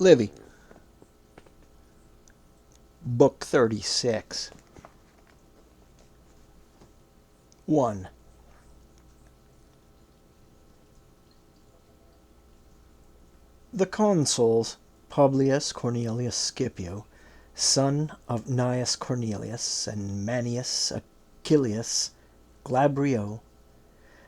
Livy, Book 36. 1. The consuls, Publius Cornelius Scipio, son of Gnaeus Cornelius and Manius Achillius Glabrio,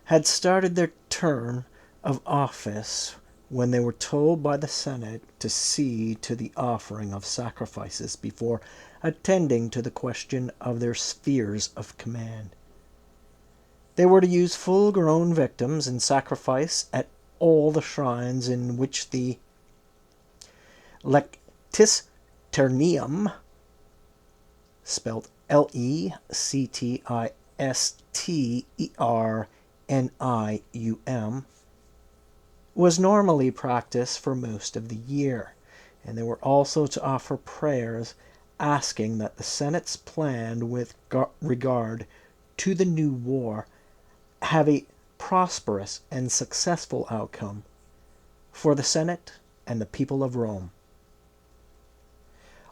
had started their term of office when they were told by the Senate to see to the offering of sacrifices before attending to the question of their spheres of command. They were to use full-grown victims in sacrifice at all the shrines in which the lectis ternium, spelled Lectisternium, was normally practiced for most of the year, and they were also to offer prayers asking that the Senate's plan with regard to the new war have a prosperous and successful outcome for the Senate and the people of Rome.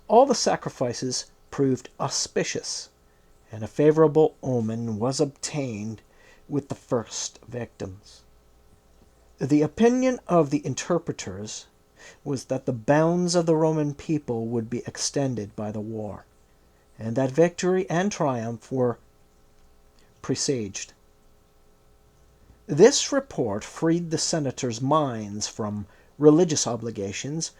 All the sacrifices proved auspicious, and a favorable omen was obtained with the first victims. The opinion of the interpreters was that the bounds of the Roman people would be extended by the war, and that victory and triumph were presaged. This report freed the senators' minds from religious obligations,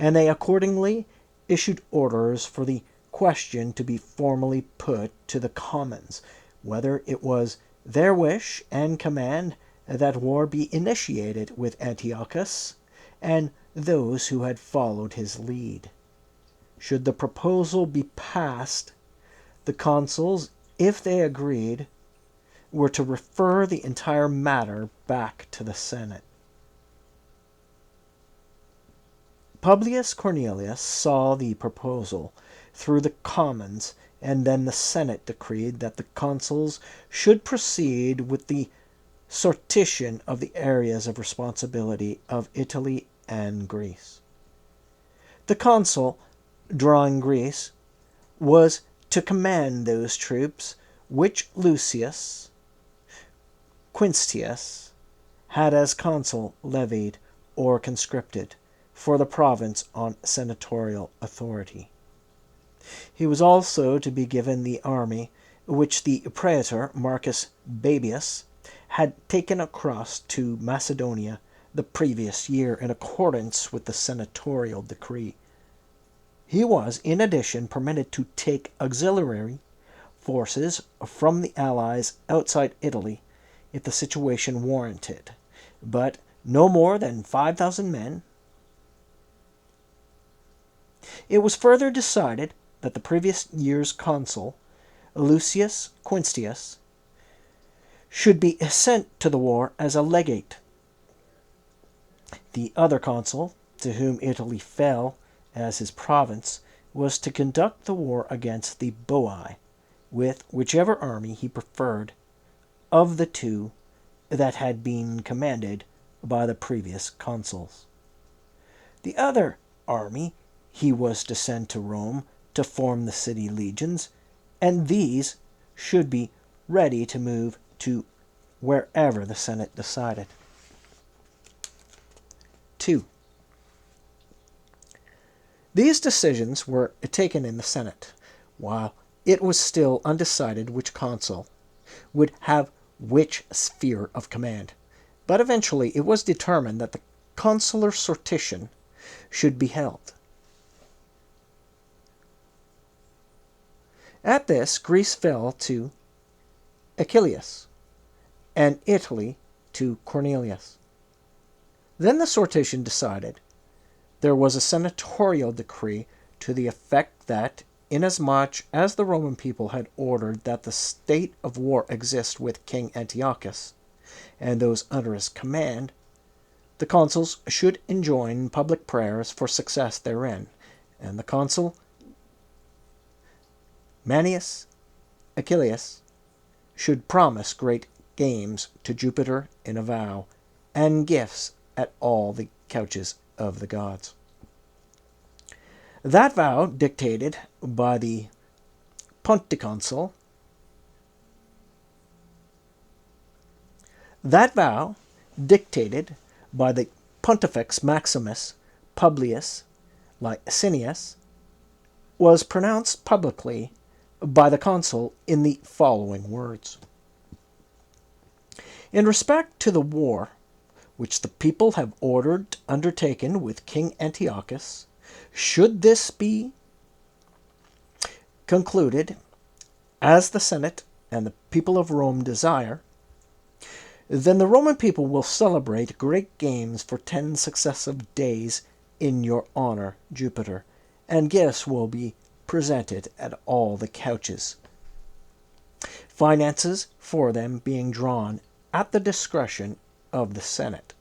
and they accordingly issued orders for the question to be formally put to the commons, whether it was their wish and command that war be initiated with Antiochus and those who had followed his lead. Should the proposal be passed, the consuls, if they agreed, were to refer the entire matter back to the Senate. Publius Cornelius saw the proposal through the commons, and then the Senate decreed that the consuls should proceed with the sortition of the areas of responsibility of Italy and Greece. The consul, drawing Greece, was to command those troops which Lucius Quinctius had as consul levied or conscripted for the province on senatorial authority. He was also to be given the army which the praetor Marcus Baebius had taken across to Macedonia the previous year in accordance with the senatorial decree. He was, in addition, permitted to take auxiliary forces from the allies outside Italy if the situation warranted, but no more than 5,000 men. It was further decided that the previous year's consul, Lucius Quinctius, should be sent to the war as a legate. The other consul, to whom Italy fell as his province, was to conduct the war against the Boii, with whichever army he preferred of the two that had been commanded by the previous consuls. The other army he was to send to Rome to form the city legions, and these should be ready to move to wherever the Senate decided. 2. These decisions were taken in the Senate, while it was still undecided which consul would have which sphere of command. But eventually it was determined that the consular sortition should be held. At this, Greece fell to Achillius, and Italy to Cornelius. Then the sortition decided, there was a senatorial decree to the effect that, inasmuch as the Roman people had ordered that the state of war exist with King Antiochus and those under his command, the consuls should enjoin public prayers for success therein, and the consul Manius Achillius should promise great games to Jupiter in a vow, and gifts at all the couches of the gods. That vow, dictated by the Ponticonsul, that vow, dictated by the Pontifex Maximus Publius Licinius, was pronounced publicly by the consul in the following words: In respect to the war which the people have ordered undertaken with King Antiochus, should this be concluded as the Senate and the people of Rome desire, then the Roman people will celebrate great games for 10 successive days in your honor, Jupiter, and gifts will be presented at all the couches, finances for them being drawn at the discretion of the Senate.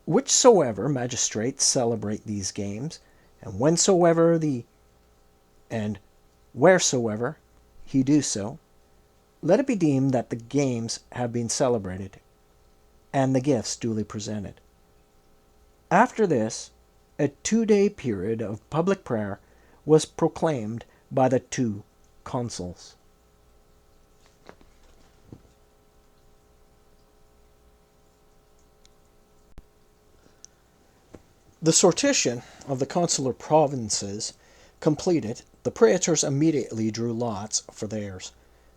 Whichsoever magistrates celebrate these games, and wheresoever he do so, let it be deemed that the games have been celebrated, and the gifts duly presented. After this, a 2-day period of public prayer was proclaimed by the 2 consuls. The sortition of the consular provinces completed, the praetors immediately drew lots for theirs.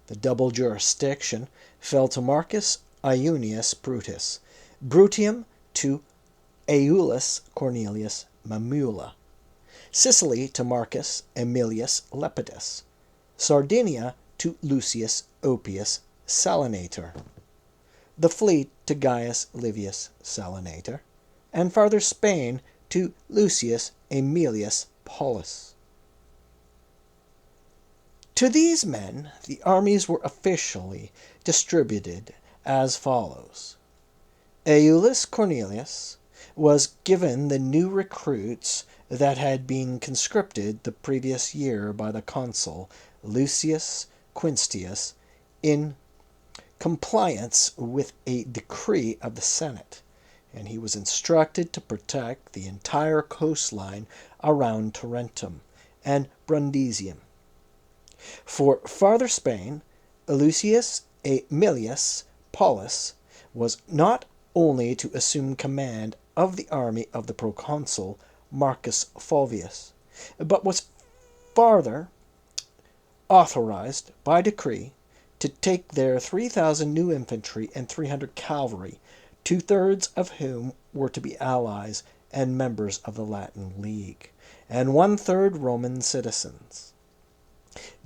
The double jurisdiction fell to Marcus Iunius Brutus, Brutium to Aulus Cornelius Mamula, Sicily to Marcus Aemilius Lepidus, Sardinia to Lucius Oppius Salinator, the fleet to Gaius Livius Salinator, and farther Spain to Lucius Aemilius Paulus. To these men the armies were officially distributed as follows. Aulus Cornelius was given the new recruits that had been conscripted the previous year by the consul Lucius Quintius in compliance with a decree of the Senate, and he was instructed to protect the entire coastline around Tarentum and Brundisium. For farther Spain, Lucius Aemilius Paulus was not only to assume command of the army of the proconsul Marcus Fulvius, but was farther authorized by decree to take there 3,000 new infantry and 300 cavalry, 2/3 of whom were to be allies and members of the Latin League, and 1/3 Roman citizens.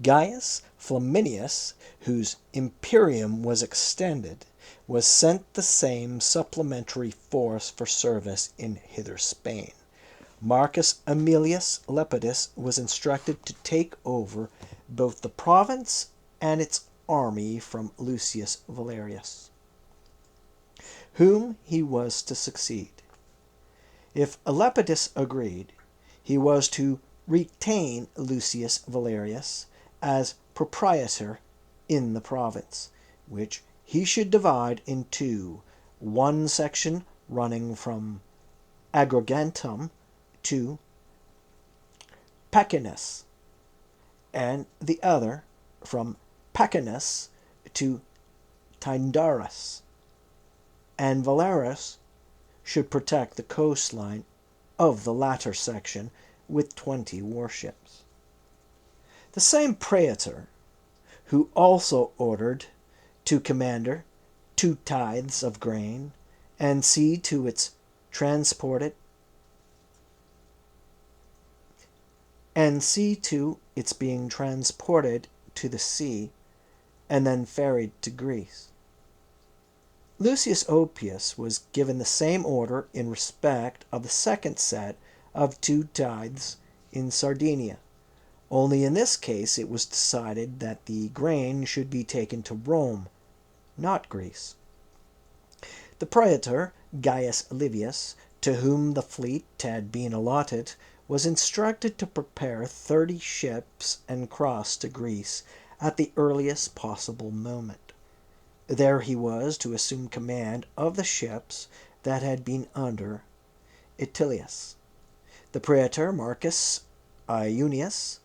Gaius Flaminius, whose imperium was extended, was sent the same supplementary force for service in hither Spain. Marcus Aemilius Lepidus was instructed to take over both the province and its army from Lucius Valerius, whom he was to succeed. If Lepidus agreed, he was to retain Lucius Valerius as proprietor in the province, which he should divide in 2, one section running from Agrigentum to Pacinus, and the other from Pacinus to Tyndarus, and Valerius should protect the coastline of the latter section with 20 warships. The same praetor, who also ordered to commander 2 tithes of grain, and see to its transported, and see to its being transported to the sea, and then ferried to Greece. Lucius Oppius was given the same order in respect of the second set of 2 tithes in Sardinia, only in this case it was decided that the grain should be taken to Rome, not Greece. The praetor Gaius Livius, to whom the fleet had been allotted, was instructed to prepare 30 ships and cross to Greece at the earliest possible moment. There he was to assume command of the ships that had been under Itilius. The praetor Marcus Iunius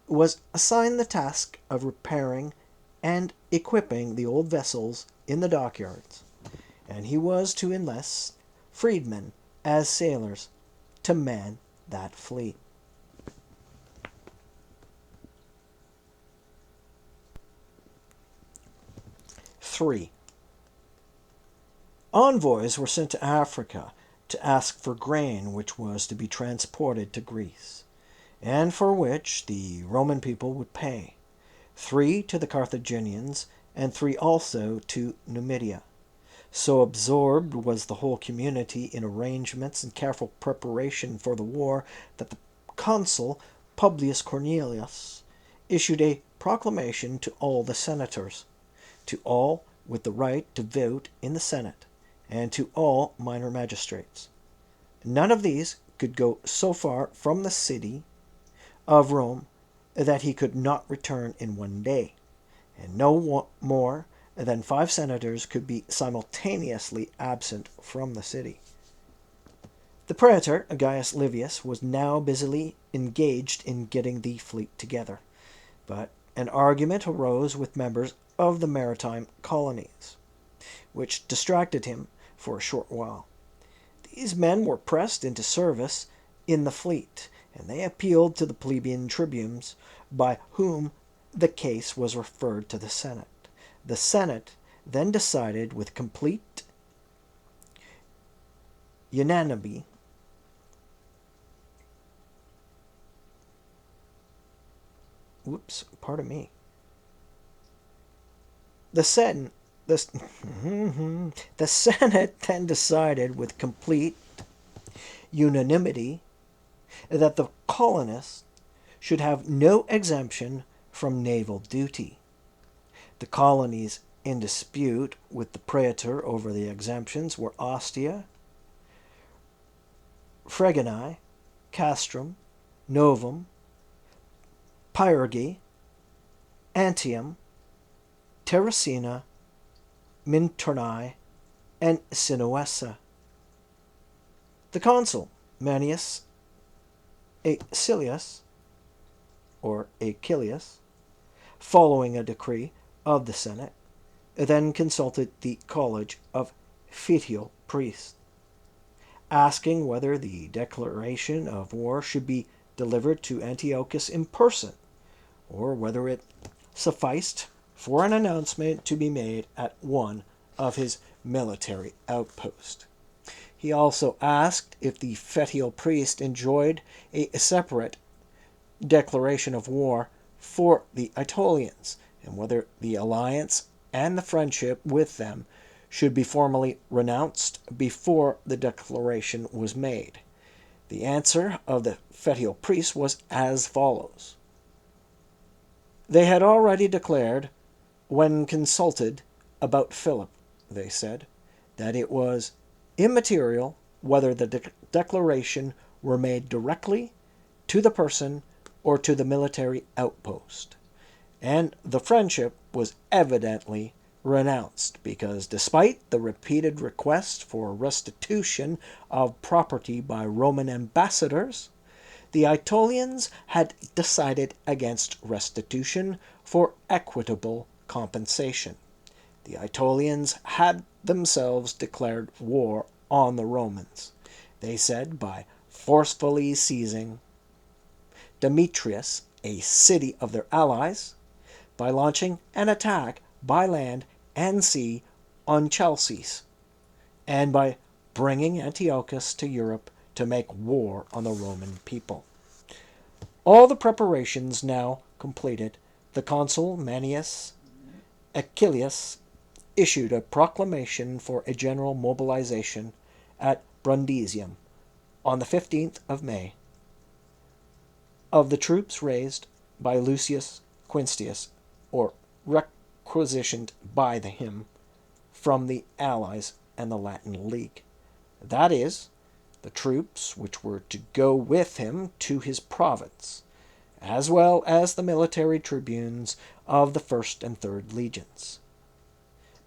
was assigned the task of repairing and equipping the old vessels in the dockyards, and he was to enlist freedmen as sailors to man that fleet. Three. Envoys were sent to Africa to ask for grain which was to be transported to Greece, and for which the Roman people would pay, 3 to the Carthaginians, and 3 also to Numidia. So absorbed was the whole community in arrangements and careful preparation for the war that the consul Publius Cornelius issued a proclamation to all the senators, to all with the right to vote in the Senate, and to all minor magistrates. None of these could go so far from the city of Rome that he could not return in one day, and no more than 5 senators could be simultaneously absent from the city. The praetor, Gaius Livius, was now busily engaged in getting the fleet together, but an argument arose with members of the maritime colonies, which distracted him for a short while. These men were pressed into service in the fleet, and they appealed to the plebeian tribunes, by whom the case was referred to the Senate. The Senate then decided with complete unanimity pardon me. The Senate then decided with complete unanimity that the colonists should have no exemption from naval duty. The colonies in dispute with the praetor over the exemptions were Ostia, Fregenae, Castrum, Novum, Pyrgi, Antium, Terracina, Minturnae, and Sinuessa. The consul, Manius Acilius, or Achillius, following a decree of the Senate, then consulted the College of Fetial Priests, asking whether the declaration of war should be delivered to Antiochus in person, or whether it sufficed for an announcement to be made at one of his military outposts. He also asked if the Fetial priest enjoyed a separate declaration of war for the Aetolians, and whether the alliance and the friendship with them should be formally renounced before the declaration was made. The answer of the Fetial priests was as follows. They had already declared, when consulted about Philip, they said, that it was immaterial whether the declaration were made directly to the person or to the military outpost, and the friendship was evidently renounced because, despite the repeated requests for restitution of property by Roman ambassadors, the Aetolians had decided against restitution for equitable compensation. The Aetolians had themselves declared war on the Romans, they said, by forcefully seizing Demetrius, a city of their allies, by launching an attack by land and sea on Chalcis, and by bringing Antiochus to Europe to make war on the Roman people. All the preparations now completed, the consul Manius Achillius issued a proclamation for a general mobilization at Brundisium on the 15th of May of the troops raised by Lucius Quinctius, or requisitioned by him from the Allies and the Latin League. That is, the troops which were to go with him to his province, as well as the military tribunes of the 1st and 3rd legions.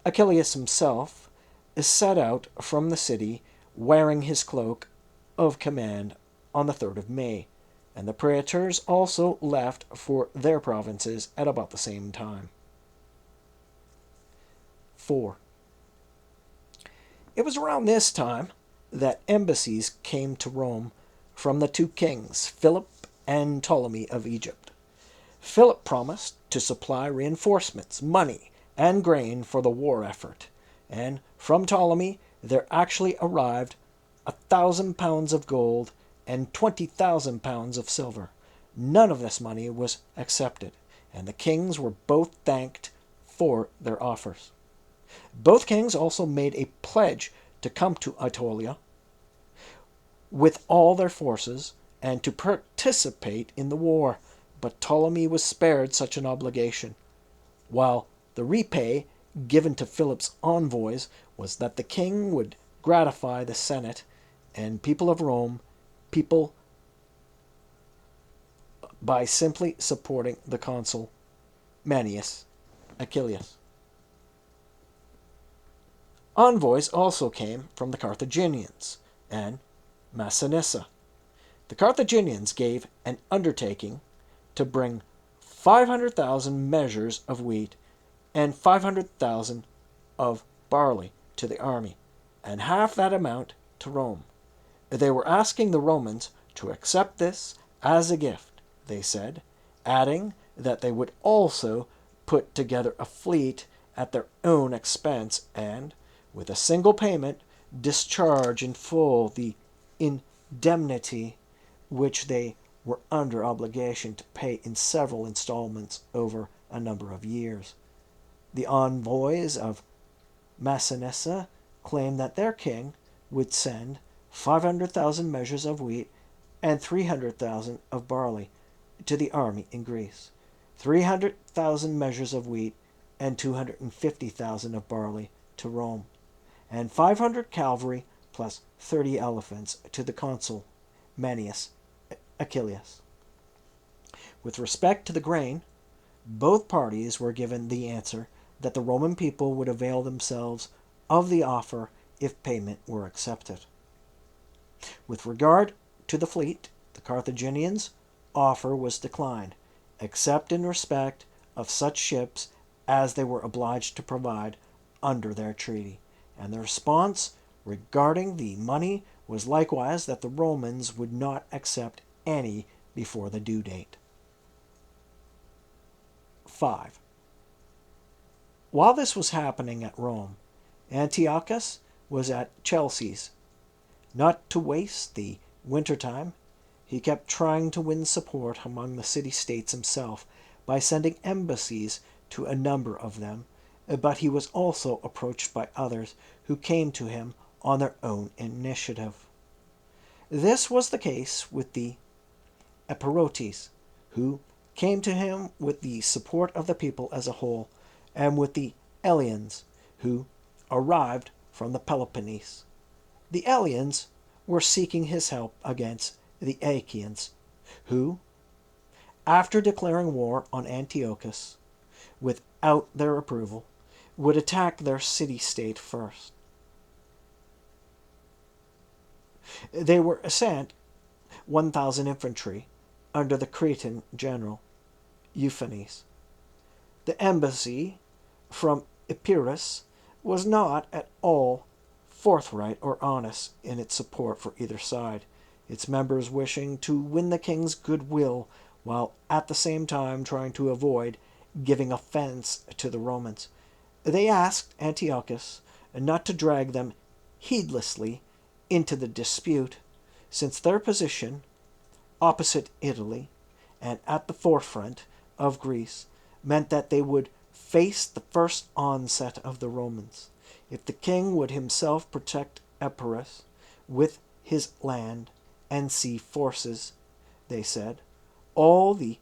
Achillius himself set out from the city wearing his cloak of command on the 3rd of May, and the praetors also left for their provinces at about the same time. 4. It was around this time that embassies came to Rome from the two kings, Philip and Ptolemy of Egypt. Philip promised to supply reinforcements, money, and grain for the war effort, and from Ptolemy there actually arrived 1,000 pounds of gold and 20,000 pounds of silver. None of this money was accepted, and the kings were both thanked for their offers. Both kings also made a pledge to come to Aetolia with all their forces and to participate in the war, but Ptolemy was spared such an obligation, while the repay given to Philip's envoys was that the king would gratify the Senate and people of Rome, by simply supporting the consul Manius Achilles. Envoys also came from the Carthaginians and Massinissa. The Carthaginians gave an undertaking to bring 500,000 measures of wheat and 500,000 of barley to the army, and half that amount to Rome. They were asking the Romans to accept this as a gift, they said, adding that they would also put together a fleet at their own expense and, with a single payment, discharge in full the indemnity which they were under obligation to pay in several installments over a number of years. The envoys of Massinissa claimed that their king would send 500,000 measures of wheat and 300,000 of barley to the army in Greece, 300,000 measures of wheat and 250,000 of barley to Rome, and 500 cavalry plus 30 elephants to the consul Manius Achilles. With respect to the grain, both parties were given the answer that the Roman people would avail themselves of the offer if payment were accepted. With regard to the fleet, the Carthaginians' offer was declined, except in respect of such ships as they were obliged to provide under their treaty, and the response regarding the money was likewise that the Romans would not accept any before the due date. 5. While this was happening at Rome, Antiochus was at Chelseas. Not to waste the winter time, he kept trying to win support among the city-states himself by sending embassies to a number of them, but he was also approached by others who came to him on their own initiative. This was the case with the Epirotes, who came to him with the support of the people as a whole, and with the Eleans, who arrived from the Peloponnese. The Eleans were seeking his help against the Achaeans, who, after declaring war on Antiochus, without their approval, would attack their city-state first. They were sent 1,000 infantry under the Cretan general Euphanes. The embassy from Epirus was not at all forthright or honest in its support for either side, its members wishing to win the king's goodwill while at the same time trying to avoid giving offense to the Romans. They asked Antiochus not to drag them heedlessly into the dispute, since their position, opposite Italy and at the forefront of Greece, meant that they would face the first onset of the Romans. If the king would himself protect Epirus with his land and sea forces, they said, all the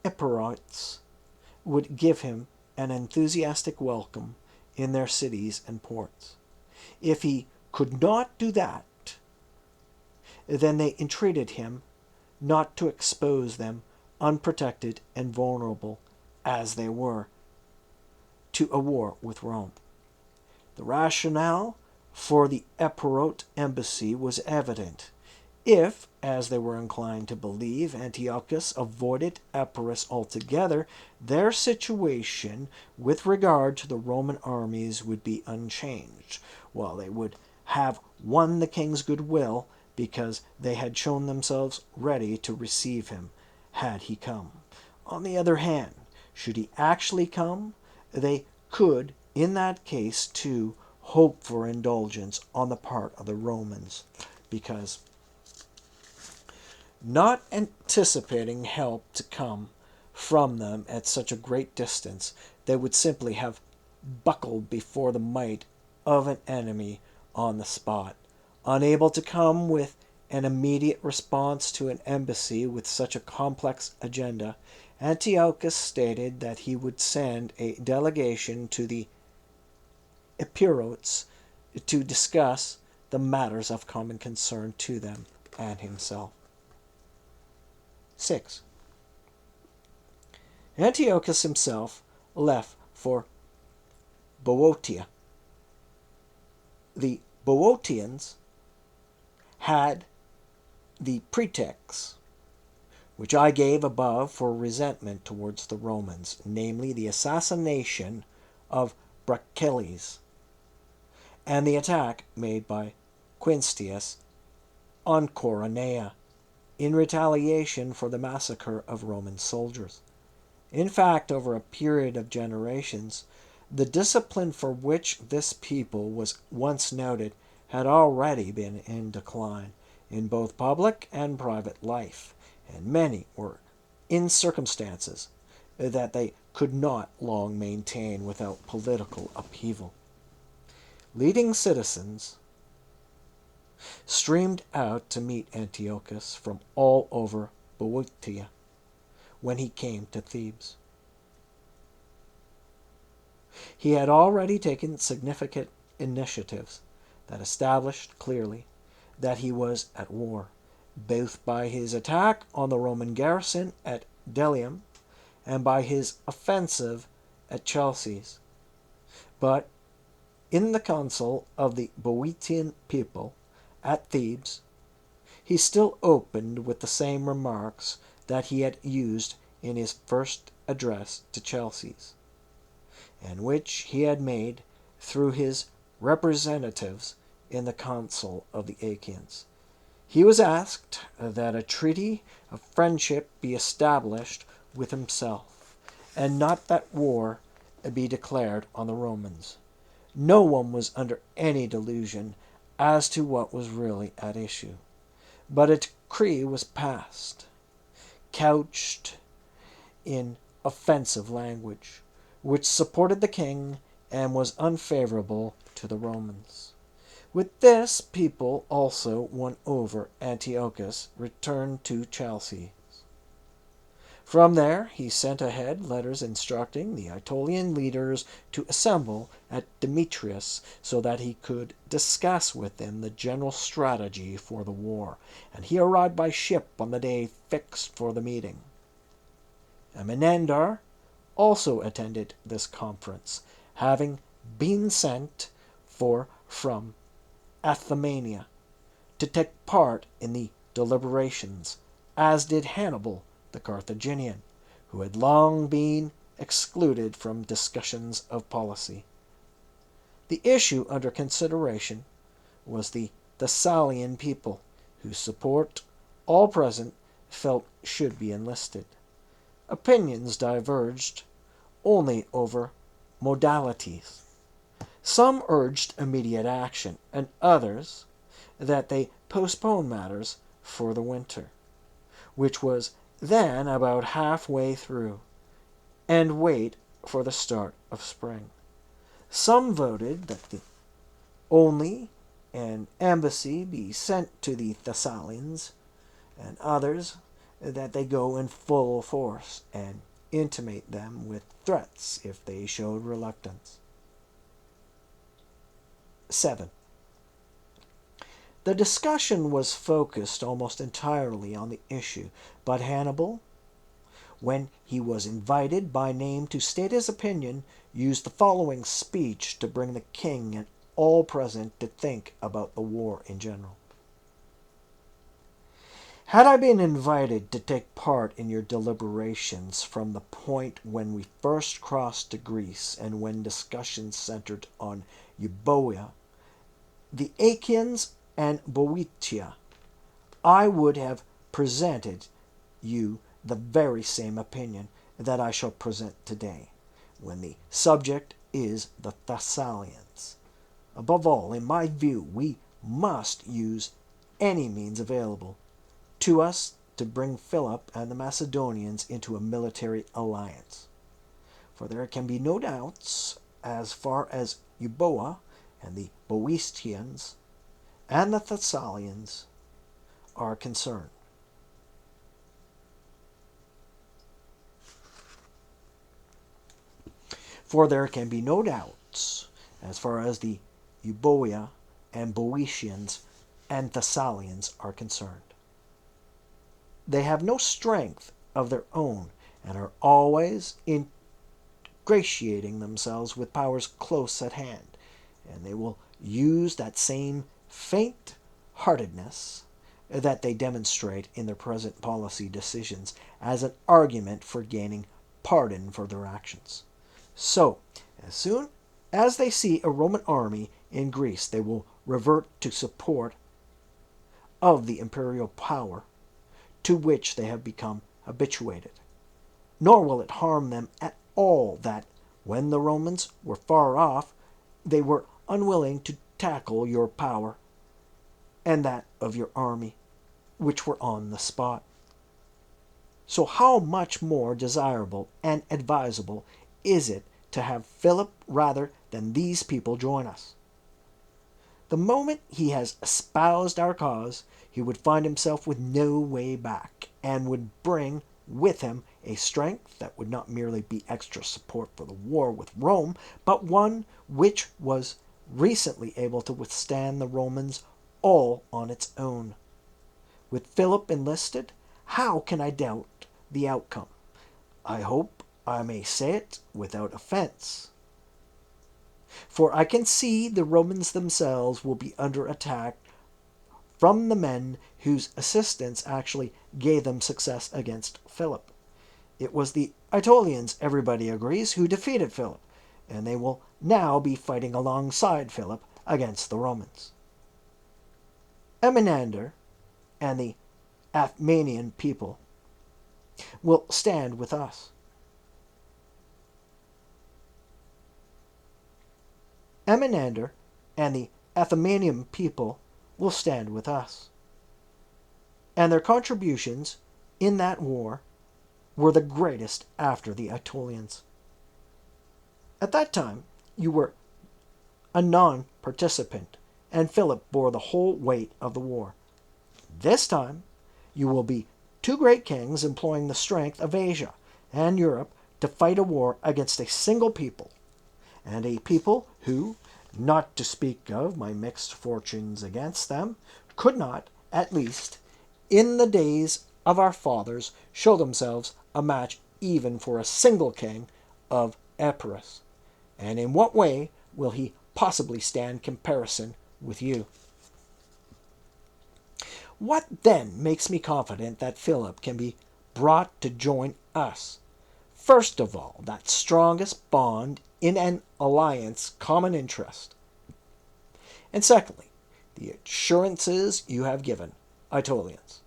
Epirotes would give him an enthusiastic welcome in their cities and ports. If he could not do that, then they entreated him not to expose them, unprotected and vulnerable as they were, to a war with Rome. The rationale for the Epirote embassy was evident. If, as they were inclined to believe, Antiochus avoided Epirus altogether, their situation with regard to the Roman armies would be unchanged, while they would have won the king's goodwill because they had shown themselves ready to receive him had he come. On the other hand, should he actually come, they could, in that case, too, hope for indulgence on the part of the Romans, because not anticipating help to come from them at such a great distance, they would simply have buckled before the might of an enemy on the spot. Unable to come with an immediate response to an embassy with such a complex agenda, Antiochus stated that he would send a delegation to the Epirotes to discuss the matters of common concern to them and himself. 6. Antiochus himself left for Boeotia. The Boeotians had the pretext which I gave above for resentment towards the Romans, namely the assassination of Brachelles and the attack made by Quinctius on Coronea in retaliation for the massacre of Roman soldiers. In fact, over a period of generations, the discipline for which this people was once noted had already been in decline in both public and private life, and many were in circumstances that they could not long maintain without political upheaval. Leading citizens streamed out to meet Antiochus from all over Boeotia when he came to Thebes. He had already taken significant initiatives that established clearly that he was at war, both by his attack on the Roman garrison at Delium and by his offensive at Chalcis. But in the council of the Boeotian people at Thebes, he still opened with the same remarks that he had used in his first address to Chalcis, and which he had made through his representatives in the council of the Achaeans. He was asked that a treaty of friendship be established with himself, and not that war be declared on the Romans. No one was under any delusion as to what was really at issue, but a decree was passed, couched in offensive language, which supported the king and was unfavorable to the Romans. With this, people also won over Antiochus, returned to Chalcis. From there, he sent ahead letters instructing the Aetolian leaders to assemble at Demetrius so that he could discuss with them the general strategy for the war, and he arrived by ship on the day fixed for the meeting. Amenandar also attended this conference, having been sent for from Athymania to take part in the deliberations, as did Hannibal the Carthaginian, who had long been excluded from discussions of policy. The issue under consideration was the Thessalian people, whose support all present felt should be enlisted. Opinions diverged only over modalities. Some urged immediate action, and others that they postpone matters for the winter, which was then about halfway through, and wait for the start of spring. Some voted that only an embassy be sent to the Thessalians, and others that they go in full force and intimate them with threats if they showed reluctance. 7. The discussion was focused almost entirely on the issue, but Hannibal, when he was invited by name to state his opinion, used the following speech to bring the king and all present to think about the war in general. Had I been invited to take part in your deliberations from the point when we first crossed to Greece and when discussions centered on Euboea, the Achaeans, and Boeotia, I would have presented you the very same opinion that I shall present today, when the subject is the Thessalians. Above all, in my view, we must use any means available to us to bring Philip and the Macedonians into a military alliance. For there can be no doubts as far as Euboea and the Boeotians and the Thessalians are concerned. For there can be no doubts as far as the Euboea and Boeotians and Thessalians are concerned. They have no strength of their own and are always ingratiating themselves with powers close at hand, and they will use that same faint-heartedness that they demonstrate in their present policy decisions as an argument for gaining pardon for their actions. So, as soon as they see a Roman army in Greece, they will revert to support of the imperial power to which they have become habituated. Nor will it harm them at all that, when the Romans were far off, they were unwilling to tackle your power and that of your army, which were on the spot. So how much more desirable and advisable is it to have Philip rather than these people join us? The moment he has espoused our cause, he would find himself with no way back, and would bring with him a strength that would not merely be extra support for the war with Rome, but one which was recently able to withstand the Romans all on its own. With Philip enlisted, how can I doubt the outcome? I hope I may say it without offense. For I can see the Romans themselves will be under attack from the men whose assistance actually gave them success against Philip. It was the Aetolians, everybody agrees, who defeated Philip, and they will now be fighting alongside Philip against the Romans. Emenander and the Athmanian people will stand with us. Emenander and the Athmanian people will stand with us. And their contributions in that war were the greatest after the Aetolians. At that time, you were a non-participant, and Philip bore the whole weight of the war. This time, you will be two great kings employing the strength of Asia and Europe to fight a war against a single people, and a people who, not to speak of my mixed fortunes against them, could not, at least, in the days of our fathers, show themselves a match even for a single king of Epirus. And in what way will he possibly stand comparison with you? What then makes me confident that Philip can be brought to join us? First of all, that strongest bond in an alliance common interest. And secondly, the assurances you have given, Aetolians.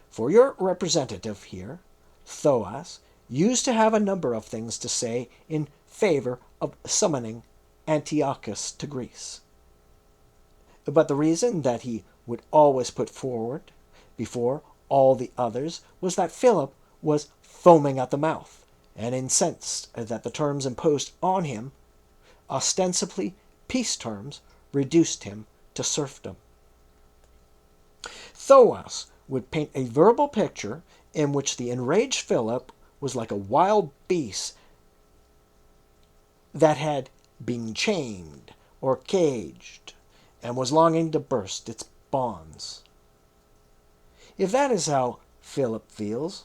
For your representative here, Thoas, used to have a number of things to say in favor of summoning Antiochus to Greece. But the reason that he would always put forward before all the others was that Philip was foaming at the mouth, and incensed that the terms imposed on him, ostensibly peace terms, reduced him to serfdom. Thoas would paint a verbal picture in which the enraged Philip was like a wild beast that had been chained or caged and was longing to burst its bonds. If that is how Philip feels,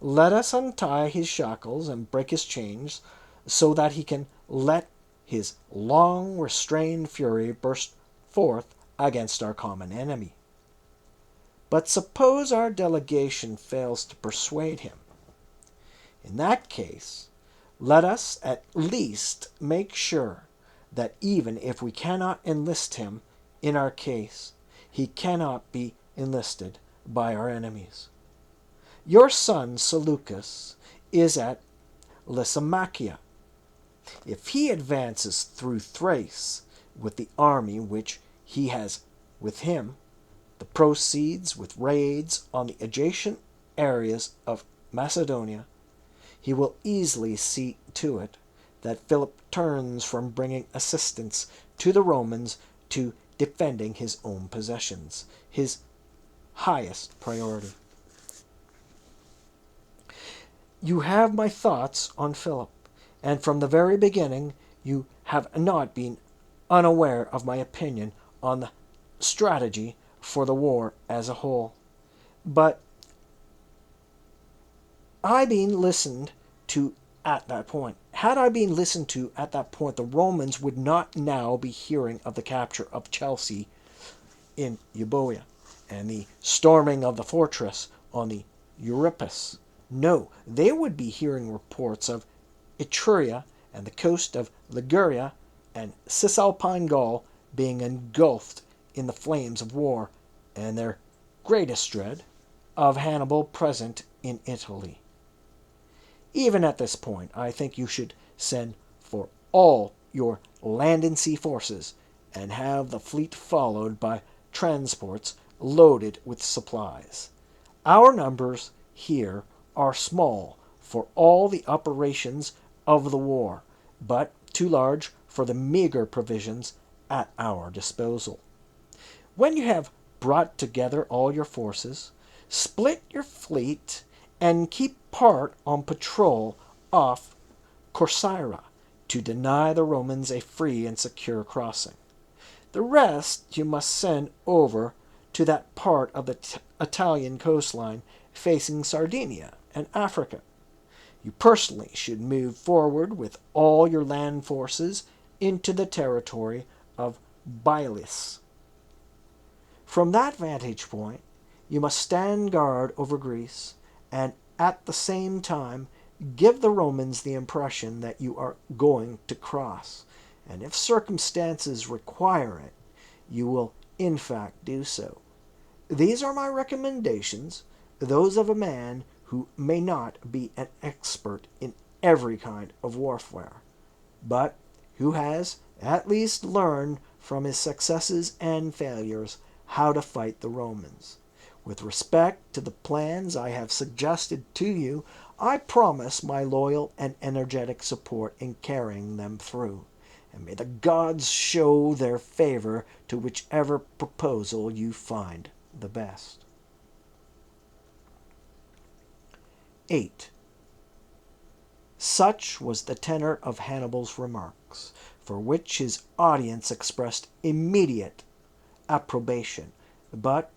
let us untie his shackles and break his chains so that he can let his long restrained fury burst forth against our common enemy. But suppose our delegation fails to persuade him. In that case, let us at least make sure that even if we cannot enlist him in our case, he cannot be enlisted by our enemies. Your son Seleucus is at Lysimachia. If he advances through Thrace with the army which he has with him, the proceeds with raids on the adjacent areas of Macedonia, he will easily see to it that Philip turns from bringing assistance to the Romans to defending his own possessions, his highest priority. You have my thoughts on Philip, and from the very beginning you have not been unaware of my opinion on the strategy for the war as a whole. But I been listened to at that point. Had I been listened to at that point, the Romans would not now be hearing of the capture of Chelsea in Euboea and the storming of the fortress on the Euripus. No, they would be hearing reports of Etruria and the coast of Liguria and Cisalpine Gaul being engulfed in the flames of war, and their greatest dread of Hannibal present in Italy. Even at this point, I think you should send for all your land and sea forces and have the fleet followed by transports loaded with supplies. Our numbers here are small for all the operations of the war, but too large for the meager provisions at our disposal. When you have brought together all your forces, split your fleet and keep part on patrol off Corcyra to deny the Romans a free and secure crossing. The rest you must send over to that part of the Italian coastline facing Sardinia and Africa. You personally should move forward with all your land forces into the territory of Bylis. From that vantage point, you must stand guard over Greece, and at the same time give the Romans the impression that you are going to cross, and if circumstances require it, you will in fact do so. These are my recommendations, those of a man who may not be an expert in every kind of warfare, but who has at least learned from his successes and failures how to fight the Romans. With respect to the plans I have suggested to you, I promise my loyal and energetic support in carrying them through, and may the gods show their favor to whichever proposal you find the best. 8. Such was the tenor of Hannibal's remarks, for which his audience expressed immediate approbation, but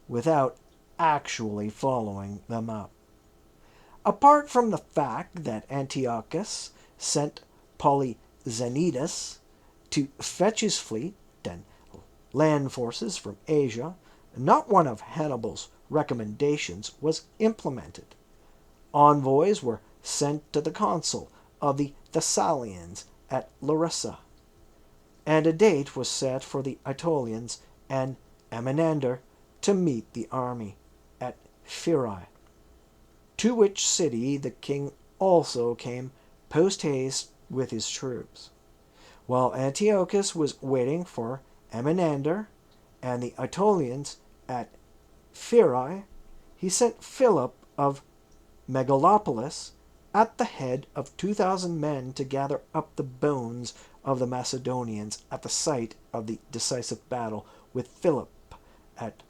without actually following them up. Apart from the fact that Antiochus sent Polyxenidas to fetch his fleet and land forces from Asia, not one of Hannibal's recommendations was implemented. Envoys were sent to the consul of the Thessalians at Larissa, and a date was set for the Aetolians and Amenander to meet the army at Pherae, to which city the king also came post-haste with his troops. While Antiochus was waiting for Amenander and the Aetolians at Pherae, he sent Philip of Megalopolis at the head of 2,000 men to gather up the bones of the Macedonians at the site of the decisive battle with Philip at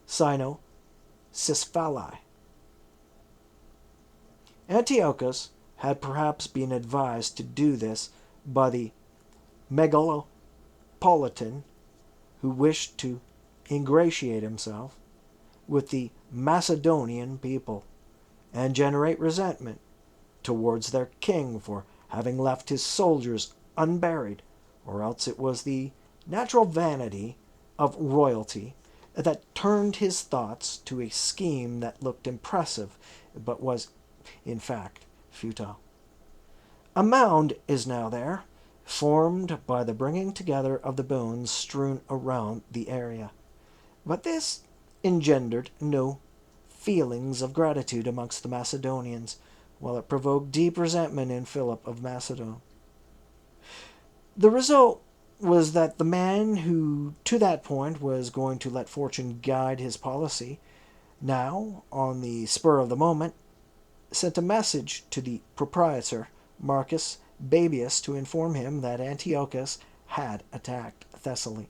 Cyno-Cisphalae. Antiochus had perhaps been advised to do this by the Megalopolitan, who wished to ingratiate himself with the Macedonian people and generate resentment towards their king for having left his soldiers unburied, or else it was the natural vanity of royalty that turned his thoughts to a scheme that looked impressive, but was, in fact, futile. A mound is now there, formed by the bringing together of the bones strewn around the area. But this engendered no feelings of gratitude amongst the Macedonians, while it provoked deep resentment in Philip of Macedon. The result was that the man who to that point was going to let fortune guide his policy, now, on the spur of the moment, sent a message to the proprietor, Marcus Babius, to inform him that Antiochus had attacked Thessaly,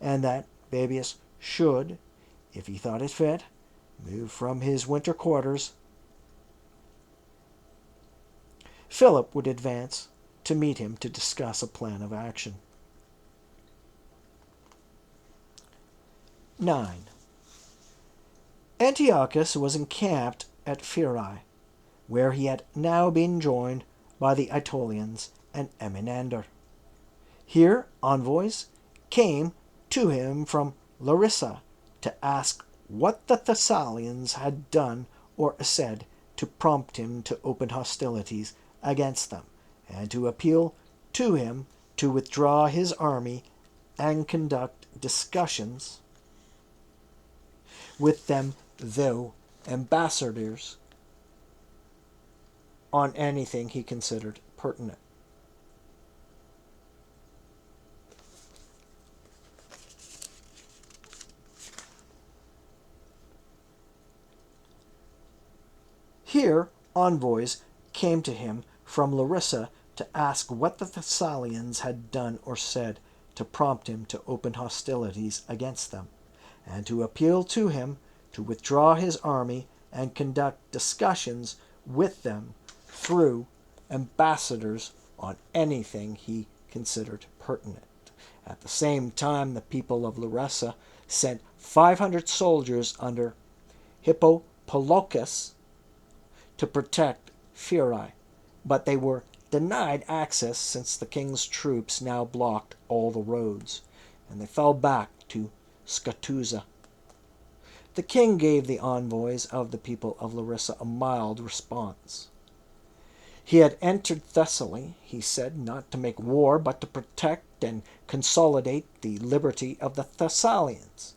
and that Babius should, if he thought it fit, move from his winter quarters. Philip would advance to meet him to discuss a plan of action. 9. Antiochus was encamped at Pherae, where he had now been joined by the Aetolians and Eminander. Here envoys came to him from Larissa to ask what the Thessalians had done or said to prompt him to open hostilities against them, and to appeal to him to withdraw his army and conduct discussions with them, though ambassadors, on anything he considered pertinent. Here envoys came to him from Larissa to ask what the Thessalians had done or said to prompt him to open hostilities against them, and to appeal to him to withdraw his army and conduct discussions with them through ambassadors on anything he considered pertinent. At the same time, the people of Larissa sent 500 soldiers under Hippopolocus to protect Pherae, but they were denied access since the king's troops now blocked all the roads, and they fell back to Scotusa. The king gave the envoys of the people of Larissa a mild response. He had entered Thessaly, he said, not to make war, but to protect and consolidate the liberty of the Thessalians.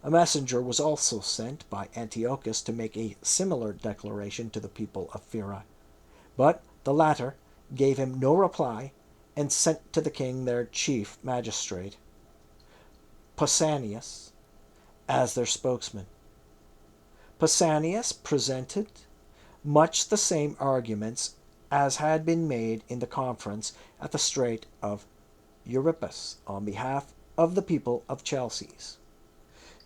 A messenger was also sent by Antiochus to make a similar declaration to the people of Pherae, but the latter gave him no reply and sent to the king their chief magistrate, Pausanias, as their spokesman. Pausanias presented much the same arguments as had been made in the conference at the Strait of Euripus on behalf of the people of Chalcis,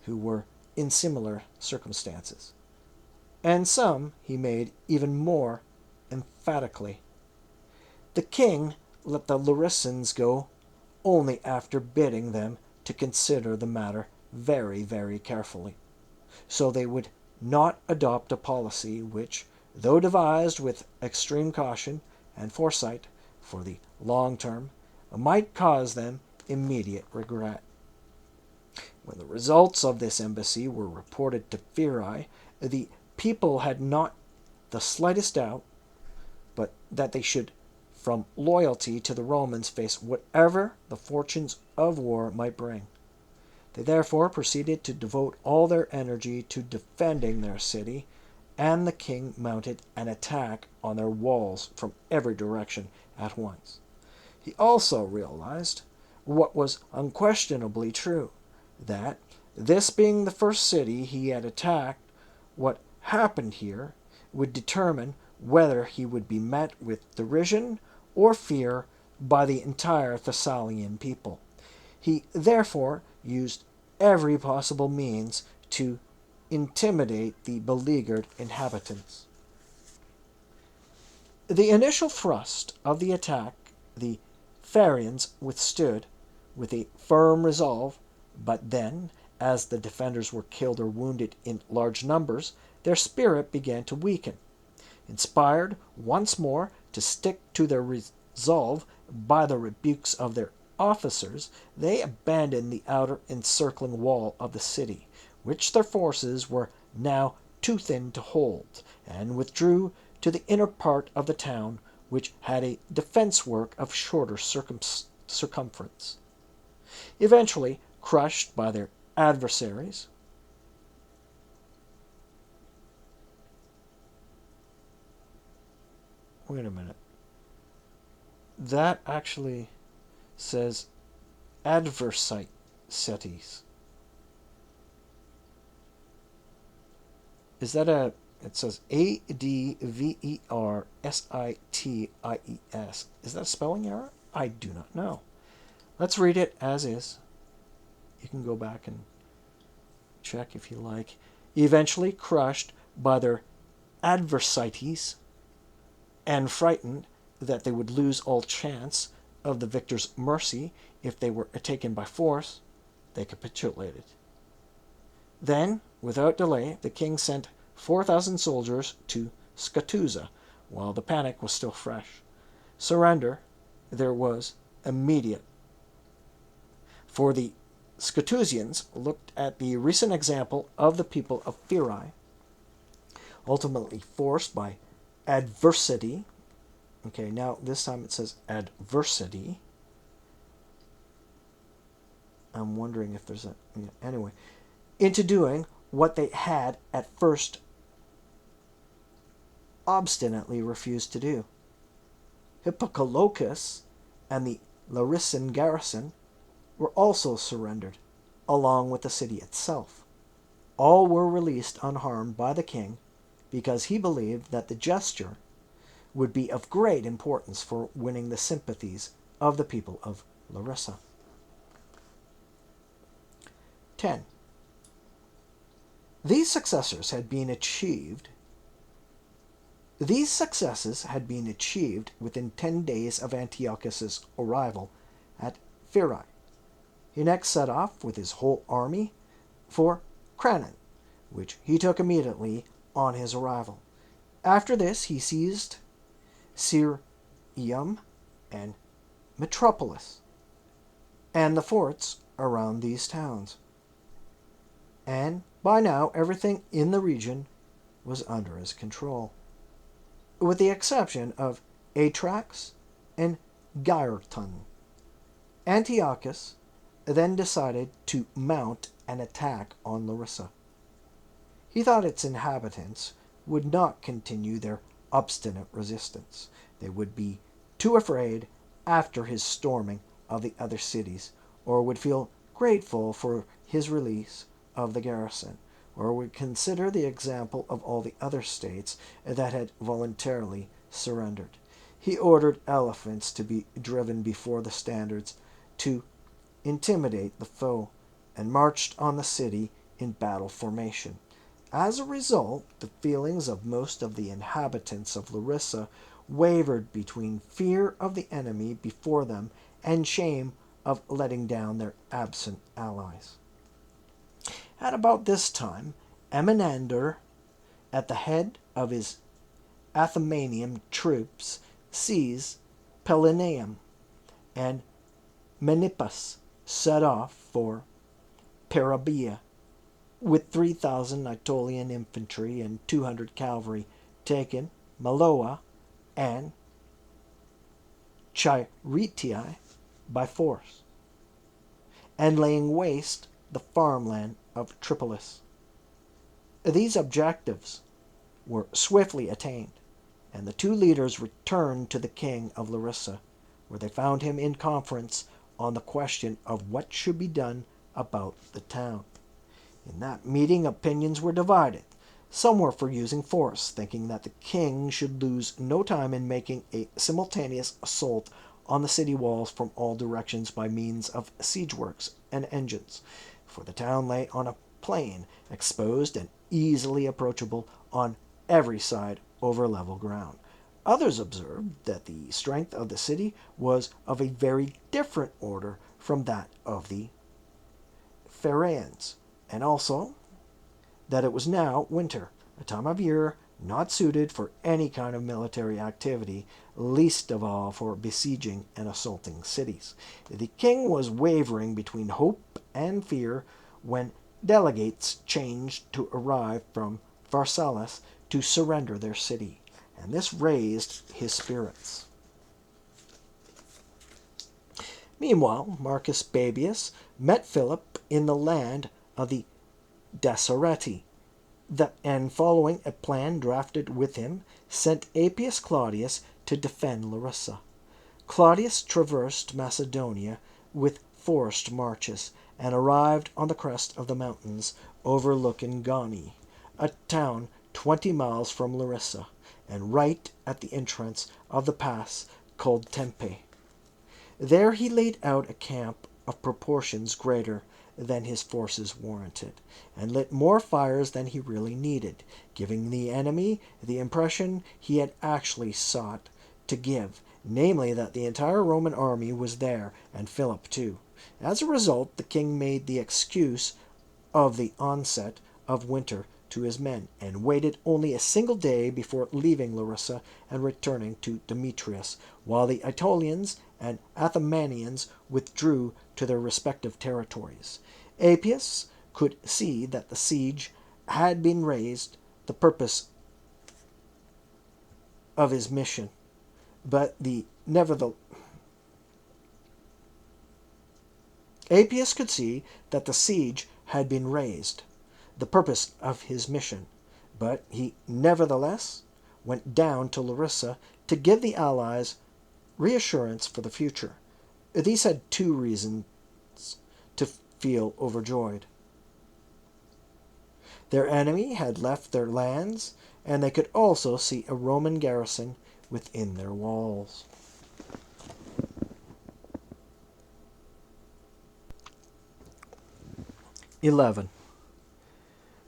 who were in similar circumstances, and some he made even more emphatically. The king let the Larissans go only after bidding them to consider the matter very, very carefully, so they would not adopt a policy which, though devised with extreme caution and foresight for the long term, might cause them immediate regret. When the results of this embassy were reported to Pherae, the people had not the slightest doubt but that they should, from loyalty to the Romans, face whatever the fortunes of war might bring. They therefore proceeded to devote all their energy to defending their city, and the king mounted an attack on their walls from every direction at once. He also realized, what was unquestionably true, that, this being the first city he had attacked, what happened here would determine whether he would be met with derision or fear by the entire Thessalian people. He therefore used every possible means to intimidate the beleaguered inhabitants. The initial thrust of the attack the Pheraeans withstood with a firm resolve, but then, as the defenders were killed or wounded in large numbers, their spirit began to weaken. Inspired once more to stick to their resolve by the rebukes of their officers, they abandoned the outer encircling wall of the city, which their forces were now too thin to hold, and withdrew to the inner part of the town, which had a defense work of shorter circumference. Eventually crushed by their adversaries, wait a minute. That actually says adversities. Is that a... It says Adversities. Is that a spelling error? I do not know. Let's read it as is. You can go back and check if you like. Eventually crushed by their adversities and frightened that they would lose all chance of the victor's mercy if they were taken by force, they capitulated. Then, without delay, the king sent 4,000 soldiers to Scatuza, while the panic was still fresh. Surrender there was immediate, for the Scatuzians looked at the recent example of the people of Pherae, ultimately forced by adversity. Okay, now this time it says adversity. I'm wondering if there's a... Anyway, into doing what they had at first obstinately refused to do. Hippocolochus and the Larissan garrison were also surrendered, along with the city itself. All were released unharmed by the king, because he believed that the gesture would be of great importance for winning the sympathies of the people of Larissa. 10. These successes had been achieved within 10 days of Antiochus's arrival at Pherae. He next set off with his whole army for Cranon, which he took immediately on his arrival. After this he seized Cirium and Metropolis, and the forts around these towns. And by now everything in the region was under his control, with the exception of Atrax and Gyrton. Antiochus then decided to mount an attack on Larissa. He thought its inhabitants would not continue their obstinate resistance. They would be too afraid after his storming of the other cities, or would feel grateful for his release of the garrison, or would consider the example of all the other states that had voluntarily surrendered. He ordered elephants to be driven before the standards to intimidate the foe, and marched on the city in battle formation. As a result, the feelings of most of the inhabitants of Larissa wavered between fear of the enemy before them and shame of letting down their absent allies. At about this time, Amenander, at the head of his Athamenan troops, seized Pellinium, and Menippus set off for Parabia with 3,000 Aetolian infantry and 200 cavalry, taken Maloa and Chiritai by force, and laying waste the farmland of Tripolis. These objectives were swiftly attained, and the two leaders returned to the king of Larissa, where they found him in conference on the question of what should be done about the town. In that meeting opinions were divided. Some were for using force, thinking that the king should lose no time in making a simultaneous assault on the city walls from all directions by means of siege works and engines, for the town lay on a plain, exposed and easily approachable on every side over level ground. Others observed that the strength of the city was of a very different order from that of the Pheraeans, and also that it was now winter, a time of year not suited for any kind of military activity, least of all for besieging and assaulting cities. The king was wavering between hope and fear when delegates changed to arrive from Pharsalus to surrender their city, and this raised his spirits. Meanwhile, Marcus Babius met Philip in the land of the Dacereti, and following a plan drafted with him, sent Appius Claudius to defend Larissa. Claudius traversed Macedonia with forced marches, and arrived on the crest of the mountains overlooking Gani, a town 20 miles from Larissa, and right at the entrance of the pass called Tempe. There he laid out a camp of proportions greater than his forces warranted, and lit more fires than he really needed, giving the enemy the impression he had actually sought to give, namely that the entire Roman army was there, and Philip too. As a result, the king made the excuse of the onset of winter to his men, and waited only a single day before leaving Larissa and returning to Demetrius, while the Aetolians and Athamenes withdrew to their respective territories. Appius could see that the siege had been raised, the purpose of his mission, but Appius could see that the siege had been raised, the purpose of his mission, but he nevertheless went down to Larissa to give the allies reassurance for the future. These had two reasons to feel overjoyed. Their enemy had left their lands, and they could also see a Roman garrison within their walls. (11)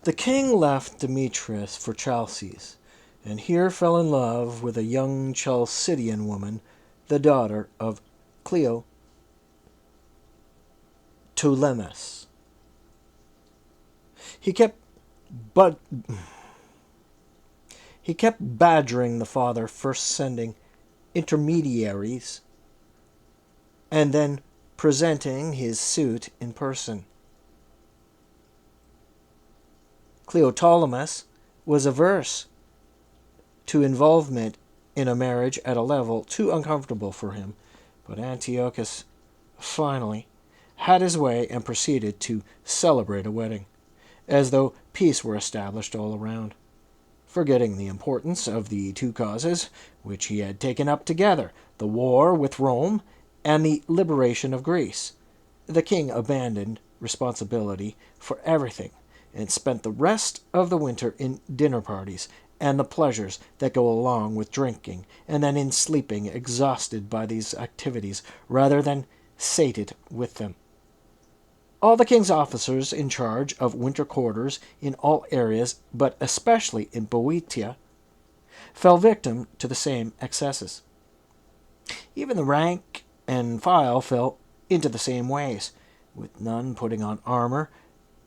The king left Demetrius for Chalcis, and here fell in love with a young Chalcidian woman, the daughter of Cleotolemus. He kept badgering the father, first sending intermediaries and then presenting his suit in person. Cleotolemus was averse to involvement in a marriage at a level too uncomfortable for him, but Antiochus finally had his way and proceeded to celebrate a wedding, as though peace were established all around. Forgetting the importance of the two causes which he had taken up together, the war with Rome and the liberation of Greece, the king abandoned responsibility for everything and spent the rest of the winter in dinner parties and the pleasures that go along with drinking, and then in sleeping, exhausted by these activities rather than sated with them. All the king's officers in charge of winter quarters in all areas, but especially in Boeotia, fell victim to the same excesses. Even the rank and file fell into the same ways, with none putting on armor,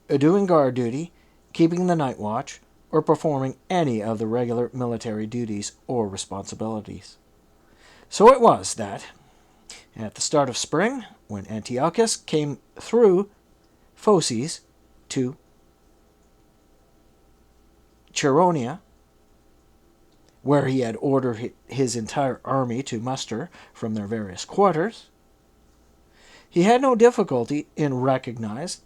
doing guard duty, keeping the night watch, or performing any of the regular military duties or responsibilities. So it was that, at the start of spring, when Antiochus came through Phocis to Chaeronea, where he had ordered his entire army to muster from their various quarters, he had no difficulty in recognizing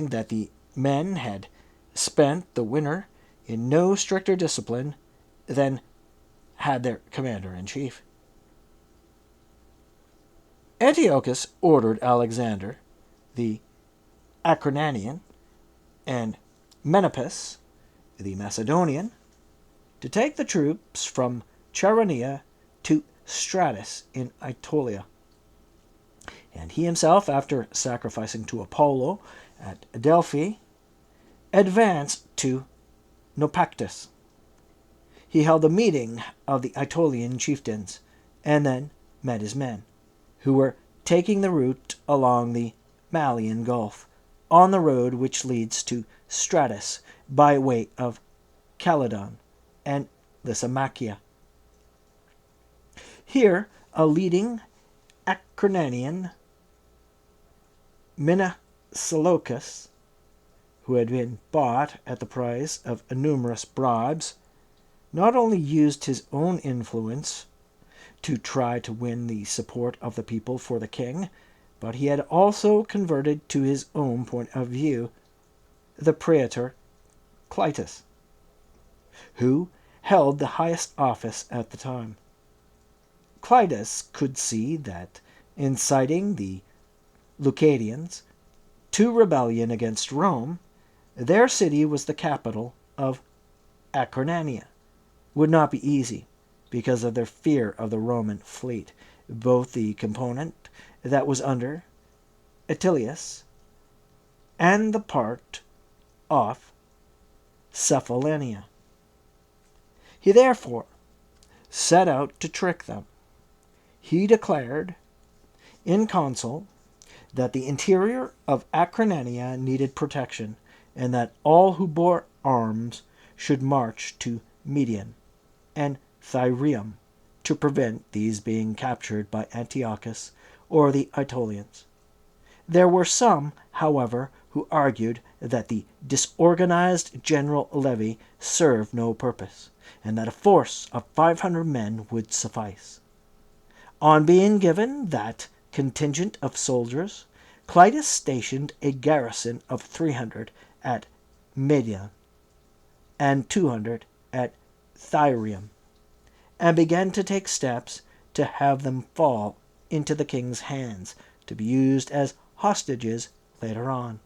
that the men had spent the winter in no stricter discipline than had their commander-in-chief. Antiochus ordered Alexander, the Acarnanian, and Menapus, the Macedonian, to take the troops from Chaeronea to Stratus in Aetolia. And he himself, after sacrificing to Apollo at Delphi, advanced to Naupactus. He held a meeting of the Aetolian chieftains, and then met his men, who were taking the route along the Malian Gulf, on the road which leads to Stratus by way of Caledon, and Lysimachia. Here, a leading Acarnanian, Mnasilochus, who had been bought at the price of numerous bribes, not only used his own influence to try to win the support of the people for the king, but he had also converted to his own point of view the praetor Clitus, who held the highest office at the time. Clitus could see that inciting the Leucadians to rebellion against Rome, their city was the capital of Acarnania, would not be easy because of their fear of the Roman fleet, both the component that was under Attilius and the part off Cephallenia. He therefore set out to trick them. He declared in council that the interior of Acarnania needed protection, and that all who bore arms should march to Median and Thryum to prevent these being captured by Antiochus or the Aetolians. There were some, however, who argued that the disorganized general levy served no purpose, and that a force of 500 men would suffice. On being given that contingent of soldiers, Clitus stationed a garrison of 300 at Median and 200 at Thryum, and began to take steps to have them fall into the king's hands, to be used as hostages later on.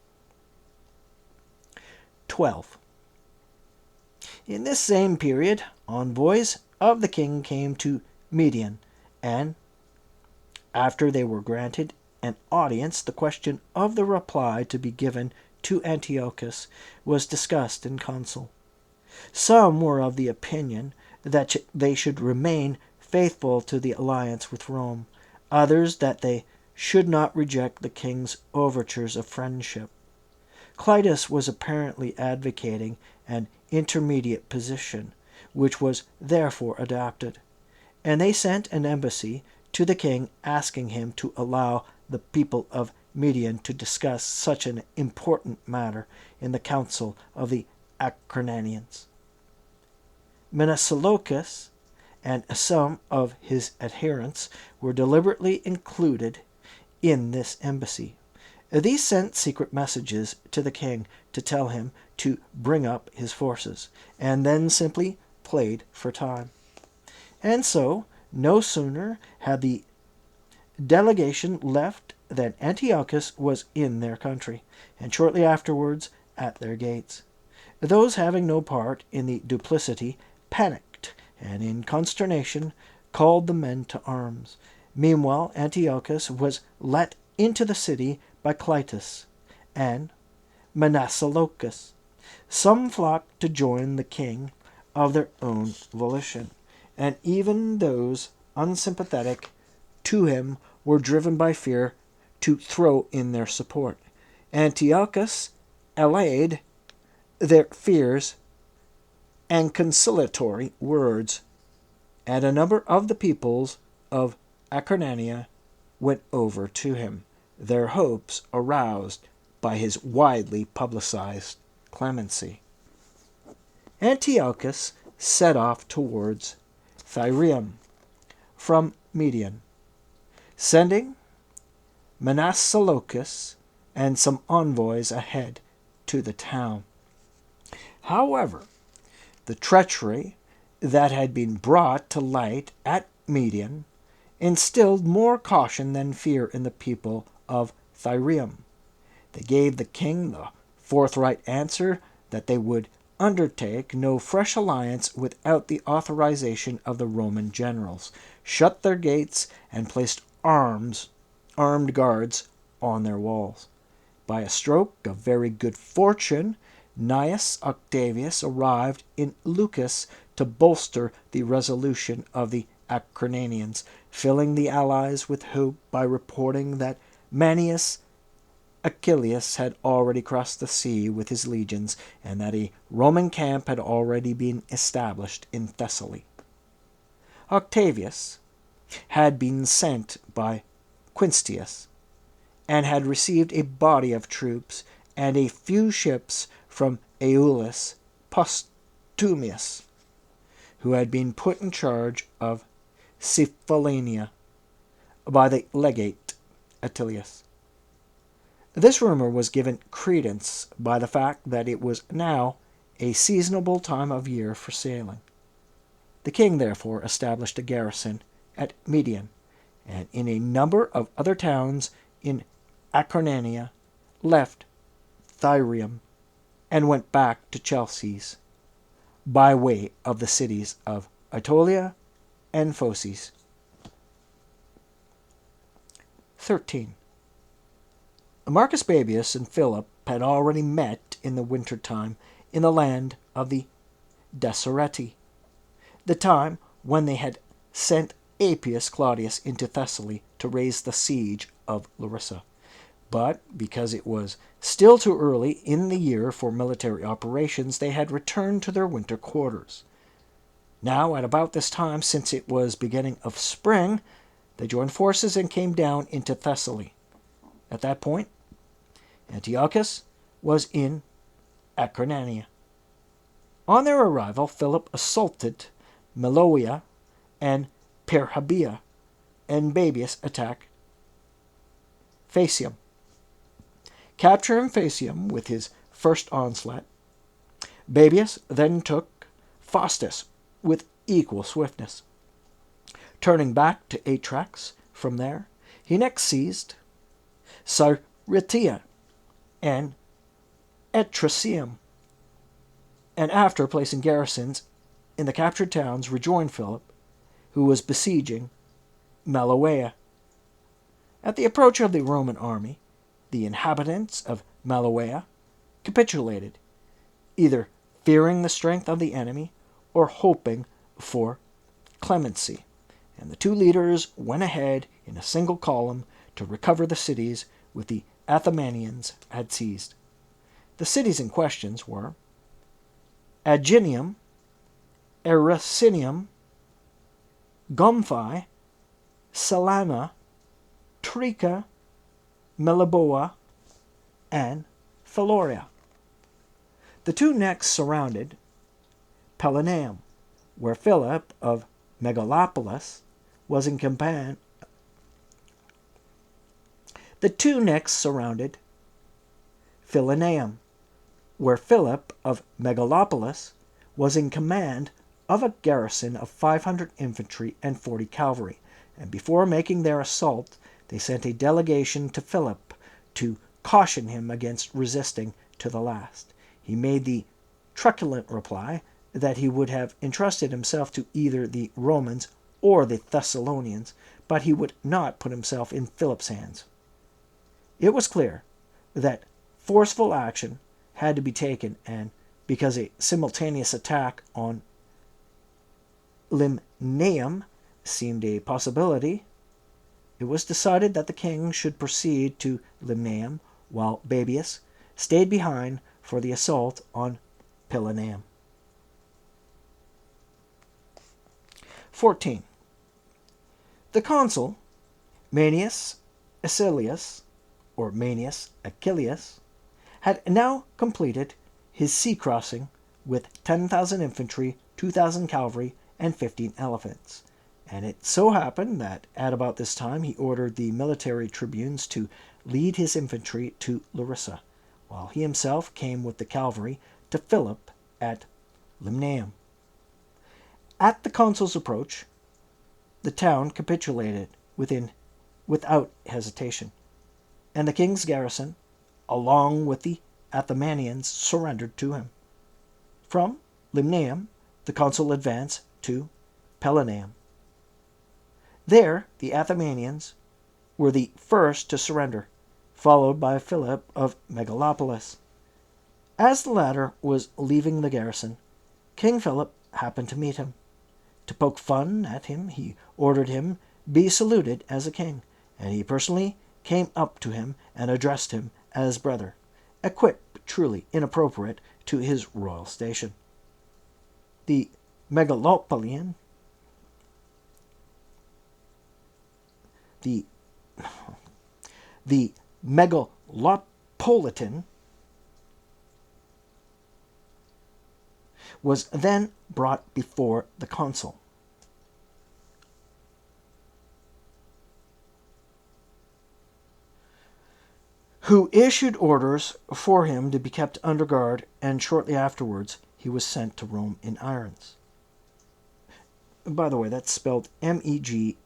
12. In this same period, envoys of the king came to Median, and after they were granted an audience, the question of the reply to be given to Antiochus was discussed in council. Some were of the opinion that they should remain faithful to the alliance with Rome, others that they should not reject the king's overtures of friendship. Clitus was apparently advocating an intermediate position, which was therefore adopted, and they sent an embassy to the king asking him to allow the people of Median to discuss such an important matter in the council of the Acarnanians. Mnasilochus and some of his adherents were deliberately included in this embassy. These sent secret messages to the king to tell him to bring up his forces, and then simply played for time. And so, no sooner had the delegation left than Antiochus was in their country, and shortly afterwards at their gates. Those having no part in the duplicity panicked, and in consternation called the men to arms. Meanwhile, Antiochus was let into the city by Clitus and Mnasilochus. Some flocked to join the king of their own volition, and even those unsympathetic to him were driven by fear to throw in their support. Antiochus allayed their fears and conciliatory words, and a number of the peoples of Acarnania went over to him, their hopes aroused by his widely publicized clemency. Antiochus set off towards Thryum from Median, sending Mnasilochus and some envoys ahead to the town. However, the treachery that had been brought to light at Median instilled more caution than fear in the people of Thryum. They gave the king the forthright answer that they would undertake no fresh alliance without the authorization of the Roman generals, shut their gates, and placed armed guards on their walls. By a stroke of very good fortune, Gnaeus Octavius arrived in Leucas to bolster the resolution of the Acarnanians, filling the allies with hope by reporting that Manius Achilles had already crossed the sea with his legions, and that a Roman camp had already been established in Thessaly. Octavius had been sent by Quinctius, and had received a body of troops and a few ships from Aulus Postumius, who had been put in charge of Cephallenia by the legate Attilius. This rumor was given credence by the fact that it was now a seasonable time of year for sailing. The king therefore established a garrison at Median, and in a number of other towns in Acarnania, left Thirium, and went back to Chalcis, by way of the cities of Aetolia and Phocis. 13. Marcus Babius and Philip had already met in the winter time in the land of the Desereti, the time when they had sent Appius Claudius into Thessaly to raise the siege of Larissa. But because it was still too early in the year for military operations, they had returned to their winter quarters. Now, at about this time, since it was beginning of spring, they joined forces and came down into Thessaly. At that point, Antiochus was in Acarnania. On their arrival, Philip assaulted Meloia and Perhabia, and Babius attacked Phasium. Capturing Phasium with his first onslaught, Babius then took Faustus with equal swiftness. Turning back to Atrax from there, he next seized Cyrrhetia and Etruscum, and after placing garrisons in the captured towns, rejoined Philip, who was besieging Maloea. At the approach of the Roman army, the inhabitants of Maloea capitulated, either fearing the strength of the enemy or hoping for clemency, and the two leaders went ahead in a single column to recover the cities which the Athamanians had seized. The cities in question were Aginium, Eracinium, Gomphi, Salana, Trica, Meliboa, and Philoria. The two next surrounded Pellinaeum, where Philip of Megalopolis was in command. The two next surrounded Pellinaeum, where Philip of Megalopolis was in command of a garrison of 500 infantry and 40 cavalry, and before making their assault, they sent a delegation to Philip to caution him against resisting to the last. He made the truculent reply that he would have entrusted himself to either the Romans or the Thessalonians, but he would not put himself in Philip's hands. It was clear that forceful action had to be taken, and because a simultaneous attack on Limnaeum seemed a possibility, it was decided that the king should proceed to Limnaeum, while Babius stayed behind for the assault on Pellinaeum. 14. The consul, Manius Acilius, or Manius Achilles, had now completed his sea crossing with 10,000 infantry, 2,000 cavalry, and 15 elephants. And it so happened that at about this time he ordered the military tribunes to lead his infantry to Larissa, while he himself came with the cavalry to Philip at Limnaeum. At the consul's approach, the town capitulated without hesitation, and the king's garrison, along with the Athamanians, surrendered to him. From Limnaeum, the consul advanced to Pellinaeum. There, the Athamanians were the first to surrender, followed by Philip of Megalopolis. As the latter was leaving the garrison, King Philip happened to meet him. To poke fun at him, he ordered him be saluted as a king, and he personally came up to him and addressed him as brother, equipped but truly inappropriate to his royal station. The megalopolian, the megalopolitan was then brought before the consul. Who issued orders for him to be kept under guard, and shortly afterwards he was sent to Rome in irons. By the way, that's spelled Megalopolitan.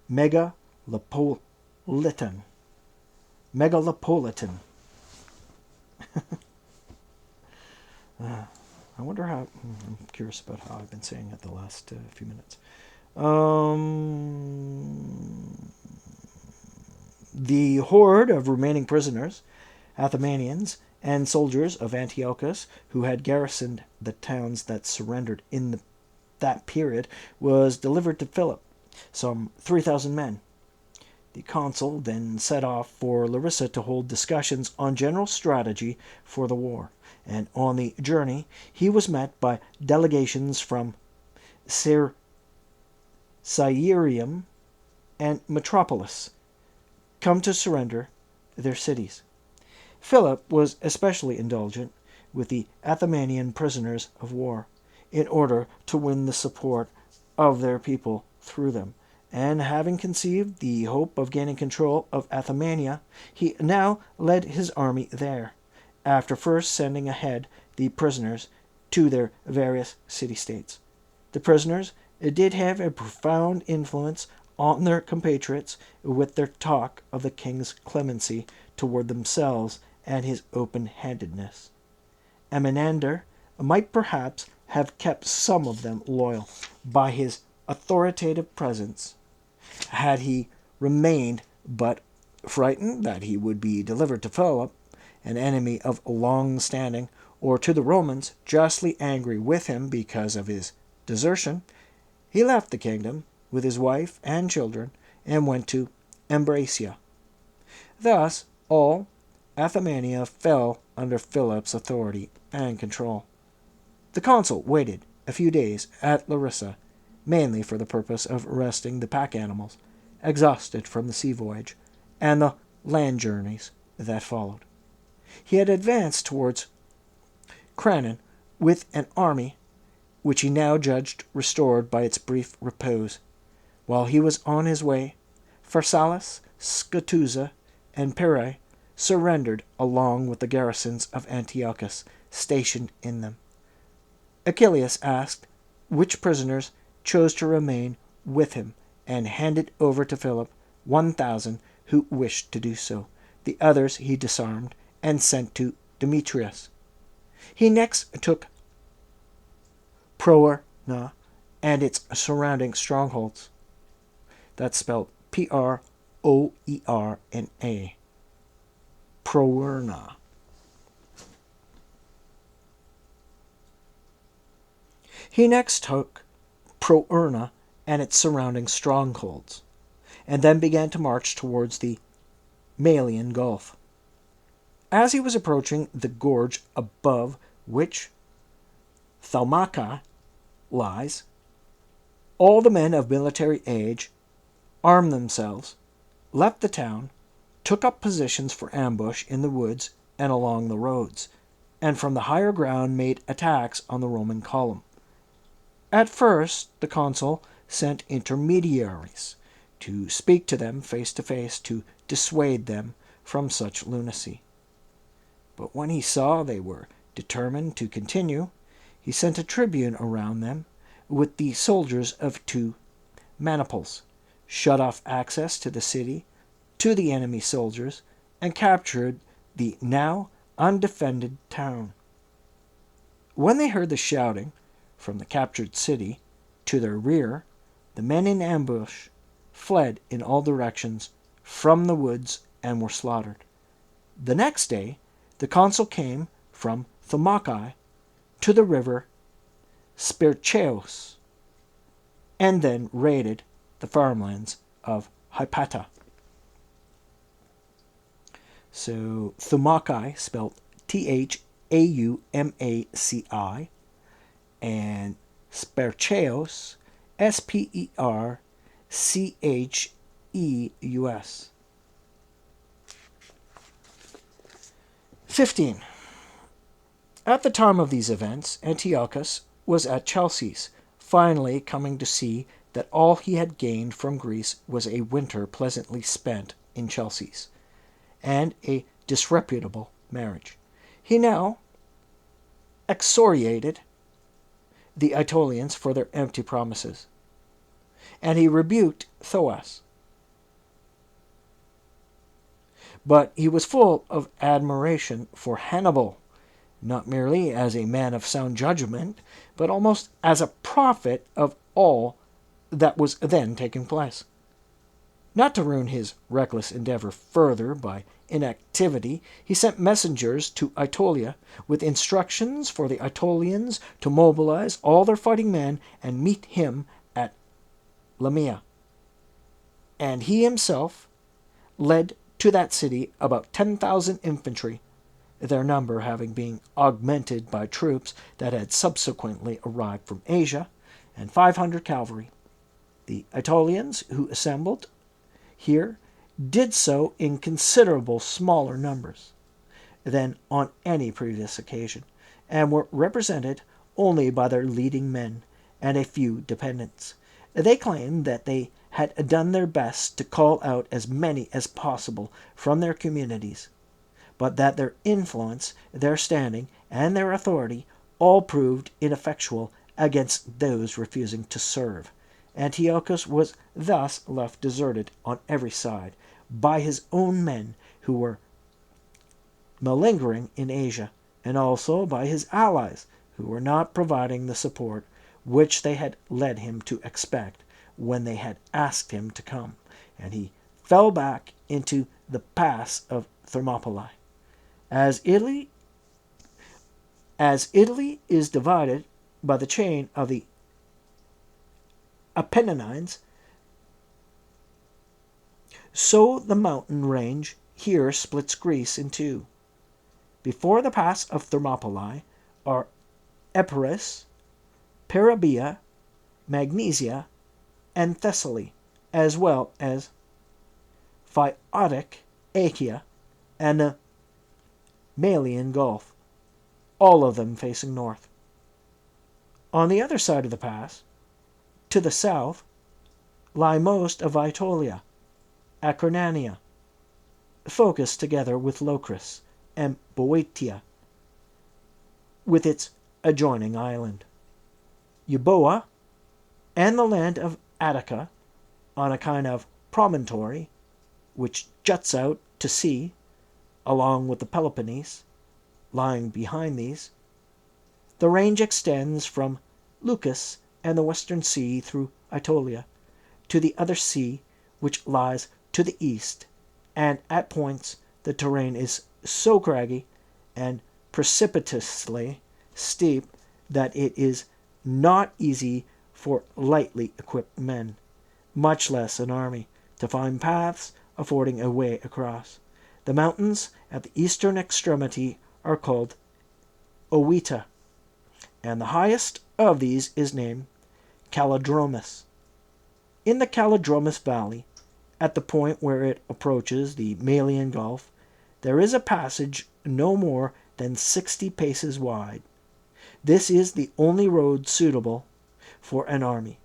Megalopolitan. Megalopolitan. I wonder how. I'm curious about how I've been saying it the last few minutes. The horde of remaining prisoners, Athamanians, and soldiers of Antiochus who had garrisoned the towns that surrendered in that period was delivered to Philip, some 3,000 men. The consul then set off for Larissa to hold discussions on general strategy for the war, and on the journey he was met by delegations from Syrium and Metropolis, come to surrender their cities. Philip was especially indulgent with the Athamanian prisoners of war, in order to win the support of their people through them, and having conceived the hope of gaining control of Athamania, he now led his army there, after first sending ahead the prisoners to their various city-states. The prisoners did have a profound influence on their compatriots with their talk of the king's clemency toward themselves and his open-handedness. Amenander might perhaps have kept some of them loyal by his authoritative presence, had he remained but frightened that he would be delivered to Philip, an enemy of long standing, or to the Romans, justly angry with him because of his desertion. He left the kingdom with his wife and children and went to Ambracia. Thus all Athamania fell under Philip's authority and control. The consul waited a few days at Larissa, mainly for the purpose of resting the pack animals, exhausted from the sea voyage and the land journeys that followed. He had advanced towards Cranon with an army which he now judged restored by its brief repose. While he was on his way, Pharsalus, Scotuza, and Perae surrendered along with the garrisons of Antiochus stationed in them. Achilles asked which prisoners chose to remain with him, and handed over to Philip 1,000 who wished to do so. The others he disarmed and sent to Demetrius. He next took Proerna and its surrounding strongholds. That's spelled Proerna. Proerna. He next took Proerna and its surrounding strongholds, and then began to march towards the Malian Gulf. As he was approaching the gorge above which Thalmaca lies, all the men of military age armed themselves, left the town, took up positions for ambush in the woods and along the roads, and from the higher ground made attacks on the Roman column. At first the consul sent intermediaries to speak to them face to face to dissuade them from such lunacy. But when he saw they were determined to continue, he sent a tribune around them with the soldiers of 2 maniples, shut off access to the city to the enemy soldiers, and captured the now undefended town. When they heard the shouting from the captured city to their rear, the men in ambush fled in all directions from the woods and were slaughtered. The next day the consul came from Thalmacae to the river Spircheus, and then raided the farmlands of Hypata. So Thaumaki, spelled Thaumaci, and Spercheus, Spercheus. 15. At the time of these events, Antiochus was at Chalcis, finally coming to see that all he had gained from Greece was a winter pleasantly spent in Chalcis, and a disreputable marriage. He now excoriated the Aetolians for their empty promises, and he rebuked Thoas. But he was full of admiration for Hannibal, not merely as a man of sound judgment, but almost as a prophet of all that was then taking place. Not to ruin his reckless endeavor further by inactivity, he sent messengers to Aetolia with instructions for the Aetolians to mobilize all their fighting men and meet him at Lamia. And he himself led to that city about 10,000 infantry, their number having been augmented by troops that had subsequently arrived from Asia, and 500 cavalry. The Aetolians who assembled here did so in considerable smaller numbers than on any previous occasion, and were represented only by their leading men and a few dependents. They claimed that they had done their best to call out as many as possible from their communities, but that their influence, their standing, and their authority all proved ineffectual against those refusing to serve. Antiochus was thus left deserted on every side by his own men who were malingering in Asia, and also by his allies who were not providing the support which they had led him to expect when they had asked him to come, and he fell back into the pass of Thermopylae. As Italy is divided by the chain of the Apennines, so the mountain range here splits Greece in two. Before the pass of Thermopylae are Epirus, Parabia, Magnesia, and Thessaly, as well as Phaeotic Achaia and the Malian Gulf, all of them facing north. On the other side of the pass, to the south, lie most of Aetolia, Acarnania, focused together with Locris and Boeotia, with its adjoining island, Euboea, and the land of Attica, on a kind of promontory which juts out to sea, along with the Peloponnese, lying behind these. The range extends from Leucas and the western sea through Aetolia to the other sea which lies to the east, and at points the terrain is so craggy and precipitously steep that it is not easy for lightly equipped men, much less an army, to find paths affording a way across. The mountains at the eastern extremity are called Owita, and the highest of these is named Calodromus. In the Calodromus Valley, at the point where it approaches the Malian Gulf, there is a passage no more than 60 paces wide. This is the only road suitable for an army,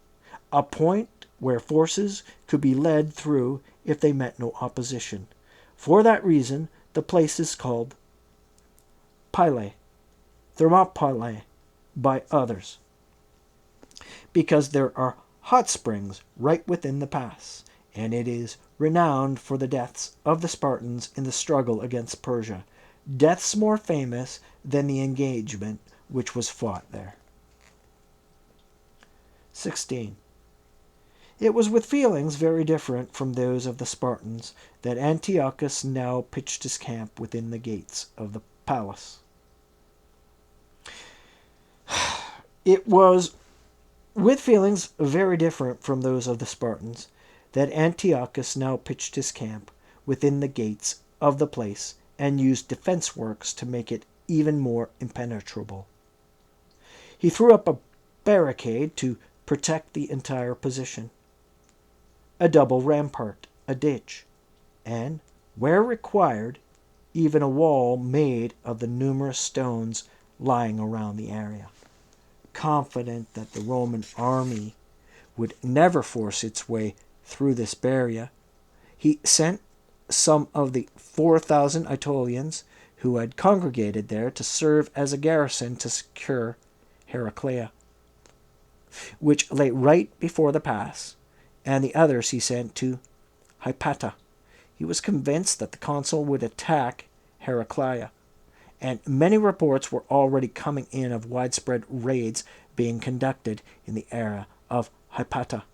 a point where forces could be led through if they met no opposition. For that reason, the place is called Pyle, Thermopylae by others, because there are hot springs right within the pass, and it is renowned for the deaths of the Spartans in the struggle against Persia, deaths more famous than the engagement which was fought there. 16. It was with feelings very different from those of the Spartans that Antiochus now pitched his camp within the gates of the palace. It was with feelings very different from those of the Spartans that Antiochus now pitched his camp within the gates of the place and used defense works to make it even more impenetrable. He threw up a barricade to protect the entire position, a double rampart, a ditch, and, where required, even a wall made of the numerous stones lying around the area. Confident that the Roman army would never force its way through this barrier, he sent some of the 4,000 Aetolians who had congregated there to serve as a garrison to secure Heraclea, which lay right before the pass, and the others he sent to Hypata. He was convinced that the consul would attack Heraclea, and many reports were already coming in of widespread raids being conducted in the area of Hypata.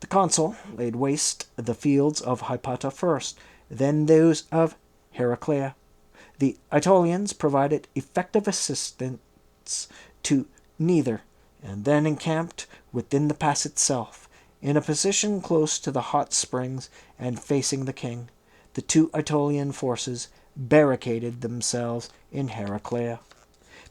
The consul laid waste the fields of Hypata first, then those of Heraclea. The Aetolians provided effective assistance to neither, and then encamped within the pass itself, in a position close to the hot springs and facing the king. The two Aetolian forces barricaded themselves in Heraclea.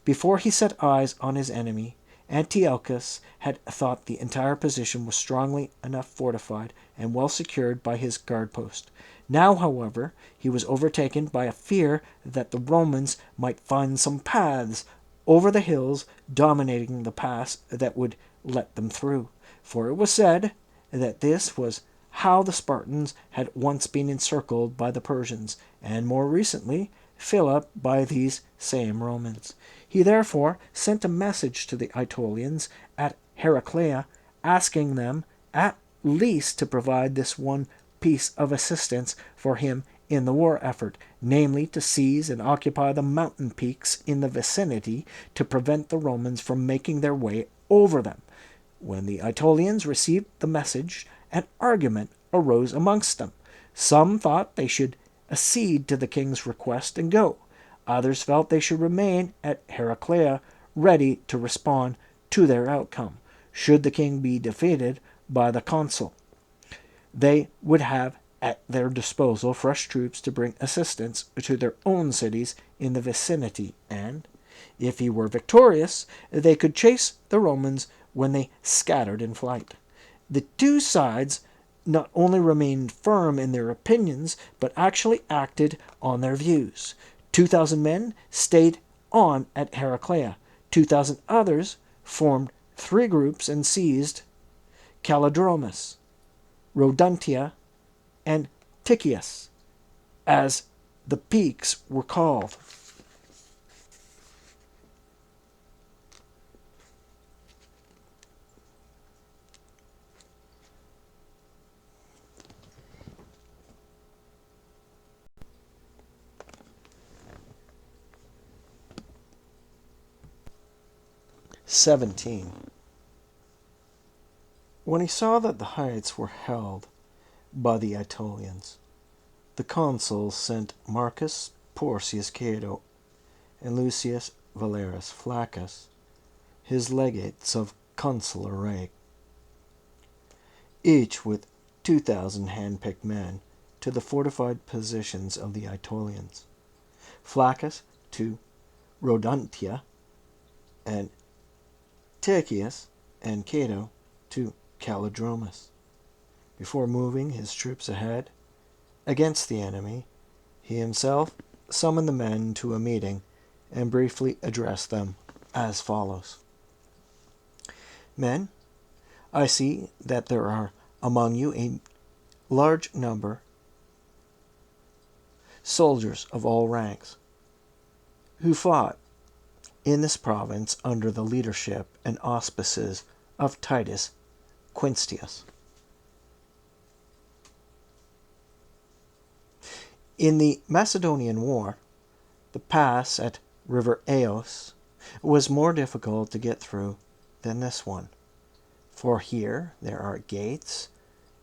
Before he set eyes on his enemy, Antiochus had thought the entire position was strongly enough fortified and well secured by his guard post. Now, however, he was overtaken by a fear that the Romans might find some paths over the hills dominating the pass that would let them through, for it was said that this was how the Spartans had once been encircled by the Persians, and more recently Philip by these same Romans. He therefore sent a message to the Aetolians at Heraclea, asking them at least to provide this one piece of assistance for him in the war effort, namely to seize and occupy the mountain peaks in the vicinity to prevent the Romans from making their way over them. When the Aetolians received the message, an argument arose amongst them. Some thought they should accede to the king's request and go. Others felt they should remain at Heraclea, ready to respond to their outcome, should the king be defeated by the consul. They would have at their disposal fresh troops to bring assistance to their own cities in the vicinity, and, if he were victorious, they could chase the Romans when they scattered in flight. The two sides not only remained firm in their opinions, but actually acted on their views. 2,000 men stayed on at Heraclea. 2,000 others formed 3 groups and seized Calidromus, Rhodontia, and Tychius, as the peaks were called. When he saw that the heights were held by the Aetolians, the consul sent Marcus Porcius Cato and Lucius Valerius Flaccus, his legates of consular rank, each with 2,000 hand-picked men, to the fortified positions of the Aetolians. Flaccus to Rhodontia, and Tychius and Cato to Calidromus. Before moving his troops ahead against the enemy, he himself summoned the men to a meeting and briefly addressed them as follows. Men, I see that there are among you a large number soldiers of all ranks who fought in this province under the leadership and auspices of Titus Quinctius. In the Macedonian War, the pass at River Aeos was more difficult to get through than this one, for here there are gates,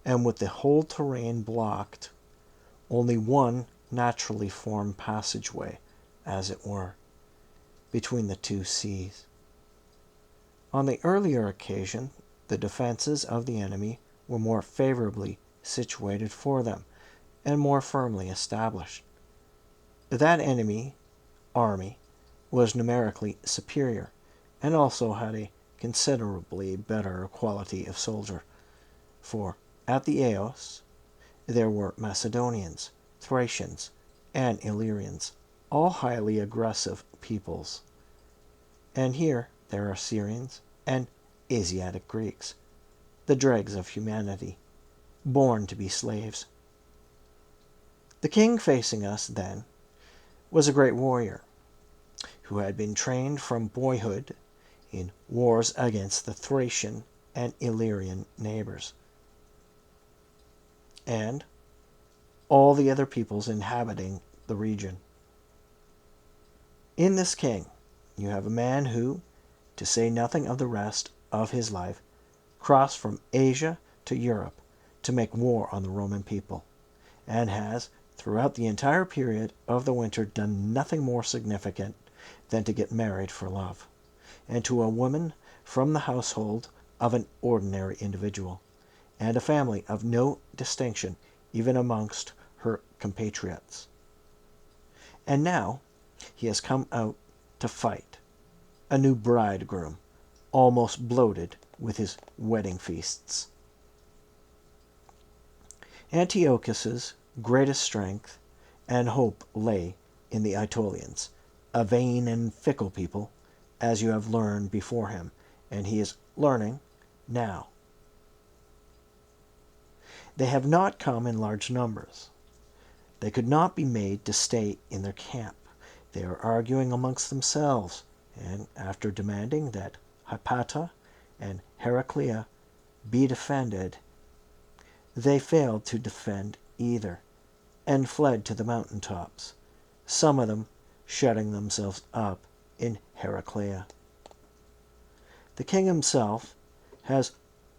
and with the whole terrain blocked, only one naturally formed passageway, as it were, between the two seas. On the earlier occasion, the defenses of the enemy were more favorably situated for them and more firmly established. That enemy army was numerically superior and also had a considerably better quality of soldier, for at the Aos there were Macedonians, Thracians, and Illyrians, all highly aggressive peoples. And here there are Syrians and Asiatic Greeks, the dregs of humanity, born to be slaves. The king facing us, then, was a great warrior, who had been trained from boyhood in wars against the Thracian and Illyrian neighbors, and all the other peoples inhabiting the region. In this king, you have a man who, to say nothing of the rest of his life, crossed from Asia to Europe to make war on the Roman people, and has, throughout the entire period of the winter, done nothing more significant than to get married for love, and to a woman from the household of an ordinary individual, and a family of no distinction even amongst her compatriots. And now he has come out to fight, a new bridegroom, almost bloated with his wedding feasts. Antiochus's greatest strength and hope lay in the Aetolians, a vain and fickle people, as you have learned before him, and he is learning now. They have not come in large numbers. They could not be made to stay in their camp. They are arguing amongst themselves, and after demanding that Hypata and Heraclea be defended, they failed to defend either, and fled to the mountain tops, some of them shutting themselves up in Heraclea. The king himself has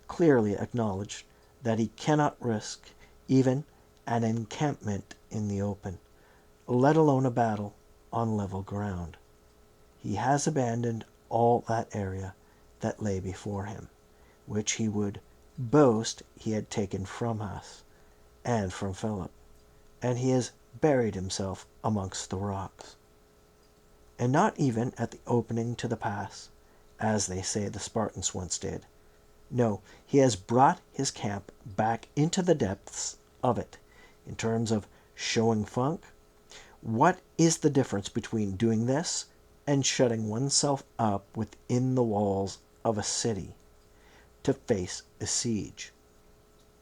clearly acknowledged that he cannot risk even an encampment in the open, let alone a battle on level ground. He has abandoned all that area that lay before him, which he would boast he had taken from us and from Philip, and he has buried himself amongst the rocks. And not even at the opening to the pass, as they say the Spartans once did. No, he has brought his camp back into the depths of it. In terms of showing funk, what is the difference between doing this and shutting oneself up within the walls of a city to face a siege?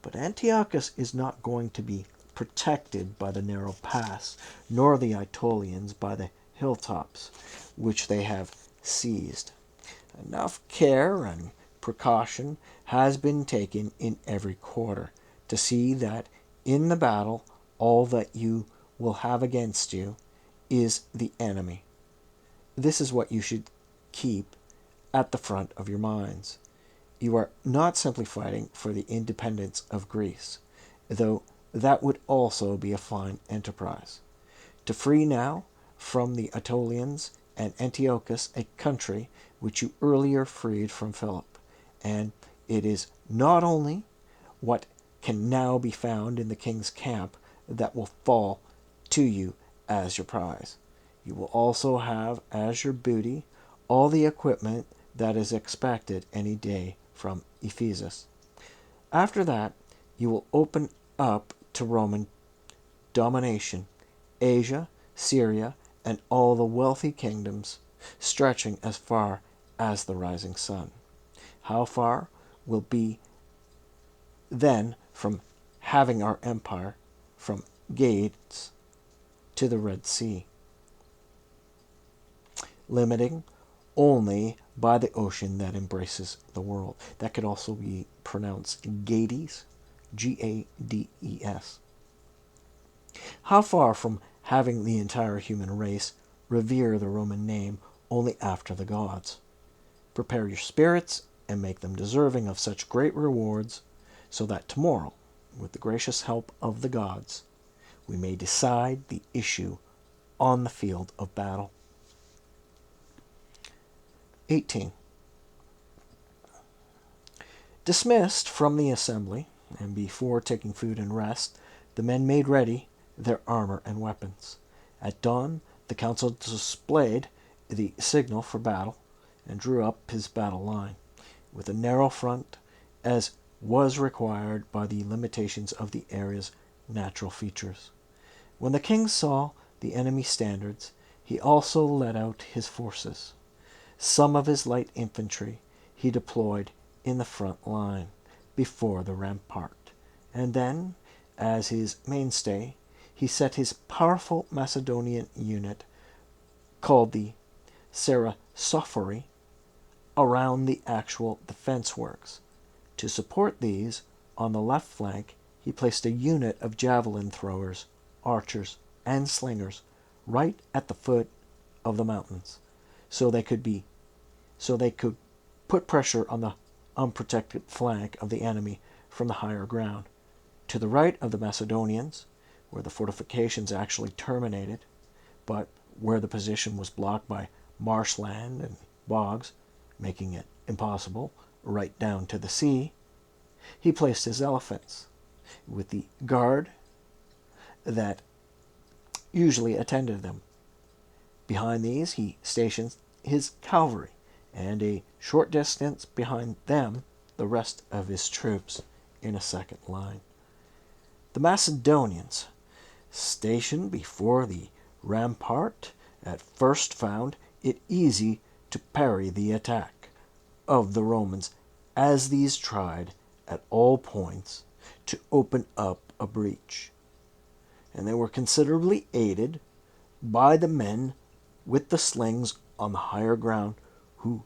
But Antiochus is not going to be protected by the narrow pass, nor the Aetolians by the hilltops, which they have seized. Enough care and precaution has been taken in every quarter to see that in the battle all that you will have against you is the enemy. This is what you should keep at the front of your minds. You are not simply fighting for the independence of Greece, though that would also be a fine enterprise. To free now from the Aetolians and Antiochus a country which you earlier freed from Philip, and it is not only what can now be found in the king's camp that will fall to you as your prize. You will also have as your booty all the equipment that is expected any day from Ephesus. After that, you will open up to Roman domination Asia, Syria, and all the wealthy kingdoms stretching as far as the rising sun. How far will be then from having our empire from Gades to the Red Sea, limiting only by the ocean that embraces the world. That could also be pronounced Gades, Gades. How far from having the entire human race revere the Roman name only after the gods. Prepare your spirits and make them deserving of such great rewards, so that tomorrow, with the gracious help of the gods, we may decide the issue on the field of battle. 18. Dismissed from the assembly, and before taking food and rest, the men made ready their armor and weapons. At dawn, the council displayed the signal for battle and drew up his battle line, with a narrow front, as was required by the limitations of the area's natural features. When the king saw the enemy standards, he also led out his forces. Some of his light infantry he deployed in the front line before the rampart, and then, as his mainstay, he set his powerful Macedonian unit, called the Sarasophori, around the actual defense works. To support these, on the left flank, he placed a unit of javelin throwers, archers, and slingers right at the foot of the mountains, so they could put pressure on the unprotected flank of the enemy from the higher ground. To the right of the Macedonians, where the fortifications actually terminated, but where the position was blocked by marshland and bogs, making it impossible right down to the sea, he placed his elephants, with the guard that usually attended them. Behind these he stationed his cavalry, and a short distance behind them the rest of his troops in a second line. The Macedonians, stationed before the rampart, at first found it easy to parry the attack of the Romans, as these tried at all points to open up a breach, and they were considerably aided by the men with the slings on the higher ground, who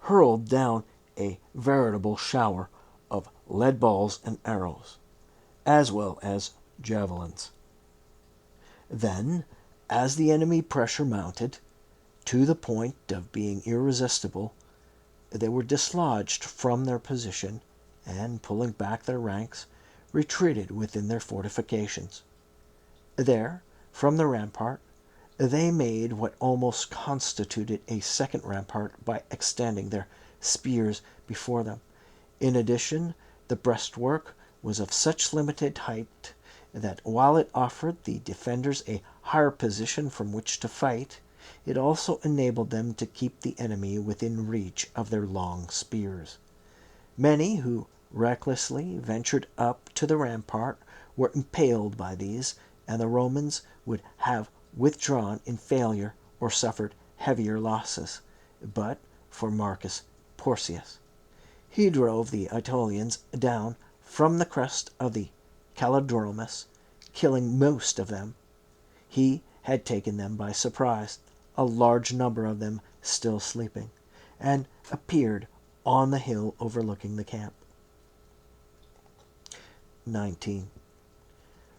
hurled down a veritable shower of lead balls and arrows, as well as javelins. Then, as the enemy pressure mounted to the point of being irresistible, they were dislodged from their position, and, pulling back their ranks, retreated within their fortifications. There, from the rampart, they made what almost constituted a second rampart by extending their spears before them. In addition, the breastwork was of such limited height that while it offered the defenders a higher position from which to fight, it also enabled them to keep the enemy within reach of their long spears. Many who recklessly ventured up to the rampart were impaled by these, and the Romans would have withdrawn in failure or suffered heavier losses, but for Marcus Porcius. He drove the Aetolians down from the crest of the Calodromus, killing most of them. He had taken them by surprise, a large number of them still sleeping, and appeared on the hill overlooking the camp. 19.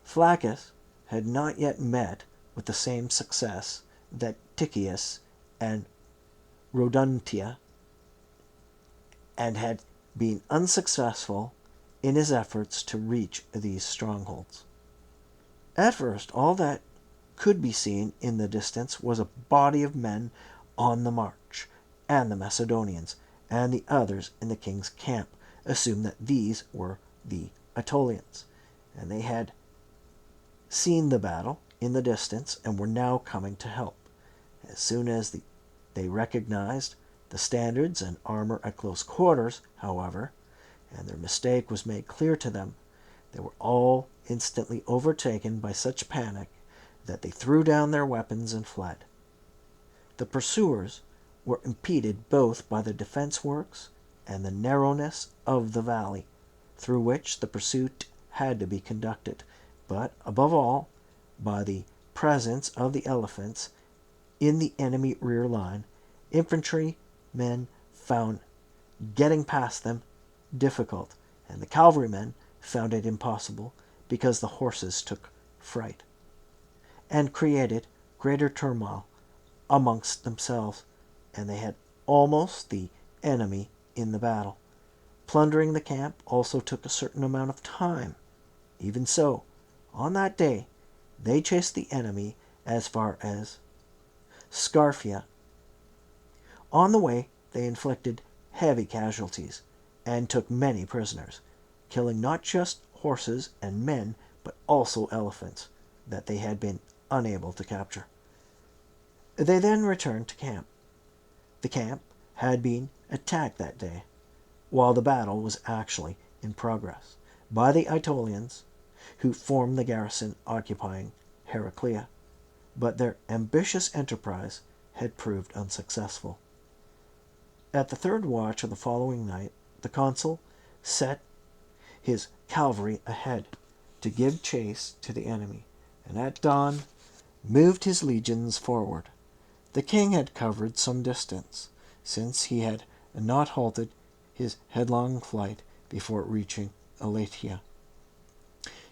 Flaccus had not yet met with the same success that Tychius and Roduntia, and had been unsuccessful in his efforts to reach these strongholds. At first, all that could be seen in the distance was a body of men on the march, and the Macedonians and the others in the king's camp assumed that these were the Aetolians, and they had seen the battle in the distance and were now coming to help. As soon as they recognized the standards and armor at close quarters, however, and their mistake was made clear to them, they were all instantly overtaken by such panic that they threw down their weapons and fled. The pursuers were impeded both by the defense works and the narrowness of the valley through which the pursuit had to be conducted, but above all by the presence of the elephants in the enemy rear line. Infantrymen found getting past them difficult, and the cavalrymen found it impossible, because the horses took fright, and created greater turmoil amongst themselves, and they had almost the enemy in the battle. Plundering the camp also took a certain amount of time. Even so, on that day, they chased the enemy as far as Scarphia. On the way, they inflicted heavy casualties, and took many prisoners, killing not just horses and men, but also elephants that they had been unable to capture. They then returned to camp. The camp had been attacked that day, while the battle was actually in progress, by the Aetolians, who formed the garrison occupying Heraclea, but their ambitious enterprise had proved unsuccessful. At the third watch of the following night, the consul set his cavalry ahead to give chase to the enemy, and at dawn moved his legions forward. The king had covered some distance, since he had not halted his headlong flight before reaching Elatea.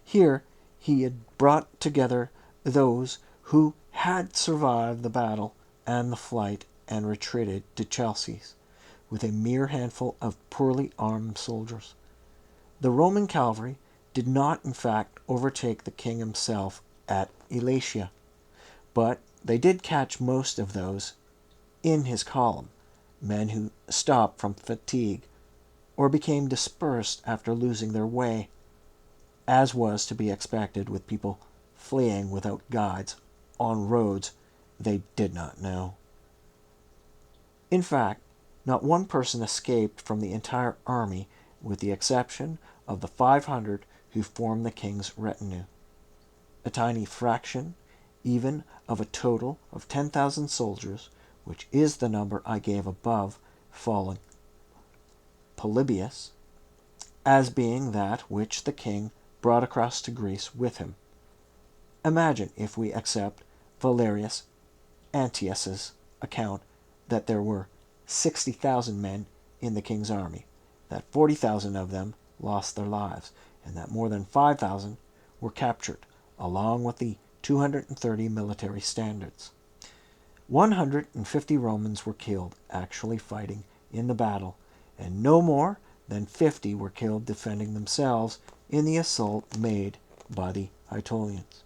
Here he had brought together those who had survived the battle and the flight and retreated to Chalcis, with a mere handful of poorly armed soldiers. The Roman cavalry did not, in fact, overtake the king himself at Elatea, but they did catch most of those in his column, men who stopped from fatigue or became dispersed after losing their way, as was to be expected with people fleeing without guides on roads they did not know. In fact, not one person escaped from the entire army, with the exception of the 500 who formed the king's retinue. A tiny fraction, even, of a total of 10,000 soldiers, which is the number I gave above, following Polybius, as being that which the king brought across to Greece with him. Imagine, if we accept Valerius Antius's account, that there were 60,000 men in the king's army, that 40,000 of them lost their lives, and that more than 5,000 were captured, along with the 230 military standards. 150 Romans were killed actually fighting in the battle, and no more than 50 were killed defending themselves in the assault made by the Aetolians.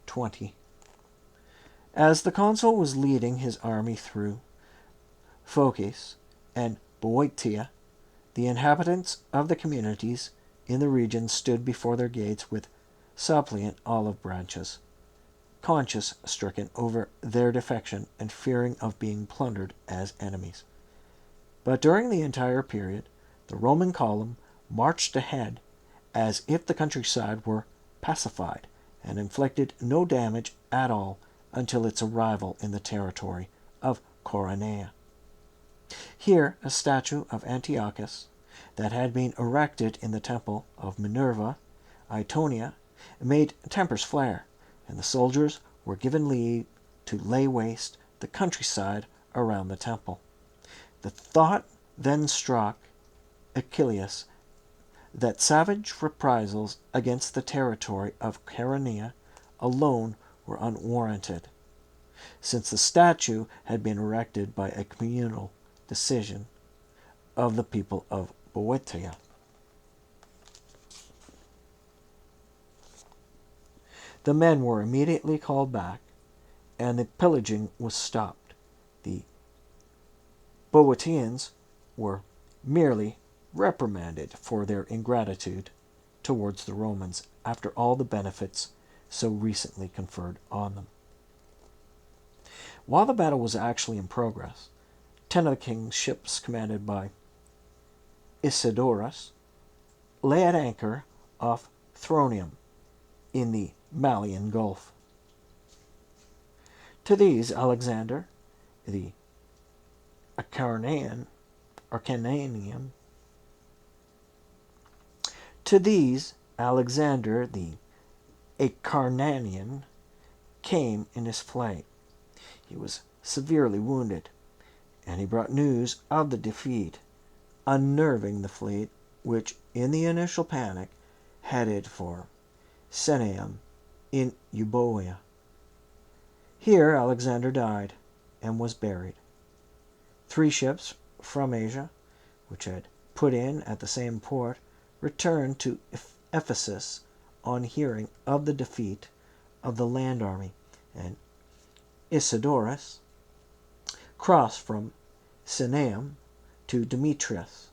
20. As the consul was leading his army through Phocis and Boeotia, the inhabitants of the communities in the region stood before their gates with suppliant olive branches, conscience-stricken over their defection and fearing of being plundered as enemies. But during the entire period, the Roman column marched ahead as if the countryside were pacified, and inflicted no damage at all until its arrival in the territory of Coronea. Here a statue of Antiochus, that had been erected in the temple of Minerva, Aetonia, made tempers flare, and the soldiers were given leave to lay waste the countryside around the temple. The thought then struck Achilles that savage reprisals against the territory of Coronea alone were unwarranted, since the statue had been erected by a communal decision of the people of Boeotia. The men were immediately called back, and the pillaging was stopped. The Boeotians were merely reprimanded for their ingratitude towards the Romans after all the benefits so recently conferred on them. While the battle was actually in progress, 10 of the king's ships, commanded by Isidorus, lay at anchor off Thronium in the Malian Gulf. To these Alexander, the Acarnanian, came in his flight. He was severely wounded, and he brought news of the defeat, unnerving the fleet, which, in the initial panic, headed for Cenaeum in Euboea. Here Alexander died and was buried. 3 ships from Asia, which had put in at the same port, returned to Ephesus on hearing of the defeat of the land army, and Isidorus crossed from Cenaeum to Demetrius.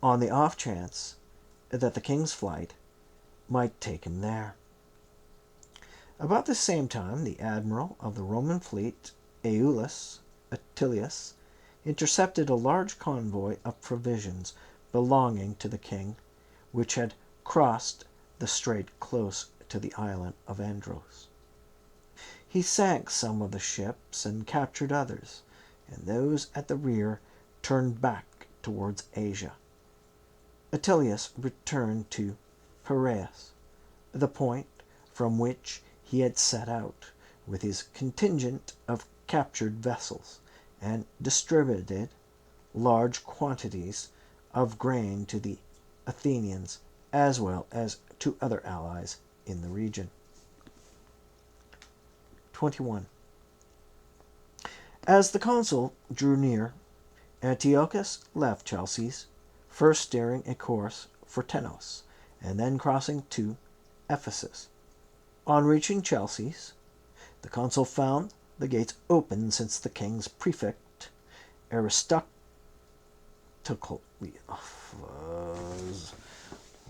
on the off chance that the king's flight might take him there. About the same time, the admiral of the Roman fleet, Aulus Atilius, intercepted a large convoy of provisions belonging to the king, which had crossed the strait close to the island of Andros. He sank some of the ships and captured others, and those at the rear turned back towards Asia. Atilius returned to Piraeus, the point from which he had set out with his contingent of captured vessels, and distributed large quantities of grain to the Athenians as well as to other allies in the region. 21. As the consul drew near, Antiochus left Chalcis, first steering a course for Tenos, and then crossing to Ephesus. On reaching Chalcis, the consul found the gates open, since the king's prefect, Aristocles,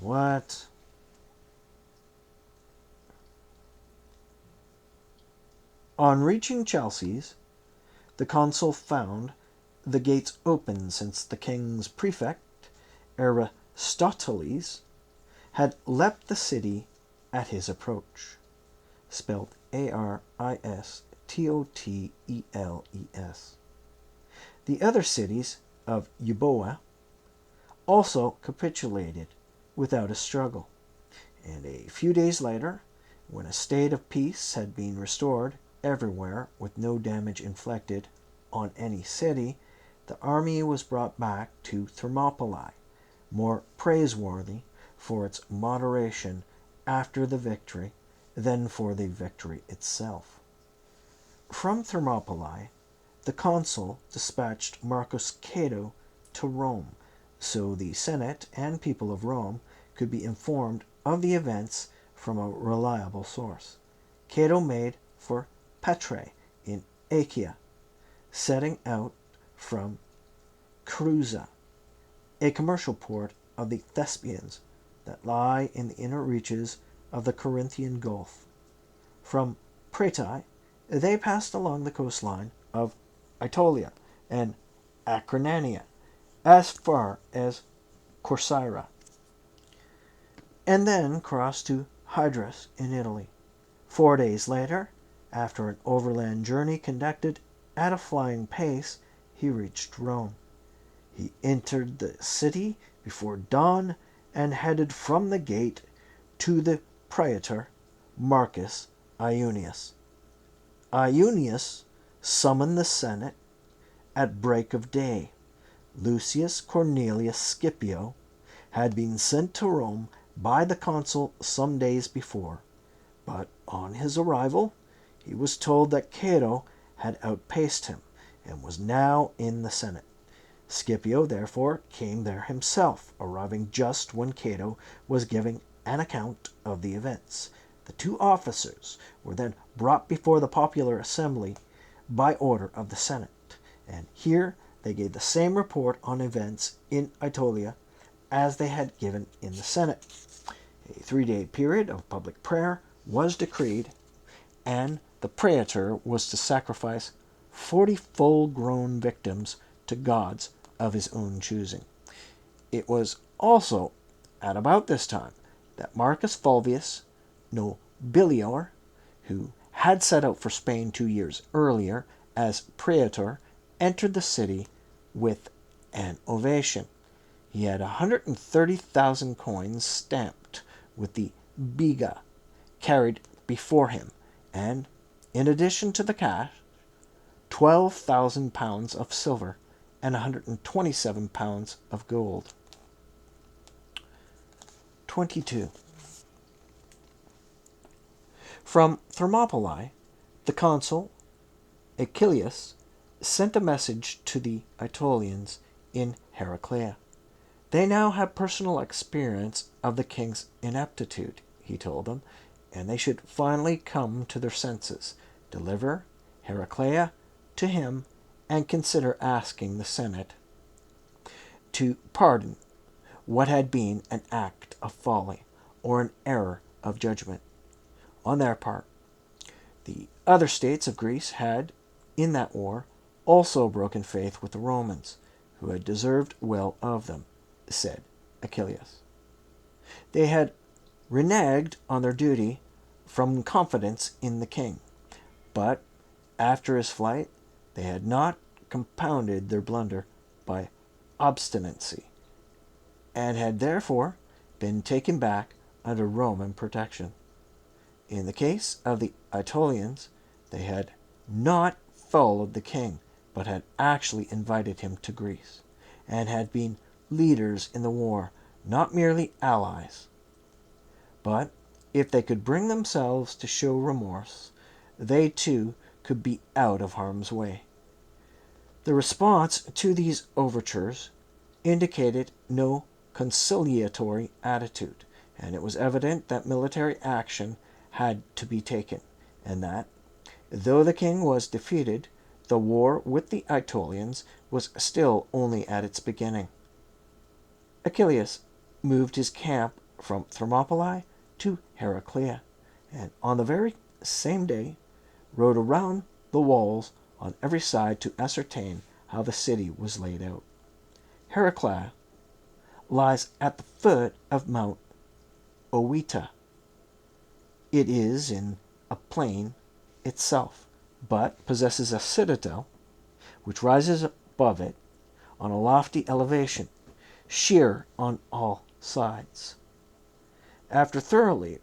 What? On reaching Chalcis, the consul found the gates open, since the king's prefect, Aristoteles, had left the city at his approach. Spelled Aristoteles. The other cities of Euboea also capitulated without a struggle, and a few days later, when a state of peace had been restored everywhere with no damage inflicted on any city, the army was brought back to Thermopylae, more praiseworthy for its moderation after the victory than for the victory itself. From Thermopylae, the consul dispatched Marcus Cato to Rome, so the Senate and people of Rome could be informed of the events from a reliable source. Cato made for Petrae in Achaia, setting out from Creusa, a commercial port of the Thespians that lie in the inner reaches of the Corinthian Gulf. From Praetae, they passed along the coastline of Aetolia and Acarnania as far as Corcyra, and then crossed to Hydrus in Italy. 4 days later, after an overland journey conducted at a flying pace, he reached Rome. He entered the city before dawn and headed from the gate to the praetor Marcus Iunius. Iunius summoned the Senate at break of day. Lucius Cornelius Scipio had been sent to Rome by the consul some days before, but on his arrival he was told that Cato had outpaced him and was now in the Senate. Scipio therefore came there himself, arriving just when Cato was giving an account of the events. The two officers were then brought before the popular assembly by order of the Senate, and here they gave the same report on events in Aetolia as they had given in the Senate. A 3-day period of public prayer was decreed, and the praetor was to sacrifice 40 full-grown victims to gods of his own choosing. It was also at about this time that Marcus Fulvius Nobilior, who had set out for Spain 2 years earlier as praetor, entered the city with an ovation. He had 130,000 coins stamped with the biga carried before him, and, in addition to the cash, 12,000 pounds of silver and 127 pounds of gold. 22. From Thermopylae, the consul Achilles sent a message to the Aetolians in Heraclea. They now had personal experience of the king's ineptitude, he told them, and they should finally come to their senses, deliver Heraclea to him, and consider asking the Senate to pardon what had been an act of folly or an error of judgment on their part. The other states of Greece had, in that war, also broken faith with the Romans, who had deserved well of them, said Achilles. They had reneged on their duty from confidence in the king, but after his flight they had not compounded their blunder by obstinacy, and had therefore been taken back under Roman protection. In the case of the Aetolians, they had not followed the king, but had actually invited him to Greece, and had been leaders in the war, not merely allies. But if they could bring themselves to show remorse, they too could be out of harm's way. The response to these overtures indicated no conciliatory attitude, and it was evident that military action had to be taken, and that, though the king was defeated, the war with the Aetolians was still only at its beginning. Achilles moved his camp from Thermopylae to Heraclea, and on the very same day rode around the walls on every side to ascertain how the city was laid out. Heraclea lies at the foot of Mount Oeta. It is in a plain itself, but possesses a citadel which rises above it on a lofty elevation, sheer on all sides. After thoroughly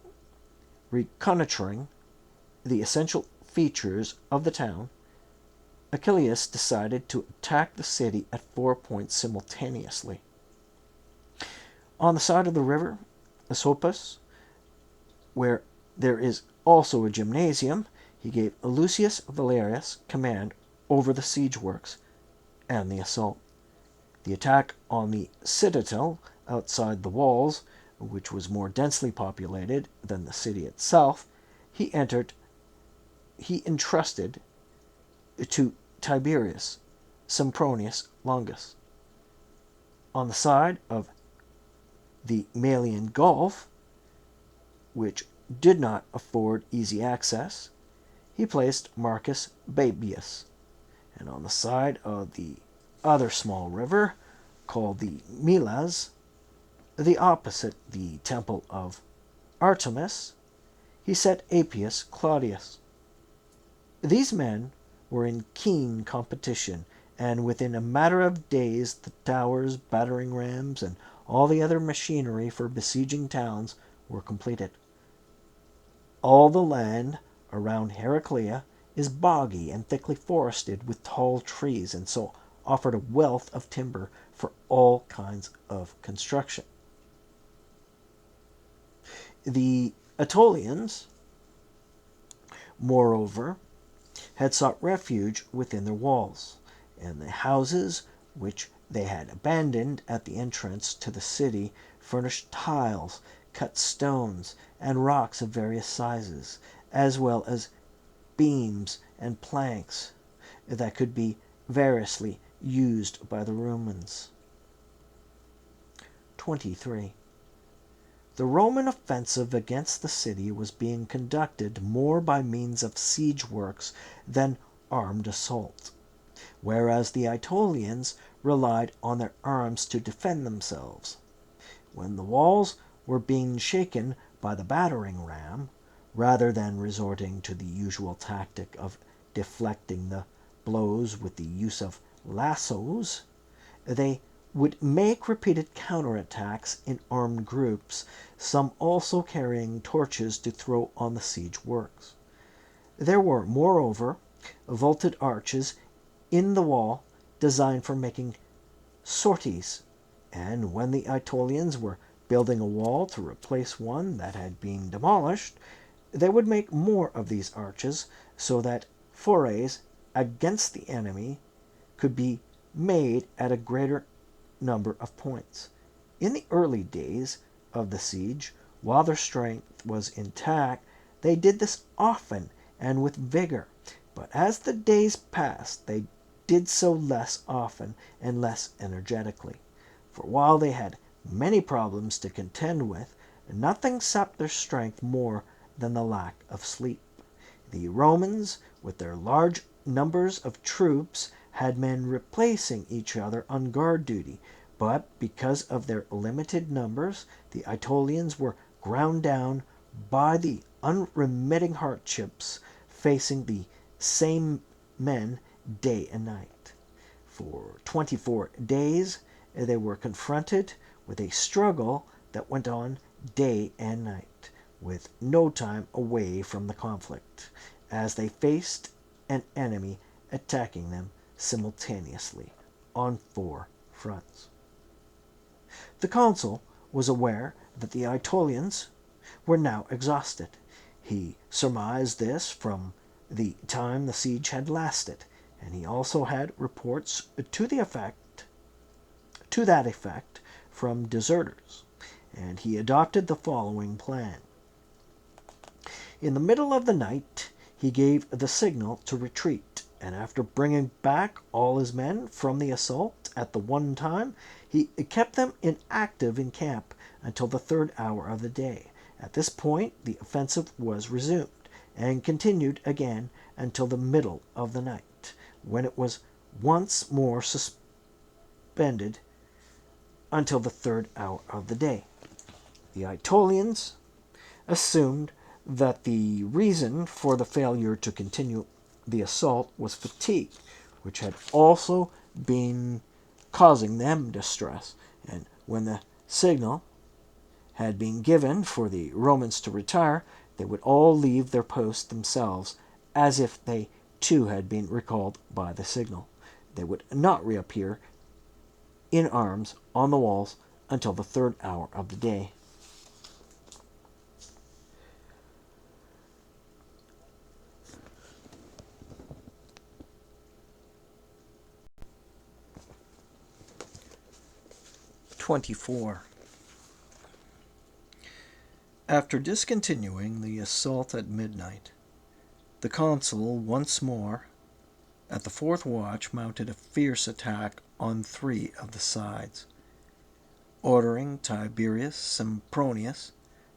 reconnoitering the essential features of the town, Achilles decided to attack the city at 4 points simultaneously. On the side of the river Asopus, where there is also a gymnasium, he gave Lucius Valerius command over the siege works and the assault. The attack on the citadel outside the walls, which was more densely populated than the city itself, he entrusted to Tiberius Sempronius Longus. On the side of the Malian Gulf, which did not afford easy access, he placed Marcus Baebius, and on the side of the other small river, called the Milas, the opposite the temple of Artemis, he set Appius Claudius. These men were in keen competition, and within a matter of days the towers, battering rams, and all the other machinery for besieging towns were completed. All the land around Heraclea is boggy and thickly forested with tall trees, and so offered a wealth of timber for all kinds of construction. The Aetolians, moreover, had sought refuge within their walls, and the houses which they had abandoned at the entrance to the city furnished tiles, cut stones, and rocks of various sizes, as well as beams and planks that could be variously used by the Romans. 23. The Roman offensive against the city was being conducted more by means of siege works than armed assault, whereas the Aetolians relied on their arms to defend themselves. When the walls were being shaken by the battering ram, rather than resorting to the usual tactic of deflecting the blows with the use of lassos, they would make repeated counterattacks in armed groups, some also carrying torches to throw on the siege works. There were, moreover, vaulted arches in the wall designed for making sorties, and when the Aetolians were building a wall to replace one that had been demolished, they would make more of these arches, so that forays against the enemy could be made at a greater number of points. In the early days of the siege, while their strength was intact, they did this often and with vigor, but as the days passed, they did so less often and less energetically. For while they had many problems to contend with, nothing sapped their strength more than the lack of sleep. The Romans, with their large numbers of troops, had men replacing each other on guard duty, but because of their limited numbers, the Aetolians were ground down by the unremitting hardships facing the same men day and night. For 24 days they were confronted with a struggle that went on day and night, with no time away from the conflict, as they faced an enemy attacking them simultaneously on 4 fronts. The consul was aware that the Aetolians were now exhausted. He surmised this from the time the siege had lasted, and he also had reports to that effect from deserters, and he adopted the following plan. In the middle of the night he gave the signal to retreat, and after bringing back all his men from the assault at the one time, he kept them inactive in camp until the 3rd hour of the day. At this point the offensive was resumed, and continued again until the middle of the night, when it was once more suspended until the 3rd hour of the day. The Aetolians assumed that the reason for the failure to continue the assault was fatigue, which had also been causing them distress, and when the signal had been given for the Romans to retire, they would all leave their posts themselves, as if they too had been recalled by the signal. They would not reappear in arms on the walls until the 3rd hour of the day. After discontinuing the assault at midnight, the consul once more, at the 4th watch, mounted a fierce attack on 3 of the sides, ordering Tiberius Sempronius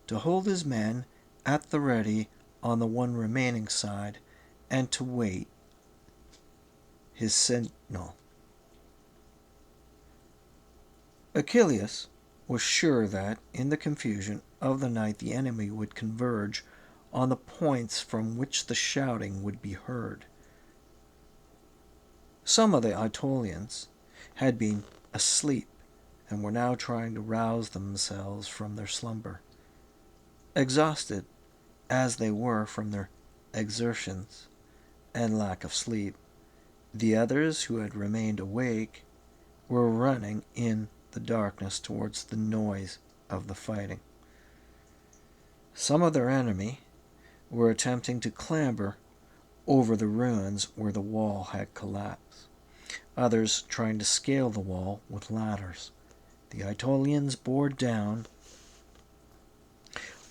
to hold his men at the ready on the one remaining side, and to wait his signal. Achillas was sure that, in the confusion of the night, the enemy would converge on the points from which the shouting would be heard. Some of the Aetolians had been asleep and were now trying to rouse themselves from their slumber. Exhausted as they were from their exertions and lack of sleep, the others who had remained awake were running in the darkness towards the noise of the fighting. Some of their enemy were attempting to clamber over the ruins where the wall had collapsed, others trying to scale the wall with ladders. The Aetolians bore down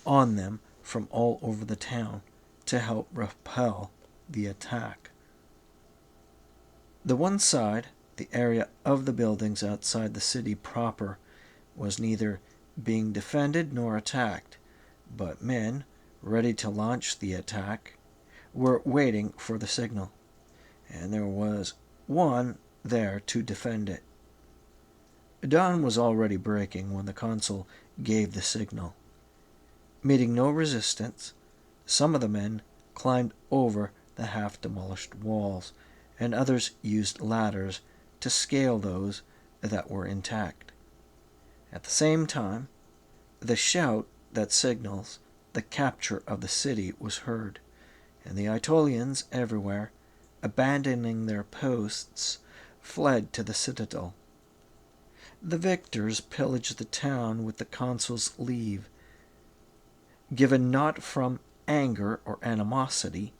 on them from all over the town to help repel the attack. The one side, the area of the buildings outside the city proper, was neither being defended nor attacked, but men, ready to launch the attack, were waiting for the signal, and there was one there to defend it. Dawn was already breaking when the consul gave the signal. Meeting no resistance, some of the men climbed over the half-demolished walls, and others used ladders to scale those that were intact. At the same time, the shout that signals the capture of the city was heard, and the Aetolians everywhere, abandoning their posts, fled to the citadel. The victors pillaged the town with the consul's leave, given not from anger or animosity,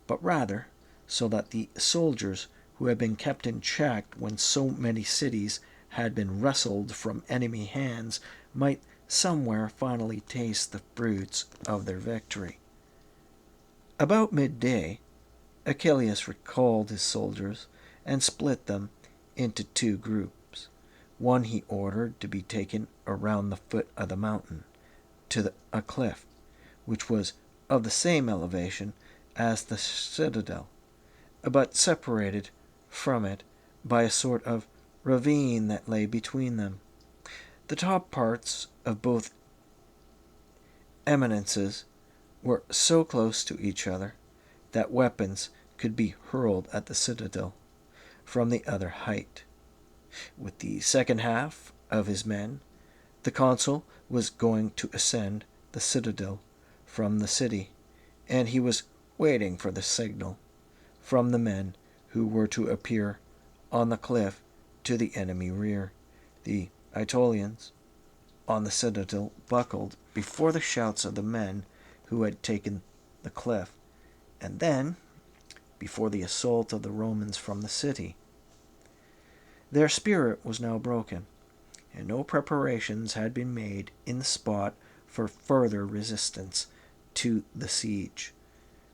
but rather so that the soldiers who had been kept in check when so many cities had been wrested from enemy hands might somewhere finally taste the fruits of their victory. About midday, Achillas recalled his soldiers and split them into 2 groups. One he ordered to be taken around the foot of the mountain to a cliff, which was of the same elevation as the citadel, but separated from it by a sort of ravine that lay between them. The top parts of both eminences were so close to each other that weapons could be hurled at the citadel from the other height. With the second half of his men, the consul was going to ascend the citadel from the city, and he was waiting for the signal from the men who were to appear on the cliff to the enemy rear. The Aetolians on the citadel buckled before the shouts of the men who had taken the cliff, and then before the assault of the Romans from the city. Their spirit was now broken, and no preparations had been made in the spot for further resistance to the siege.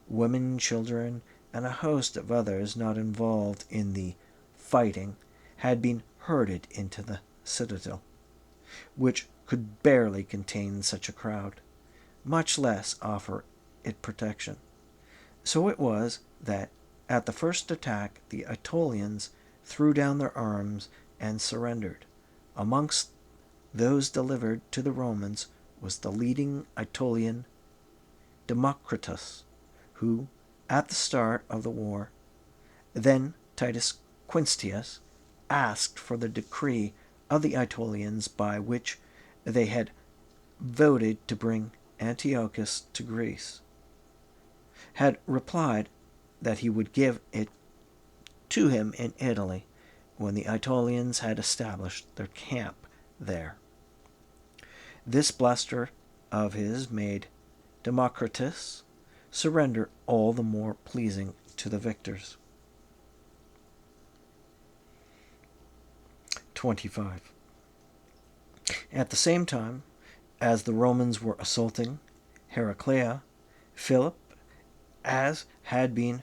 Women, children, and a host of others not involved in the fighting had been herded into the citadel, which could barely contain such a crowd, much less offer it protection. So it was that at the first attack the Aetolians threw down their arms and surrendered. Amongst those delivered to the Romans was the leading Aetolian, Democritus, who, at the start of the war, then Titus Quinctius, asked for the decree of the Aetolians by which they had voted to bring Antiochus to Greece, had replied that he would give it to him in Italy when the Aetolians had established their camp there. This bluster of his made Democritus surrender all the more pleasing to the victors. 25. At the same time as the Romans were assaulting Heraclea, Philip, as had been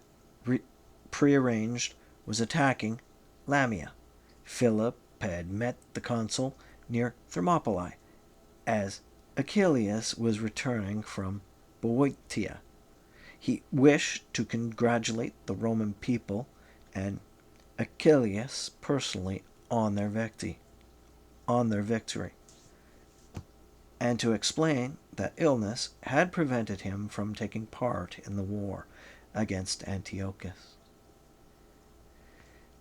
prearranged, was attacking Lamia. Philip had met the consul near Thermopylae, as Achilles was returning from Boeotia. He wished to congratulate the Roman people and Achilles personally on their victory, and to explain that illness had prevented him from taking part in the war against Antiochus.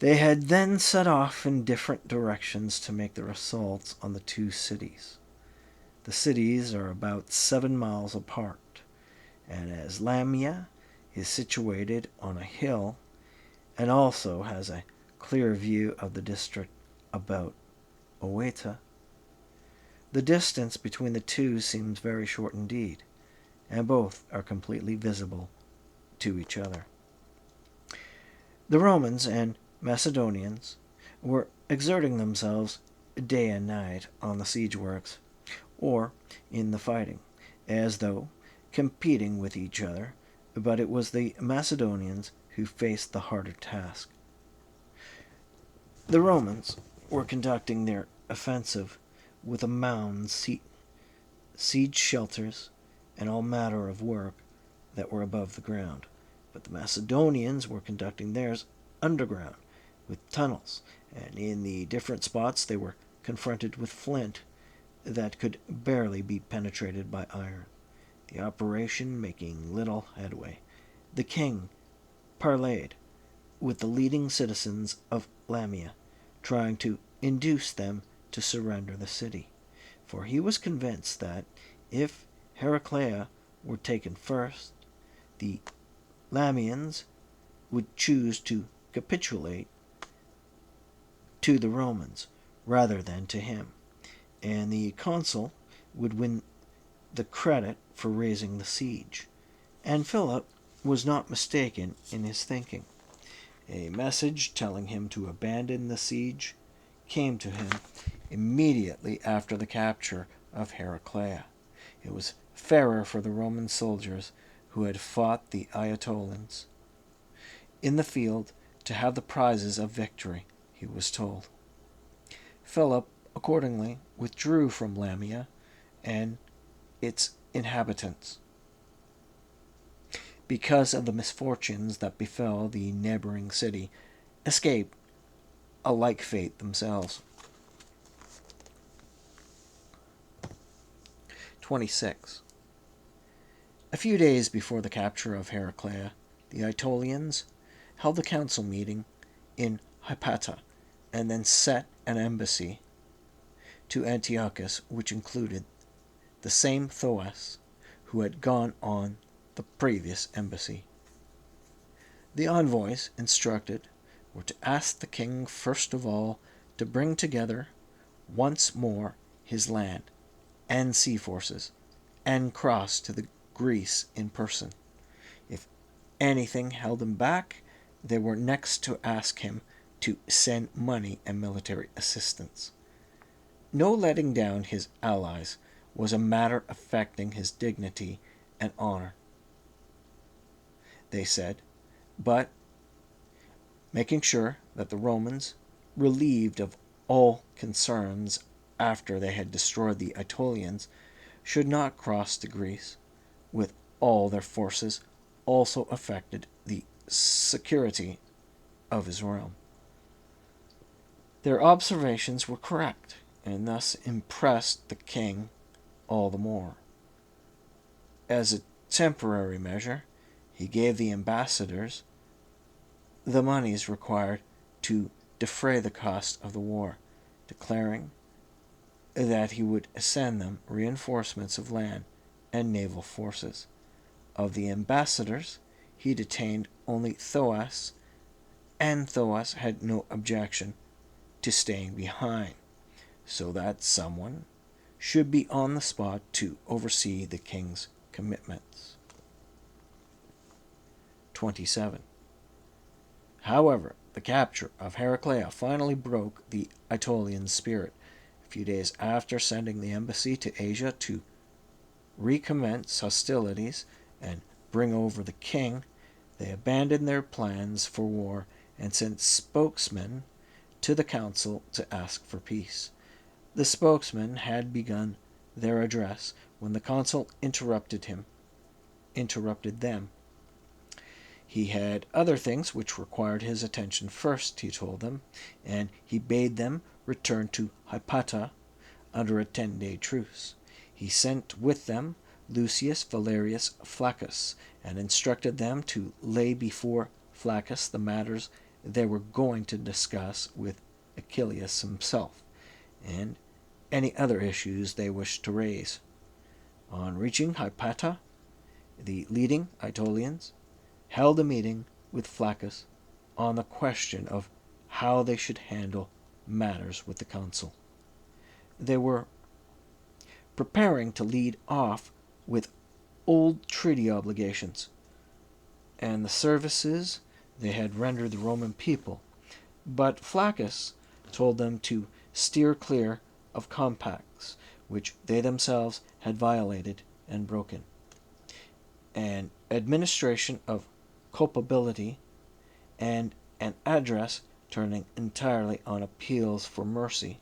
They had then set off in different directions to make their assaults on the two cities. The cities are about 7 miles apart, and as Lamia is situated on a hill and also has a clear view of the district about Boeotia, the distance between the two seems very short indeed, and both are completely visible to each other. The Romans and Macedonians were exerting themselves day and night on the siege works, or in the fighting, as though competing with each other, but it was the Macedonians who faced the harder task. The Romans were conducting their offensive with a mound, siege shelters, and all manner of work that were above the ground, but the Macedonians were conducting theirs underground, with tunnels, and in the different spots they were confronted with flint that could barely be penetrated by iron, the operation making little headway. The king parleyed with the leading citizens of Lamia, trying to induce them to surrender the city, for he was convinced that if Heraclea were taken first, the Lamians would choose to capitulate to the Romans rather than to him, and the consul would win the credit for raising the siege. And Philip was not mistaken in his thinking. A message telling him to abandon the siege came to him immediately after the capture of Heraclea. It was fairer for the Roman soldiers who had fought the Aetolians in the field to have the prizes of victory, he was told. Philip accordingly withdrew from Lamia and its inhabitants. Because of the misfortunes that befell the neighboring city, escaped a like fate themselves. 26. A few days before the capture of Heraclea, the Aetolians held a council meeting in Hypata, and then sent an embassy to Antiochus, which included the same Thoas who had gone on the previous embassy. The envoys, instructed, were to ask the king first of all to bring together once more his land and sea forces, and cross to the Greece in person. If anything held him back, they were next to ask him to send money and military assistance. No letting down his allies was a matter affecting his dignity and honor, they said, but making sure that the Romans, relieved of all concerns after they had destroyed the Aetolians, should not cross to Greece with all their forces, also affected the security of his realm. Their observations were correct, and thus impressed the king all the more. As a temporary measure, he gave the ambassadors the moneys required to defray the cost of the war, declaring that he would send them reinforcements of land and naval forces. Of the ambassadors, he detained only Thoas, and Thoas had no objection to staying behind, so that someone should be on the spot to oversee the king's commitments. 27. However, the capture of Heraclea finally broke the Aetolian spirit. A few days after sending the embassy to Asia to recommence hostilities and bring over the king, they abandoned their plans for war and sent spokesmen to the council to ask for peace. The spokesmen had begun their address when the consul interrupted them. He had other things which required his attention first, he told them, and he bade them return to Hypata under a 10-day truce. He sent with them Lucius Valerius Flaccus, and instructed them to lay before Flaccus the matters they were going to discuss with Achilles himself, and any other issues they wished to raise. On reaching Hypata, the leading Aetolians held a meeting with Flaccus on the question of how they should handle matters with the consul. They were preparing to lead off with old treaty obligations and the services they had rendered the Roman people, but Flaccus told them to steer clear of compacts which they themselves had violated and broken. An administration of culpability and an address turning entirely on appeals for mercy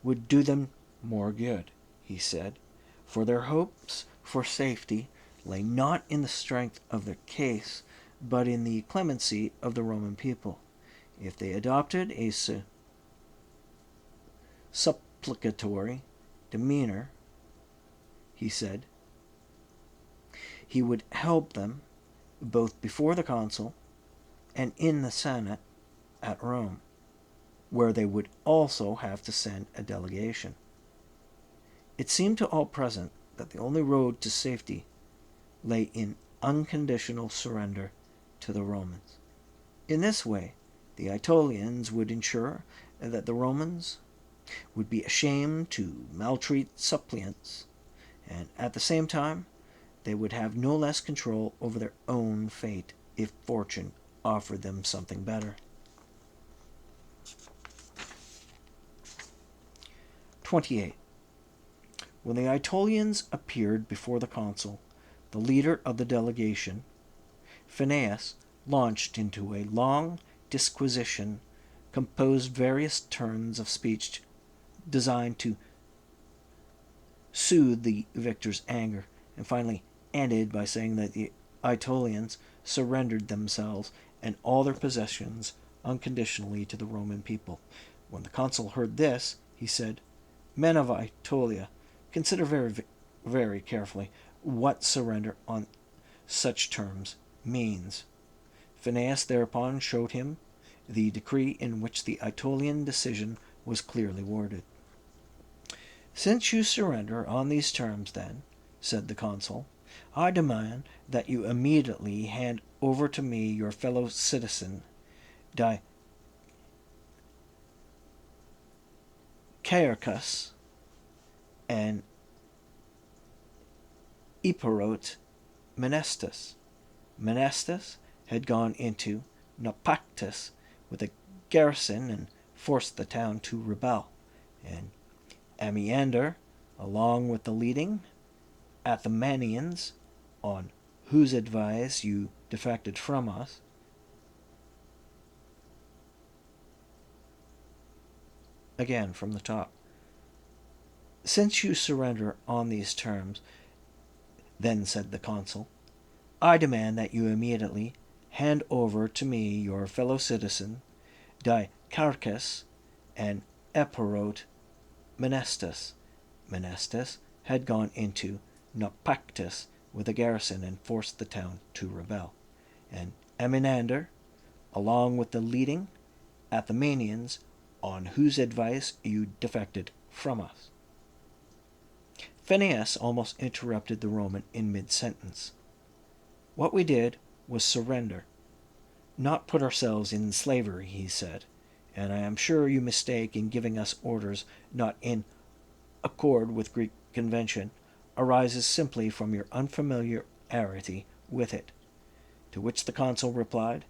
would do them more good, he said, for their hopes for safety lay not in the strength of their case, but in the clemency of the Roman people. If they adopted a supplicatory demeanor, he said, he would help them both before the consul and in the Senate at Rome, where they would also have to send a delegation. It seemed to all present that the only road to safety lay in unconditional surrender to the Romans. In this way, the Aetolians would ensure that the Romans would be ashamed to maltreat suppliants, and at the same time they would have no less control over their own fate if fortune offered them something better. 28. When the Aetolians appeared before the consul, the leader of the delegation, Phineas, launched into a long disquisition, composed various turns of speech designed to soothe the victor's anger, and finally ended by saying that the Aetolians surrendered themselves and all their possessions unconditionally to the Roman people. When the consul heard this, he said, "Men of Aetolia, consider very carefully what surrender on such terms means." Phineas thereupon showed him the decree in which the Aetolian decision was clearly worded. "Since you surrender on these terms, then," said the consul, "I demand that you immediately hand over to me your fellow citizen, Caercus and Eperote Menestus." Menestus had gone into Naupactus with a garrison and forced the town to rebel, and Amiander, along with the leading Athemanians, on whose advice you defected from us, again from the top. "Since you surrender on these terms, then," said the consul, "I demand that you immediately hand over to me your fellow citizen, Dicarchus and Eperote Menestus." Menestus had gone into Naupactus with a garrison and forced the town to rebel, and Amenander, along with the leading Athemanians, on whose advice you defected from us. Phineas almost interrupted the Roman in mid-sentence. "What we did was surrender, not put ourselves in slavery," he said, "and I am sure you mistake in giving us orders not in accord with Greek convention arises simply from your unfamiliarity with it." To which the consul replied,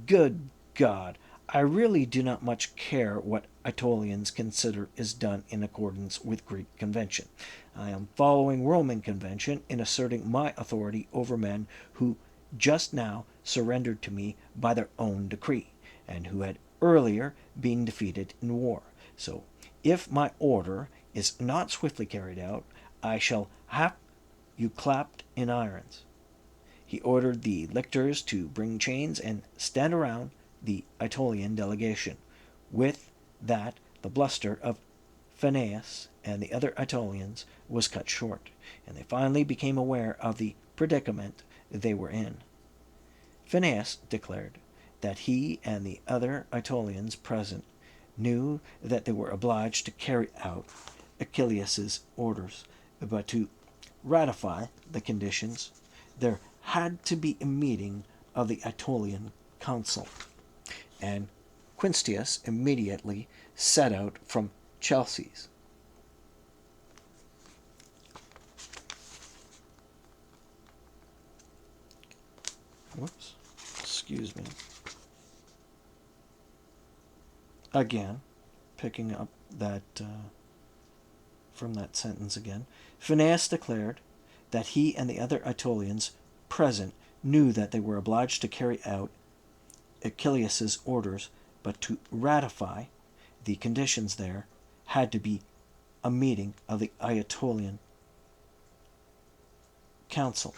"Good God, I really do not much care what Aetolians consider is done in accordance with Greek convention. I am following Roman convention in asserting my authority over men who just now surrendered to me by their own decree, and who had earlier been defeated in war. So, if my order is not swiftly carried out, I shall have you clapped in irons." He ordered the lictors to bring chains and stand around the Aetolian delegation. With that, the bluster of Phineas and the other Aetolians was cut short, and they finally became aware of the predicament they were in. Phineas declared that he and the other Aetolians present knew that they were obliged to carry out Achillius's orders, but to ratify the conditions there had to be a meeting of the Aetolian council, and Quinctius immediately set out from Chalcis. Excuse me. Again, picking up that from that sentence again, Phineas declared that he and the other Aetolians present knew that they were obliged to carry out Achillius's orders, but to ratify the conditions there had to be a meeting of the Aetolian council.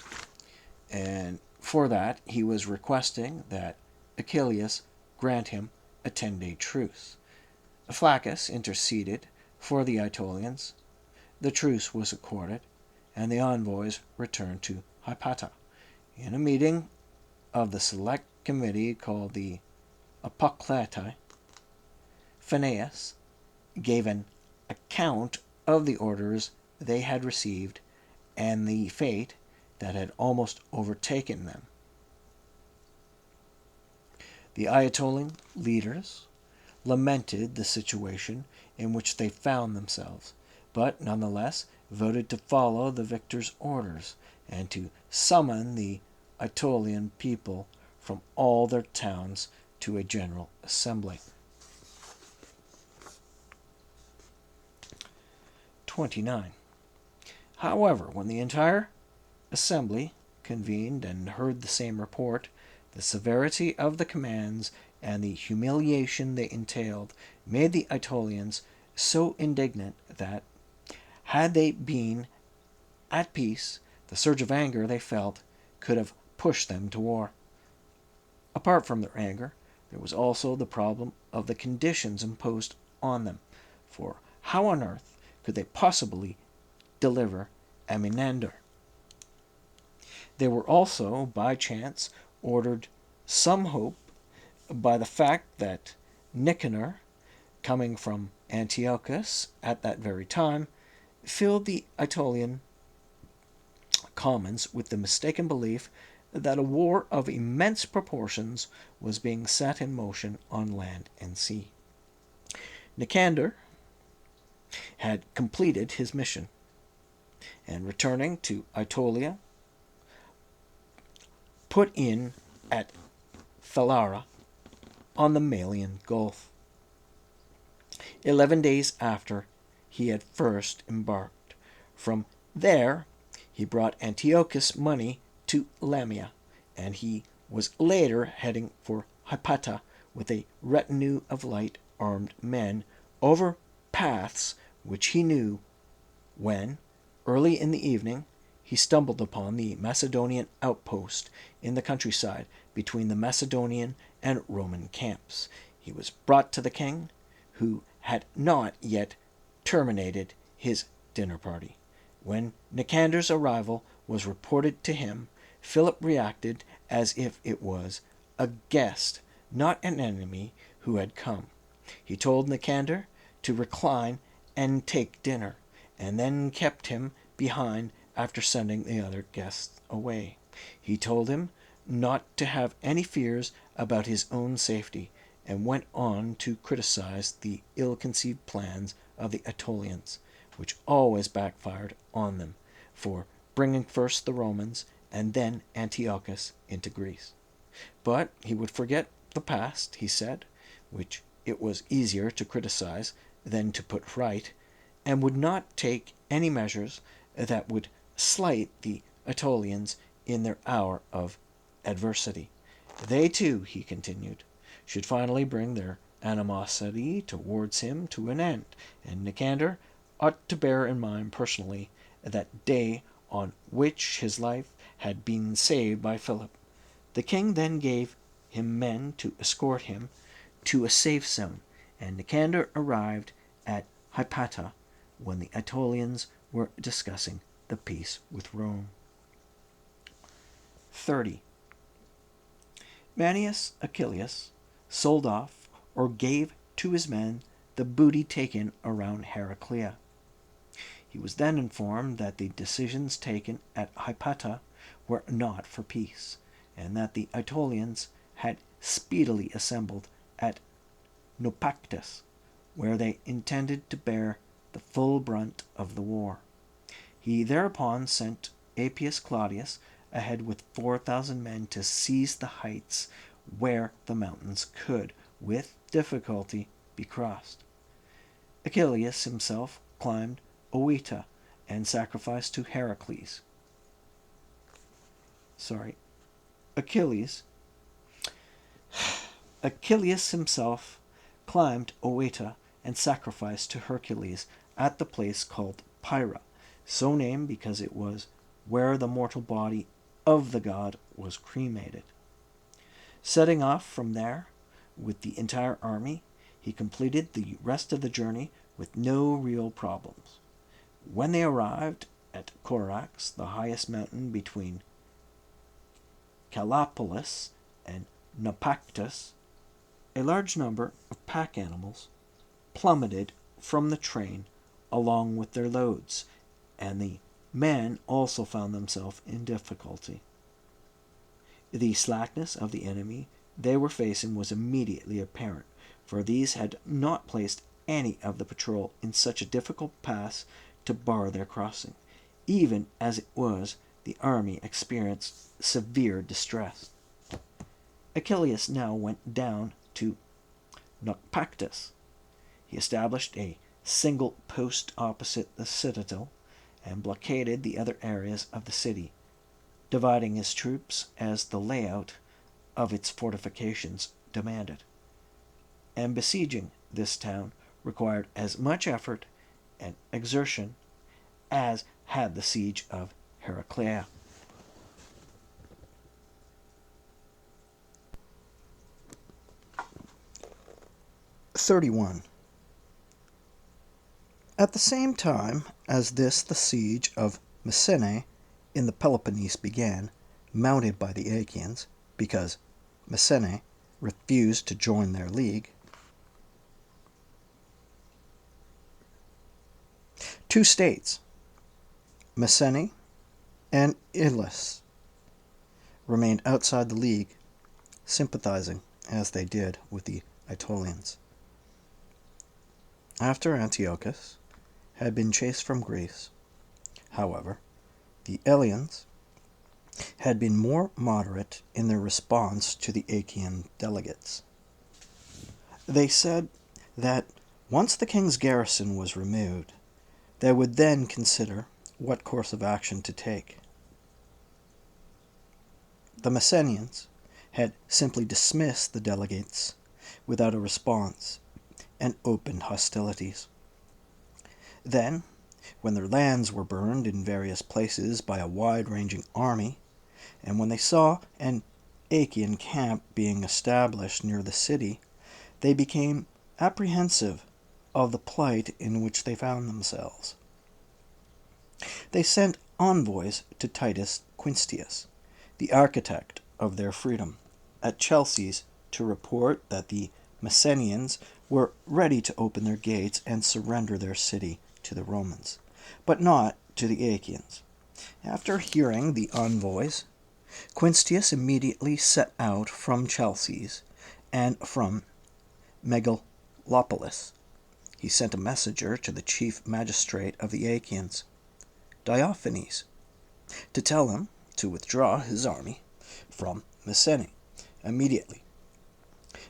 And for that, he was requesting that Achillius grant him a 10-day truce. Flaccus interceded for the Aetolians. The truce was accorded, and the envoys returned to Hypata. In a meeting of the select committee called the Apocleti, Phineas gave an account of the orders they had received and the fate that had almost overtaken them. The Aetolian leaders lamented the situation in which they found themselves, but nonetheless voted to follow the victor's orders and to summon the Aetolian people from all their towns to a general assembly. 29. However, when the entire assembly convened and heard the same report, the severity of the commands and the humiliation they entailed made the Aetolians so indignant that, had they been at peace, the surge of anger they felt could have pushed them to war. Apart from their anger, there was also the problem of the conditions imposed on them, for how on earth could they possibly deliver Amenander? They were also, by chance, ordered some hope by the fact that Nicanor, coming from Antiochus at that very time, filled the Aetolian commons with the mistaken belief that a war of immense proportions was being set in motion on land and sea. Nicander had completed his mission, and returning to Aetolia, put in at Thalara on the Malian Gulf. 11 days after he had first embarked. From there he brought Antiochus money to Lamia, and he was later heading for Hypata with a retinue of light-armed men over paths which he knew, when, early in the evening, he stumbled upon the Macedonian outpost in the countryside between the Macedonian and Roman camps. He was brought to the king, who had not yet terminated his dinner party. When Nicander's arrival was reported to him, Philip reacted as if it was a guest, not an enemy, who had come. He told Nicander to recline and take dinner, and then kept him behind after sending the other guests away. He told him not to have any fears about his own safety, and went on to criticize the ill-conceived plans of the Aetolians, which always backfired on them, for bringing first the Romans and then Antiochus into Greece. But he would forget the past, he said, which it was easier to criticize than to put right, and would not take any measures that would slight the Aetolians in their hour of adversity. They too, he continued, should finally bring their animosity towards him to an end, and Nicander ought to bear in mind personally that day on which his life had been saved by Philip. The king then gave him men to escort him to a safe zone, and Nicander arrived at Hypata when the Aetolians were discussing the peace with Rome. 30. Manius Achilles sold off or gave to his men the booty taken around Heraclea. He was then informed that the decisions taken at Hypata were not for peace, and that the Aetolians had speedily assembled at Naupactus, where they intended to bear the full brunt of the war. He thereupon sent Appius Claudius ahead with 4,000 men to seize the heights where the mountains could, with difficulty, be crossed. Achilles himself climbed Oeta and sacrificed to Heracles. Achilles himself climbed Oeta and sacrificed to Hercules at the place called Pyra, so named because it was where the mortal body of the god was cremated. Setting off from there with the entire army, he completed the rest of the journey with no real problems. When they arrived at Corax, the highest mountain between Calopolis and Naupactus, a large number of pack animals plummeted from the train along with their loads, and the men also found themselves in difficulty. The slackness of the enemy they were facing was immediately apparent, for these had not placed any of the patrol in such a difficult pass to bar their crossing. Even as it was, the army experienced severe distress. Achilles now went down to Naupactus. He established a single post opposite the citadel and blockaded the other areas of the city, dividing his troops as the layout of its fortifications demanded. And besieging this town required as much effort and exertion as had the siege of Heraclea. (31) At the same time as this the siege of Messene in the Peloponnese began, mounted by the Achaeans, because Messene refused to join their league. Two states, Messene and Elis, remained outside the league, sympathizing, as they did, with the Aetolians. After Antiochus had been chased from Greece, however, the Eleans had been more moderate in their response to the Achaean delegates. They said that once the king's garrison was removed, they would then consider what course of action to take. The Messenians had simply dismissed the delegates without a response and opened hostilities. Then, when their lands were burned in various places by a wide-ranging army, and when they saw an Achaean camp being established near the city, they became apprehensive of the plight in which they found themselves. They sent envoys to Titus Quinctius, the architect of their freedom, at Chalcis to report that the Messenians were ready to open their gates and surrender their city to the Romans, but not to the Achaeans. After hearing the envoys, Quinctius immediately set out from Chalcis and from Megalopolis. He sent a messenger to the chief magistrate of the Achaeans, Diophanes, to tell him to withdraw his army from Messene immediately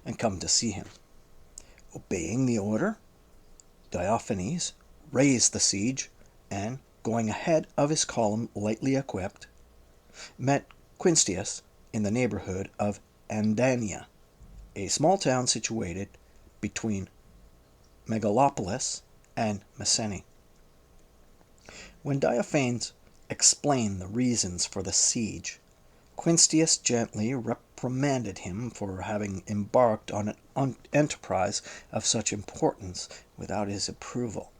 and come to see him. Obeying the order, Diophanes raised the siege and, going ahead of his column lightly equipped, met Quinctius in the neighborhood of Andania, a small town situated between Megalopolis and Messene. When Diophanes explained the reasons for the siege, Quinctius gently reprimanded him for having embarked on an enterprise of such importance without his approval,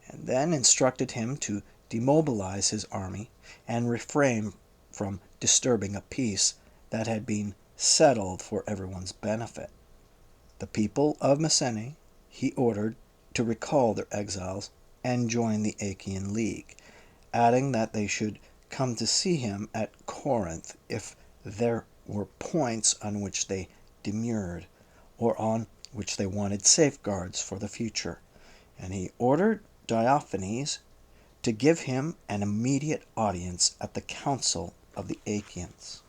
and then instructed him to demobilize his army and refrain from disturbing a peace that had been settled for everyone's benefit. The people of Messene he ordered to recall their exiles and join the Achaean League, adding that they should come to see him at Corinth if there were points on which they demurred or on which they wanted safeguards for the future, and he ordered Diophanes to give him an immediate audience at the council of the Achaeans.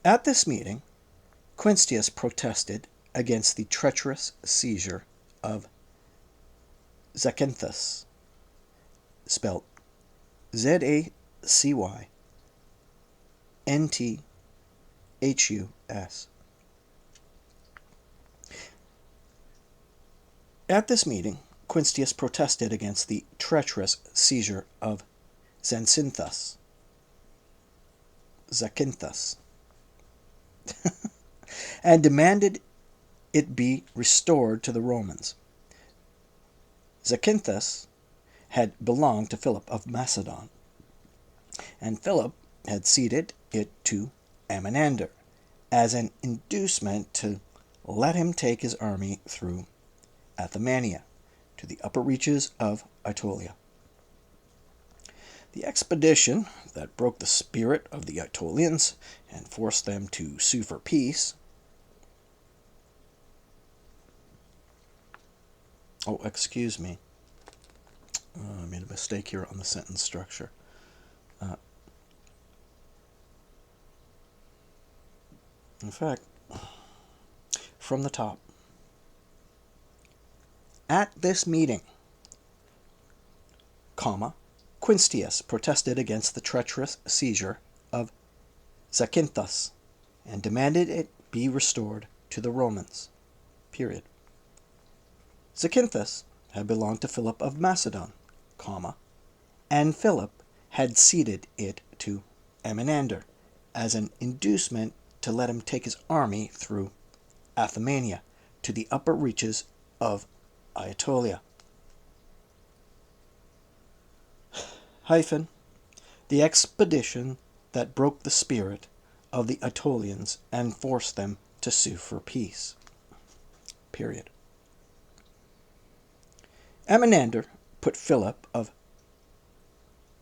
At this meeting, Quinctius protested against the treacherous seizure of Zacynthus, spelt Zacynthus. At this meeting, Quinctius protested against the treacherous seizure of Zacynthus, and demanded it be restored to the Romans. Zacynthus had belonged to Philip of Macedon, and Philip had ceded it to Amminander as an inducement to let him take his army through Athymania to the upper reaches of Aetolia. The expedition that broke the spirit of the Aetolians and forced them to sue for peace. Oh, excuse me. I made a mistake here on the sentence structure. In fact, from the top. At this meeting, Quinctius protested against the treacherous seizure of Zacynthus and demanded it be restored to the Romans. Period. Zacynthus had belonged to Philip of Macedon, and Philip had ceded it to Amynander as an inducement to let him take his army through Athymania to the upper reaches of Aetolia. The expedition that broke the spirit of the Aetolians and forced them to sue for peace. Period. Amynander put Philip of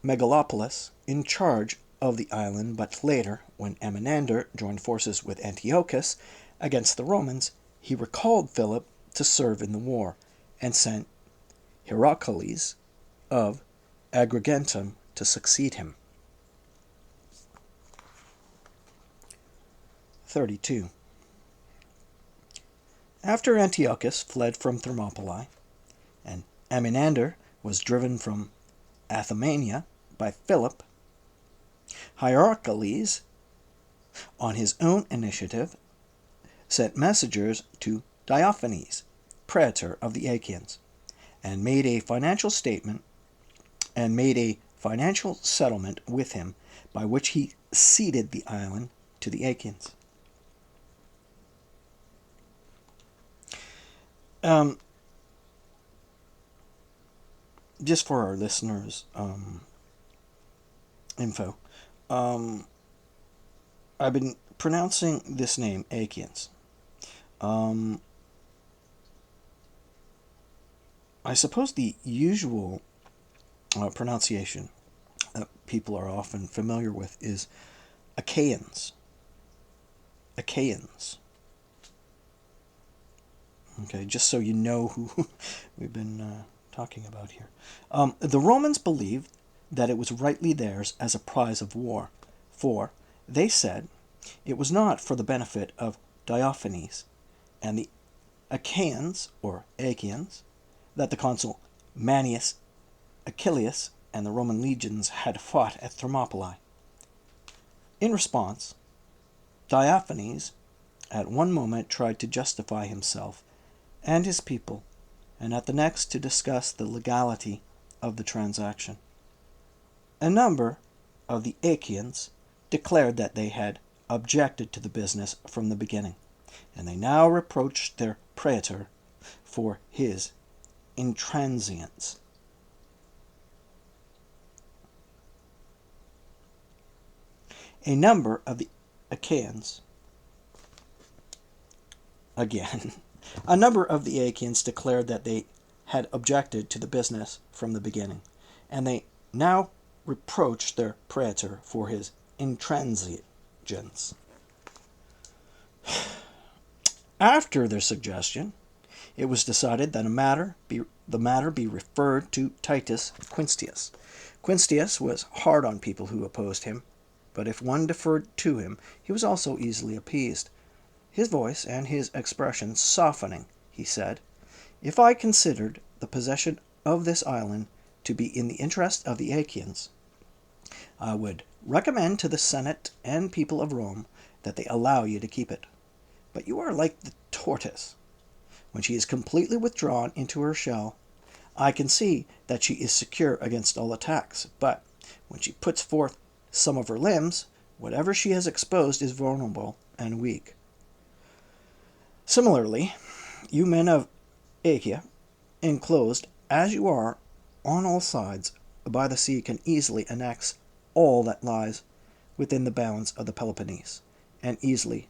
Megalopolis in charge of the island, but later, when Amynander joined forces with Antiochus against the Romans, he recalled Philip to serve in the war and sent Heracles of Agrigentum to succeed him. 32. After Antiochus fled from Thermopylae, and Amynander was driven from Athymania by Philip, Hierocles, on his own initiative, sent messengers to Diophanes, praetor of the Achaeans, and made a financial settlement with him by which he ceded the island to the Achaeans. Just for our listeners' info, I've been pronouncing this name Achaeans. I suppose the usual pronunciation that people are often familiar with is Achaeans. Achaeans. Okay, just so you know who we've been talking about here. The Romans believed that it was rightly theirs as a prize of war, for, they said, it was not for the benefit of Diophanes and the Achaeans, or Achaeans, that the consul Manius Achilles and the Roman legions had fought at Thermopylae. In response, Diophanes at one moment tried to justify himself and his people, and at the next to discuss the legality of the transaction. A number of the Achaeans declared that they had objected to the business from the beginning, and they now reproached their praetor for his intransience. A number of the Achaeans declared that they had objected to the business from the beginning, and they now reproached their praetor for his intransigence. After their suggestion, it was decided that the matter be referred to Titus Quinctius. Quinctius was hard on people who opposed him, but if one deferred to him, he was also easily appeased. His voice and his expression softening, he said, "If I considered the possession of this island to be in the interest of the Achaeans, I would recommend to the Senate and people of Rome that they allow you to keep it. But you are like the tortoise. When she is completely withdrawn into her shell, I can see that she is secure against all attacks, but when she puts forth some of her limbs, whatever she has exposed is vulnerable and weak. Similarly, you men of Achaia, enclosed as you are on all sides by the sea, can easily annex all that lies within the bounds of the Peloponnese, and easily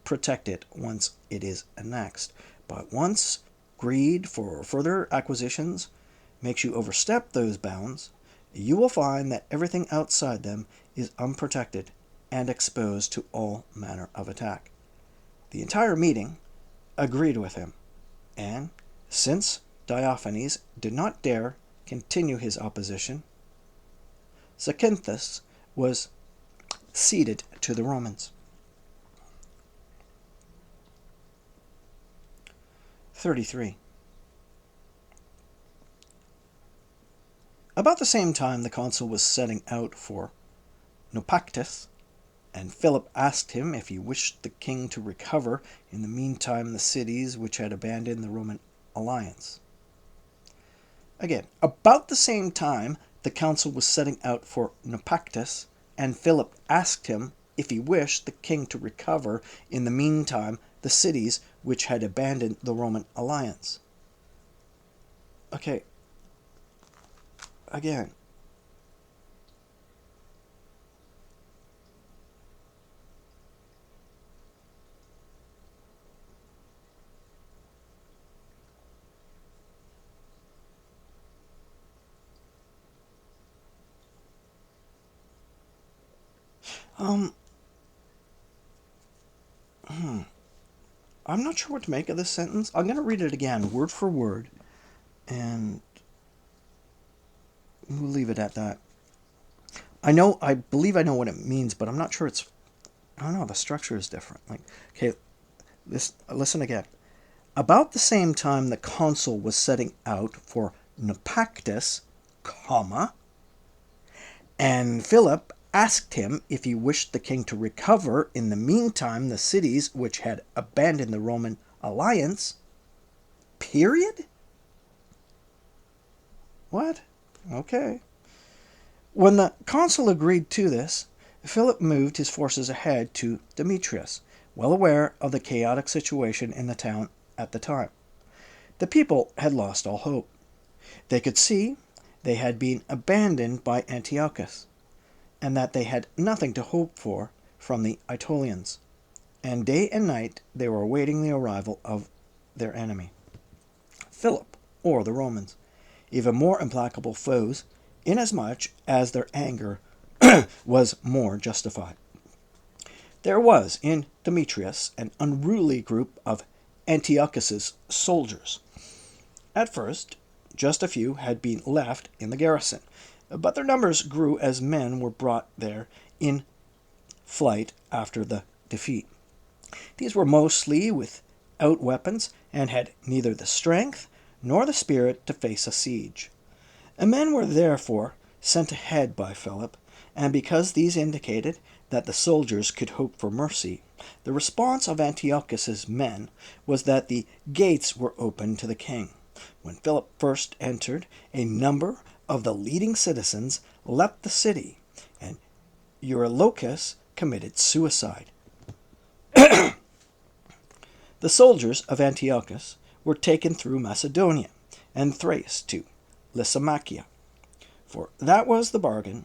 protect it once it is annexed. But once greed for further acquisitions makes you overstep those bounds, you will find that everything outside them is unprotected and exposed to all manner of attack." The entire meeting agreed with him, and since Diophanes did not dare continue his opposition, Zacynthus was ceded to the Romans. 33. About the same time the consul was setting out for Naupactus, And Philip asked him if he wished the king to recover in the meantime the cities which had abandoned the Roman alliance. Again, about the same time the council was setting out for Naupactus, and Philip asked him if he wished the king to recover in the meantime the cities which had abandoned the Roman alliance. Okay, again. Um, I'm not sure what to make of this sentence. I'm going to read it again, word for word, and we'll leave it at that. I believe I know what it means, but I'm not sure I don't know, the structure is different. Okay, listen again. About the same time the consul was setting out for Naupactus, comma, and Philip asked him if he wished the king to recover in the meantime the cities which had abandoned the Roman alliance, period? What? Okay. When the consul agreed to this, Philip moved his forces ahead to Demetrius, well aware of the chaotic situation in the town at the time. The people had lost all hope. They could see they had been abandoned by Antiochus, and that they had nothing to hope for from the Aetolians, and day and night they were awaiting the arrival of their enemy, Philip, or the Romans, even more implacable foes, inasmuch as their anger was more justified. There was in Demetrius an unruly group of Antiochus's soldiers. At first, just a few had been left in the garrison, but their numbers grew as men were brought there in flight after the defeat. These were mostly without weapons and had neither the strength nor the spirit to face a siege. And men were therefore sent ahead by Philip, and because these indicated that the soldiers could hope for mercy, the response of Antiochus's men was that the gates were open to the king. When Philip first entered, a number of the leading citizens left the city, and Eurylochus committed suicide. The soldiers of Antiochus were taken through Macedonia and Thrace to Lysimachia, for that was the bargain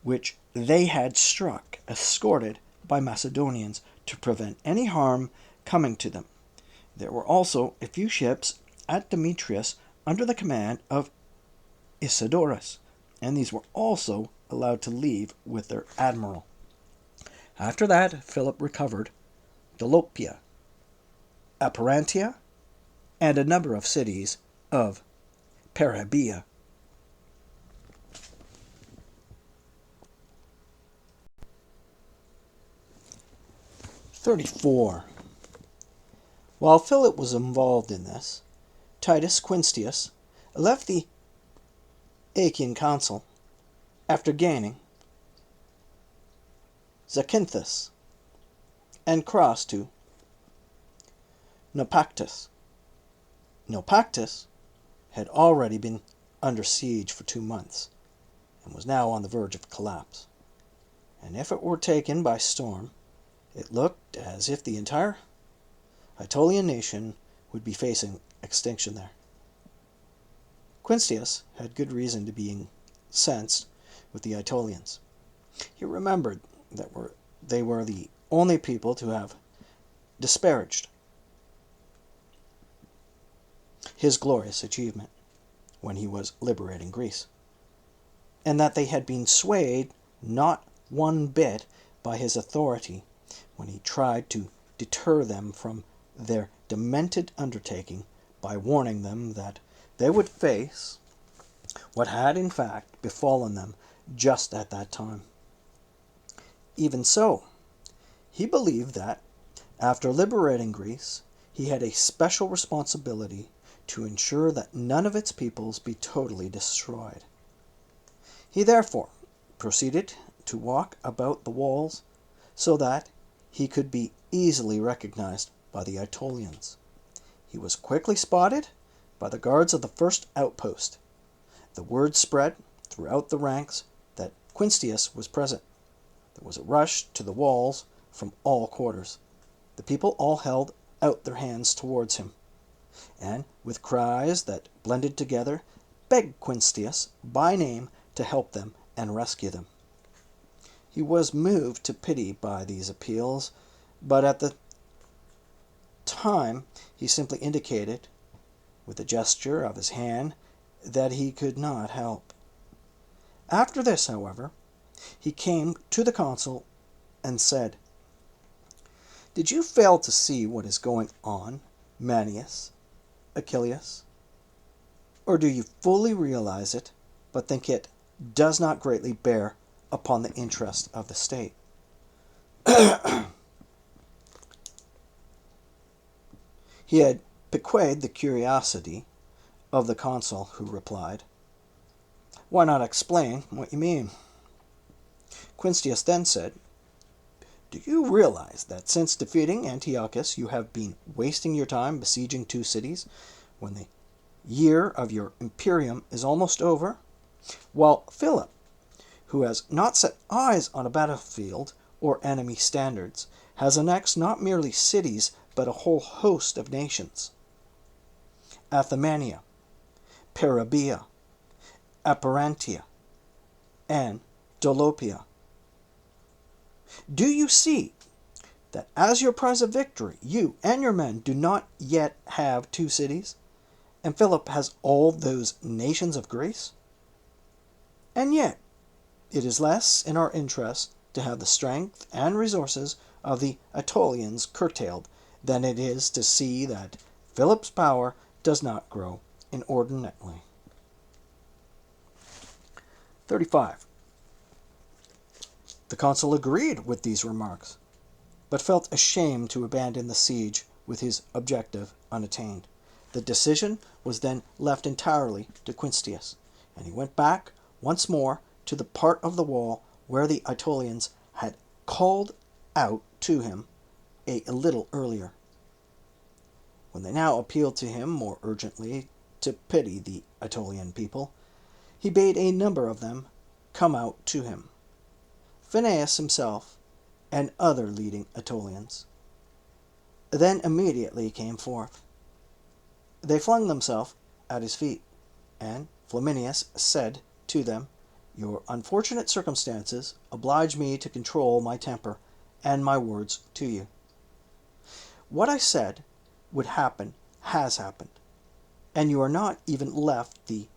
which they had struck, escorted by Macedonians to prevent any harm coming to them. There were also a few ships at Demetrius under the command of Isidorus, and these were also allowed to leave with their admiral. After that, Philip recovered Dolopia, Aparantia, and a number of cities of Parabia. (34) While Philip was involved in this, Titus Quinctius left the Achaean council after gaining Zacynthus and crossed to Naupactus. Naupactus had already been under siege for 2 months and was now on the verge of collapse. And if it were taken by storm, it looked as if the entire Aetolian nation would be facing extinction there. Quinctius had good reason to be incensed with the Aetolians. He remembered that they were the only people to have disparaged his glorious achievement when he was liberating Greece, and that they had been swayed not one bit by his authority when he tried to deter them from their demented undertaking by warning them that they would face what had in fact befallen them just at that time. Even so, he believed that, after liberating Greece, he had a special responsibility to ensure that none of its peoples be totally destroyed. He therefore proceeded to walk about the walls so that he could be easily recognized by the Aetolians. He was quickly spotted by the guards of the first outpost. The word spread throughout the ranks that Quinctius was present. There was a rush to the walls from all quarters. The people all held out their hands towards him, and with cries that blended together, begged Quinctius by name to help them and rescue them. He was moved to pity by these appeals, but at the time he simply indicated, with a gesture of his hand, that he could not help. After this, however, he came to the consul and said, "Did you fail to see what is going on, Manius, Achilles? Or do you fully realize it, but think it does not greatly bear upon the interest of the state?" He had piqued the curiosity of the consul, who replied, "Why not explain what you mean?" Quinctius then said, "Do you realize that since defeating Antiochus you have been wasting your time besieging two cities, when the year of your imperium is almost over, while Philip, who has not set eyes on a battlefield or enemy standards, has annexed not merely cities but a whole host of nations? Athemania, Parabia, Aparentia, and Dolopia. Do you see that as your prize of victory, you and your men do not yet have two cities, and Philip has all those nations of Greece? And yet it is less in our interest to have the strength and resources of the Aetolians curtailed than it is to see that Philip's power does not grow inordinately." 35. The consul agreed with these remarks, but felt ashamed to abandon the siege with his objective unattained. The decision was then left entirely to Quinctius, and he went back once more to the part of the wall where the Aetolians had called out to him a little earlier. When they now appealed to him more urgently to pity the Aetolian people, he bade a number of them come out to him, Phineas himself and other leading Aetolians. Then immediately came forth. They flung themselves at his feet, and Flaminius said to them, "Your unfortunate circumstances oblige me to control my temper and my words to you. What I said would happen has happened, and you are not even left the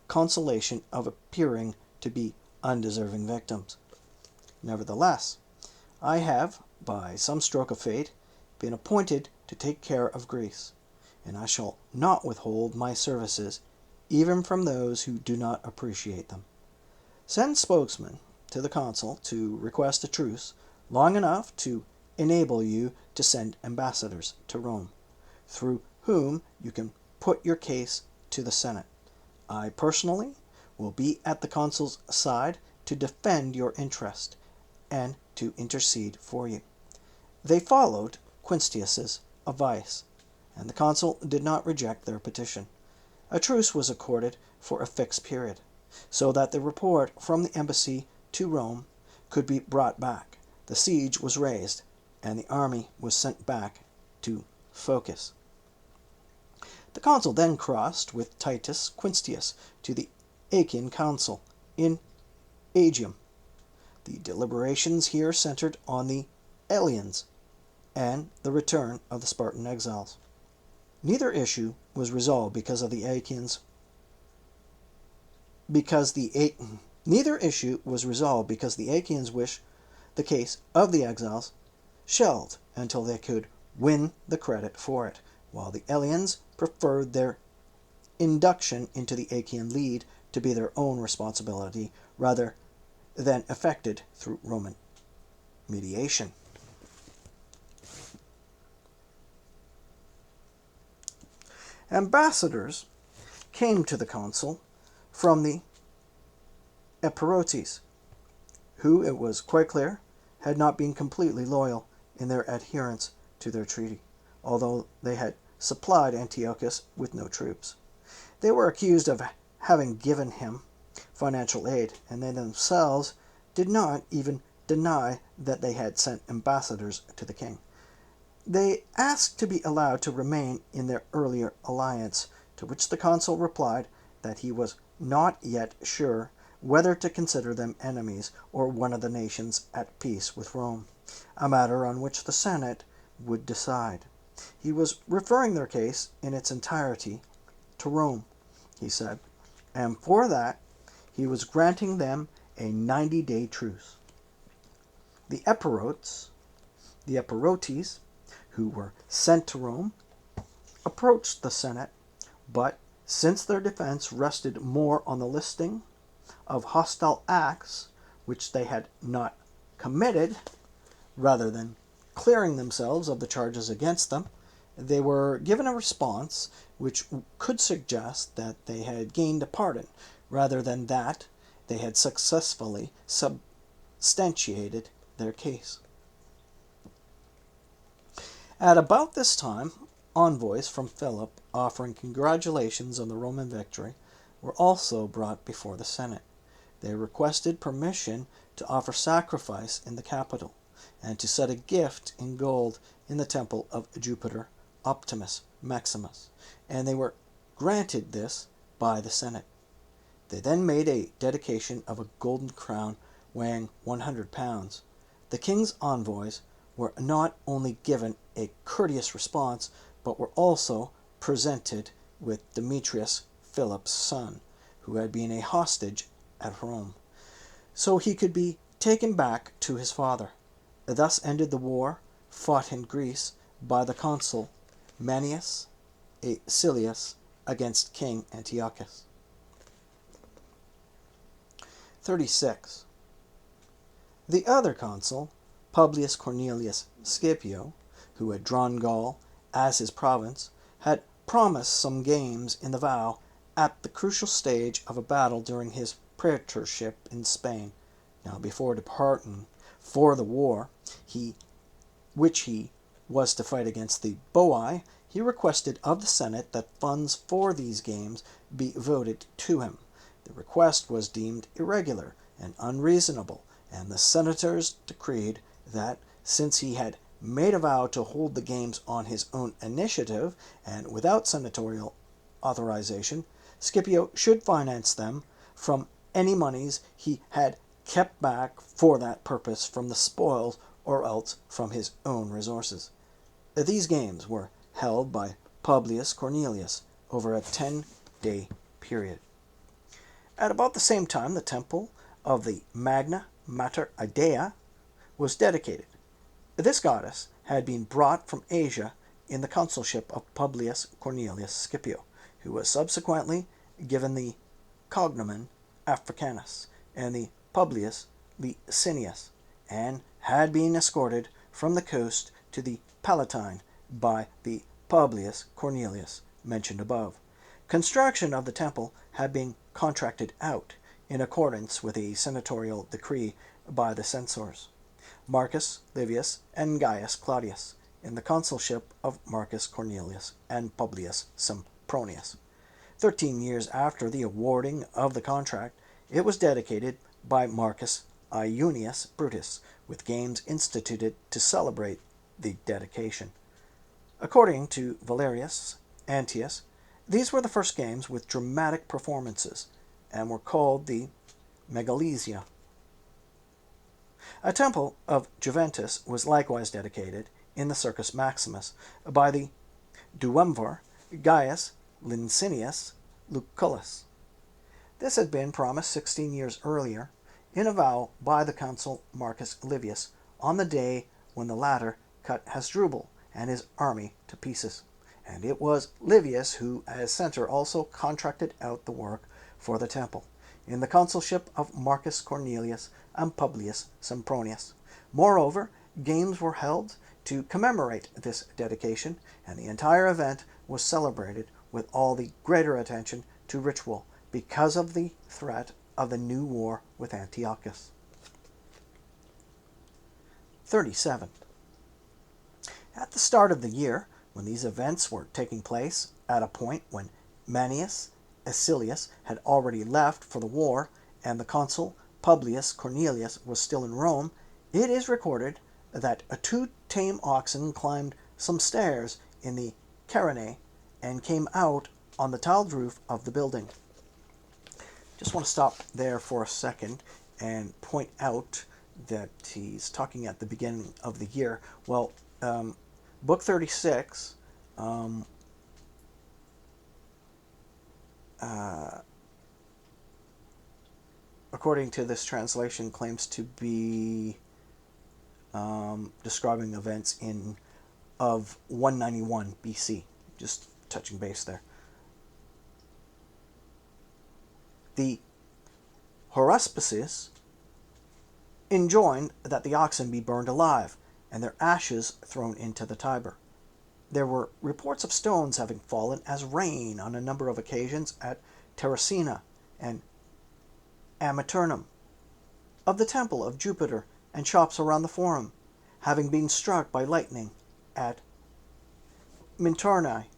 consolation of appearing to be undeserving victims. Nevertheless, I have, by some stroke of fate, been appointed to take care of Greece, and I shall not withhold my services even from those who do not appreciate them. Send spokesmen to the consul to request a truce long enough to enable you to send ambassadors to Rome, through whom you can put your case to the Senate. I personally will be at the consul's side to defend your interest and to intercede for you." They followed Quinctius's advice, and the consul did not reject their petition. A truce was accorded for a fixed period, so that the report from the embassy to Rome could be brought back. The siege was raised, and the army was sent back to Phocis. The consul then crossed with Titus Quinctius to the Achaean council in Aegium. The deliberations here centered on the Eleans and the return of the Spartan exiles. Neither issue was resolved because the Achaeans wish the case of the exiles shelved until they could win the credit for it, while the Eleans preferred their induction into the Achaean lead to be their own responsibility rather than effected through Roman mediation. Ambassadors came to the consul from the Epirotes, who, it was quite clear, had not been completely loyal in their adherence to their treaty, although they had supplied Antiochus with no troops. They were accused of having given him financial aid, and they themselves did not even deny that they had sent ambassadors to the king. They asked to be allowed to remain in their earlier alliance, to which the consul replied that he was not yet sure whether to consider them enemies or one of the nations at peace with Rome, a matter on which the Senate would decide. He was referring their case in its entirety to Rome, he said, and for that he was granting them a 90-day truce. The Epirotes, who were sent to Rome, approached the Senate, but since their defense rested more on the listing of hostile acts which they had not committed, rather than clearing themselves of the charges against them, they were given a response which could suggest that they had gained a pardon, rather than that they had successfully substantiated their case. At about this time, envoys from Philip offering congratulations on the Roman victory were also brought before the Senate. They requested permission to offer sacrifice in the Capitol, and to set a gift in gold in the temple of Jupiter Optimus Maximus, and they were granted this by the Senate. They then made a dedication of a golden crown weighing 100 pounds. The king's envoys were not only given a courteous response, but were also presented with Demetrius, Philip's son, who had been a hostage at Rome, so he could be taken back to his father. Thus ended the war fought in Greece by the consul Manius Acilius against King Antiochus. 36. The other consul, Publius Cornelius Scipio, who had drawn Gaul as his province, had promised some games in the vow at the crucial stage of a battle during his praetorship in Spain. Now, before departing for the war, which he was to fight against the Boii, he requested of the Senate that funds for these games be voted to him. The request was deemed irregular and unreasonable, and the senators decreed that, since he had made a vow to hold the games on his own initiative and without senatorial authorization, Scipio should finance them from any moneys he had kept back for that purpose from the spoils or else from his own resources. These games were held by Publius Cornelius over a 10-day period. At about the same time, the temple of the Magna Mater Idea was dedicated. This goddess had been brought from Asia in the consulship of Publius Cornelius Scipio, who was subsequently given the cognomen Africanus and the Publius Licinius, and had been escorted from the coast to the Palatine by the Publius Cornelius mentioned above. Construction of the temple had been contracted out in accordance with a senatorial decree by the censors Marcus Livius and Gaius Claudius, in the consulship of Marcus Cornelius and Publius Sempronius. 13 years after the awarding of the contract, it was dedicated by Marcus Iunius Brutus, with games instituted to celebrate the dedication. According to Valerius Antius, these were the first games with dramatic performances, and were called the Megalesia. A temple of Juventus was likewise dedicated in the Circus Maximus by the duumvir Gaius Licinius Lucullus. This had been promised 16 years earlier in a vow by the consul Marcus Livius on the day when the latter cut Hasdrubal and his army to pieces, and it was Livius who, as censor, also contracted out the work for the temple, in the consulship of Marcus Cornelius and Publius Sempronius. Moreover, games were held to commemorate this dedication, and the entire event was celebrated with all the greater attention to ritual because of the threat of the new war with Antiochus. 37. At the start of the year, when these events were taking place, at a point when Manius Acilius had already left for the war, and the consul Publius Cornelius was still in Rome, it is recorded that two tame oxen climbed some stairs in the Carinae and came out on the tiled roof of the building. Just want to stop there for a second and point out that he's talking at the beginning of the year. Well, Book 36, according to this translation, claims to be describing events of 191 BC. Just touching base there. The Haruspices enjoined that the oxen be burned alive and their ashes thrown into the Tiber. There were reports of stones having fallen as rain on a number of occasions at Terracina and Amiternum, of the temple of Jupiter and shops around the Forum, having been struck by lightning at Minturnae,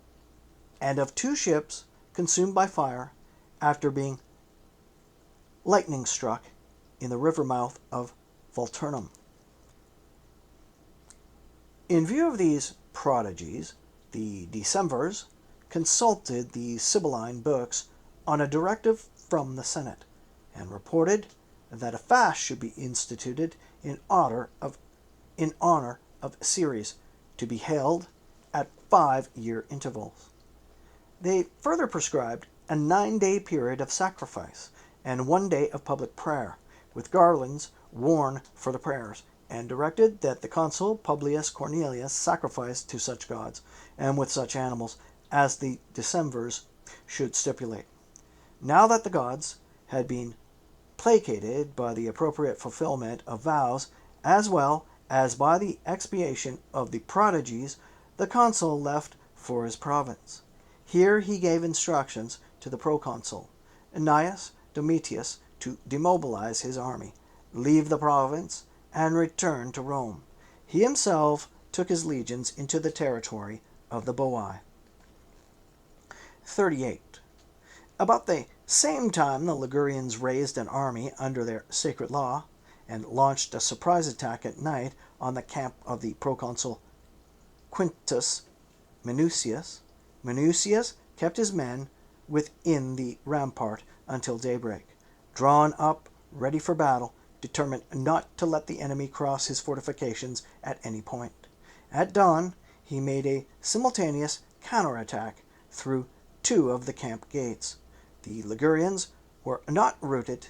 and of two ships consumed by fire after being lightning struck in the river mouth of Volturnum. In view of these prodigies, the Decemvirs consulted the Sibylline books on a directive from the Senate, and reported that a fast should be instituted in honor of Ceres, to be held at 5-year intervals. They further prescribed a 9-day period of sacrifice and 1 day of public prayer, with garlands worn for the prayers, and directed that the consul Publius Cornelius sacrifice to such gods, and with such animals as the Decemvirs should stipulate. Now that the gods had been placated by the appropriate fulfillment of vows, as well as by the expiation of the prodigies, the consul left for his province. Here he gave instructions to the proconsul, Gnaeus Domitius, to demobilize his army, leave the province, and return to Rome. He himself took his legions into the territory of the Boii. 38. About the same time the Ligurians raised an army under their sacred law, and launched a surprise attack at night on the camp of the proconsul Quintus Minucius. Minucius kept his men within the rampart until daybreak, drawn up, ready for battle, determined not to let the enemy cross his fortifications at any point. At dawn, he made a simultaneous counterattack through 2 of the camp gates. The Ligurians were not routed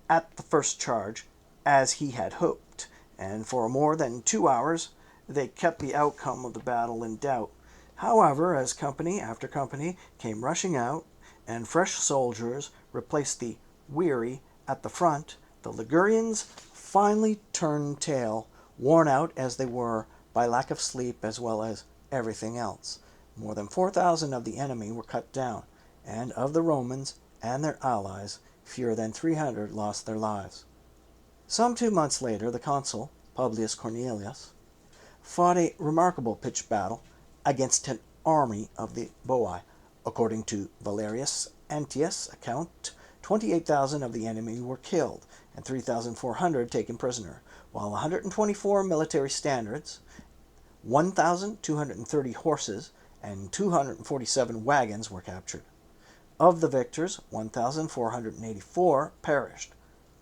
at the first charge, as he had hoped, and for more than 2 hours they kept the outcome of the battle in doubt. However, as company after company came rushing out, and fresh soldiers replaced the weary at the front, the Ligurians finally turned tail, worn out as they were by lack of sleep as well as everything else. More than 4,000 of the enemy were cut down, and of the Romans and their allies, fewer than 300 lost their lives. Some 2 months later, the consul, Publius Cornelius, fought a remarkable pitched battle against an army of the Boii. According to Valerius Antius' account, 28,000 of the enemy were killed and 3,400 taken prisoner, while 124 military standards, 1,230 horses, and 247 wagons were captured. Of the victors, 1,484 perished.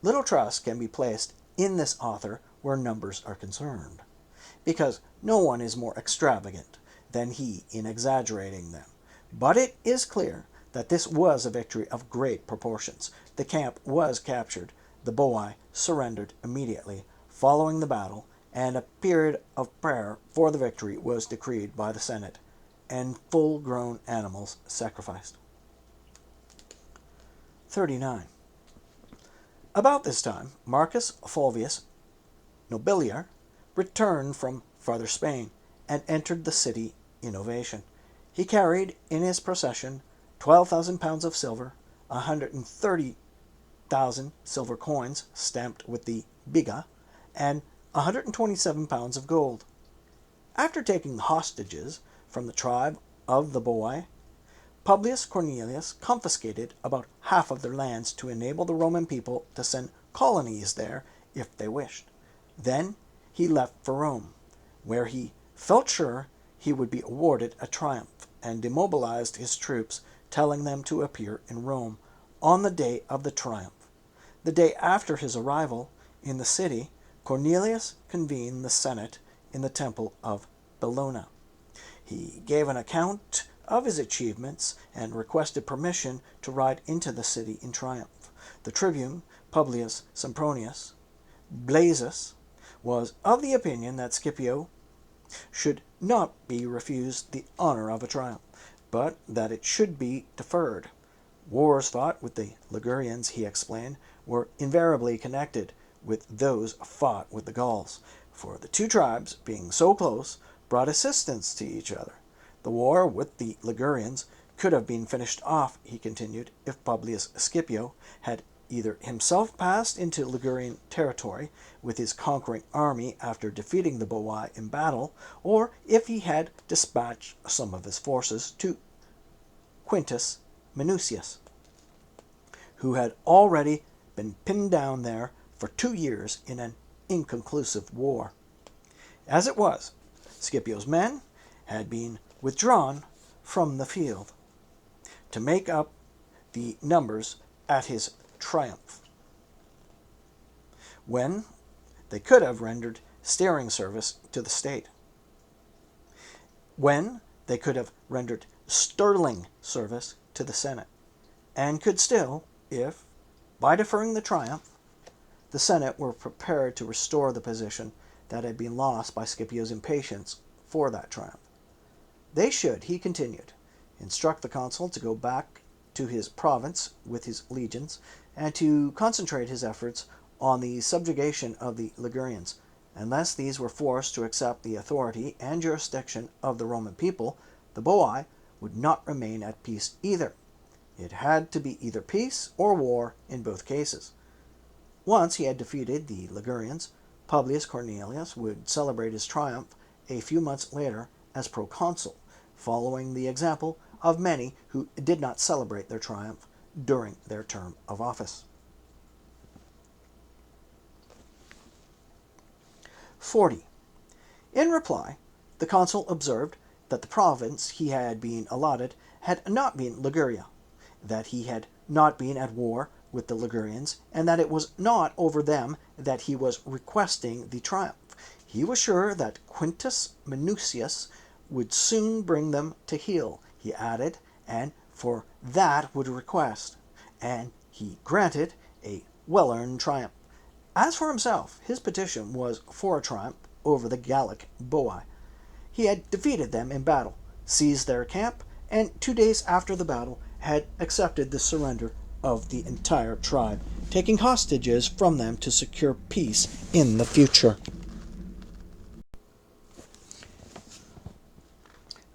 Little trust can be placed in this author where numbers are concerned, because no one is more extravagant than he in exaggerating them. But it is clear that this was a victory of great proportions. The camp was captured, the Boii surrendered immediately following the battle, and a period of prayer for the victory was decreed by the Senate, and full-grown animals sacrificed. 39. About this time, Marcus Fulvius Nobilior returned from farther Spain, and entered the city in ovation. He carried in his procession 12,000 pounds of silver, 130,000 silver coins stamped with the biga, and 127 pounds of gold. After taking hostages from the tribe of the Boii, Publius Cornelius confiscated about half of their lands to enable the Roman people to send colonies there if they wished. Then he left for Rome, where he felt sure he would be awarded a triumph, and demobilized his troops, telling them to appear in Rome on the day of the triumph. The day after his arrival in the city, Cornelius convened the Senate in the temple of Bellona. He gave an account of his achievements and requested permission to ride into the city in triumph. The tribune, Publius Sempronius Blazus, was of the opinion that Scipio should not be refused the honor of a triumph, but that it should be deferred. Wars fought with the Ligurians, he explained, were invariably connected with those fought with the Gauls, for the two tribes, being so close, brought assistance to each other. The war with the Ligurians could have been finished off, he continued, if Publius Scipio had either himself passed into Ligurian territory with his conquering army after defeating the Boii in battle, or if he had dispatched some of his forces to Quintus Minucius, who had already been pinned down there for 2 years in an inconclusive war. As it was, Scipio's men had been withdrawn from the field to make up the numbers at his triumph, when they could have rendered steering service to the state, when they could have rendered sterling service to the Senate, and could still, if, by deferring the triumph, the Senate were prepared to restore the position that had been lost by Scipio's impatience for that triumph. They should, he continued, instruct the consul to go back to his province with his legions, and to concentrate his efforts on the subjugation of the Ligurians. Unless these were forced to accept the authority and jurisdiction of the Roman people, the Boii would not remain at peace either. It had to be either peace or war in both cases. Once he had defeated the Ligurians, Publius Cornelius would celebrate his triumph a few months later as proconsul, following the example of many who did not celebrate their triumph during their term of office. 40. In reply, the consul observed that the province he had been allotted had not been Liguria, that he had not been at war with the Ligurians, and that it was not over them that he was requesting the triumph. He was sure that Quintus Minucius would soon bring them to heel, he added, and for that would request, and he granted a well-earned triumph. As for himself, his petition was for a triumph over the Gallic Boii. He had defeated them in battle, seized their camp, and 2 days after the battle had accepted the surrender of the entire tribe, taking hostages from them to secure peace in the future.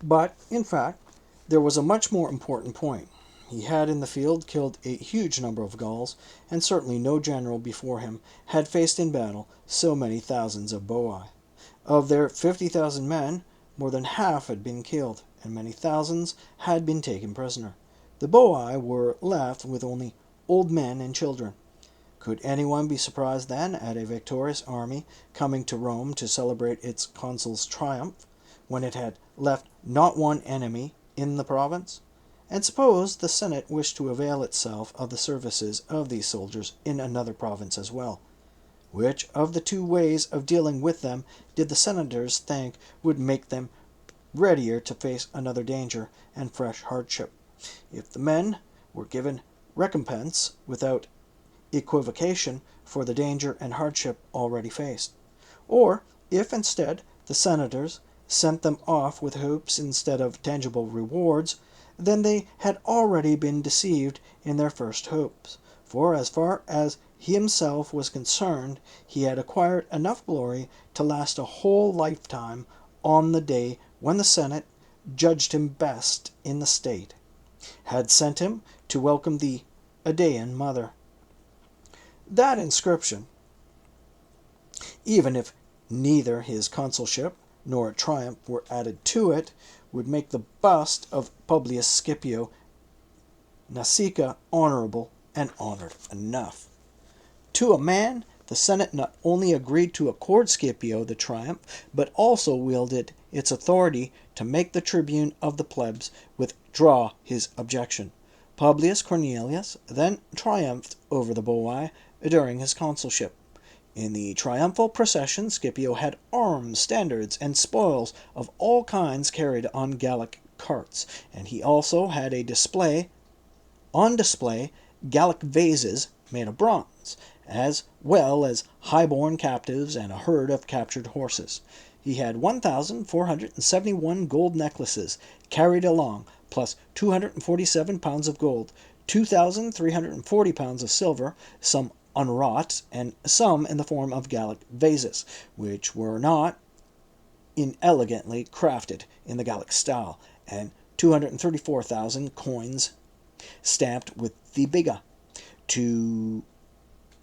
But, in fact, there was a much more important point. He had in the field killed a huge number of Gauls, and certainly no general before him had faced in battle so many thousands of Boii. Of their 50,000 men, more than half had been killed, and many thousands had been taken prisoner. The Boii were left with only old men and children. Could anyone be surprised then at a victorious army coming to Rome to celebrate its consul's triumph, when it had left not one enemy in the province? And suppose the Senate wished to avail itself of the services of these soldiers in another province as well. Which of the two ways of dealing with them did the senators think would make them readier to face another danger and fresh hardship? If the men were given recompense without equivocation for the danger and hardship already faced, or if instead the senators sent them off with hopes instead of tangible rewards, then they had already been deceived in their first hopes, for as far as he himself was concerned, he had acquired enough glory to last a whole lifetime on the day when the Senate judged him best in the state, had sent him to welcome the Idaean mother. That inscription, even if neither his consulship nor a triumph were added to it, would make the bust of Publius Scipio Nasica honorable and honored enough. To a man, the Senate not only agreed to accord Scipio the triumph, but also wielded its authority to make the tribune of the plebs withdraw his objection. Publius Cornelius then triumphed over the Boii during his consulship. In the triumphal procession, Scipio had arms, standards, and spoils of all kinds carried on Gallic carts, and he also had on display Gallic vases made of bronze, as well as high-born captives and a herd of captured horses. He had 1,471 gold necklaces carried along, plus 247 pounds of gold, 2,340 pounds of silver, some unwrought, and some in the form of Gallic vases, which were not inelegantly crafted in the Gallic style, and 234,000 coins stamped with the biga. To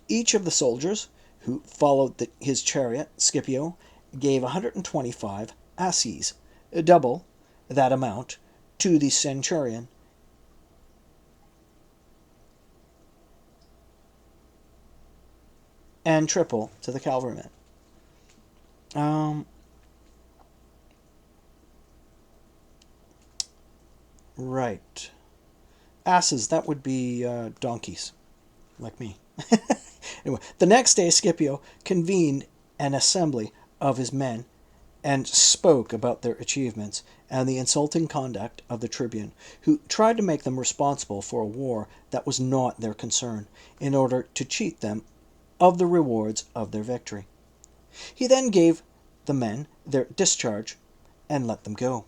each of the soldiers who followed his chariot, Scipio gave 125 asses, double that amount to the centurion, and triple to the cavalryman. Right. Asses, that would be donkeys, like me. Anyway, the next day Scipio convened an assembly of his men and spoke about their achievements and the insulting conduct of the tribune, who tried to make them responsible for a war that was not their concern, in order to cheat them of the rewards of their victory. He then gave the men their discharge and let them go.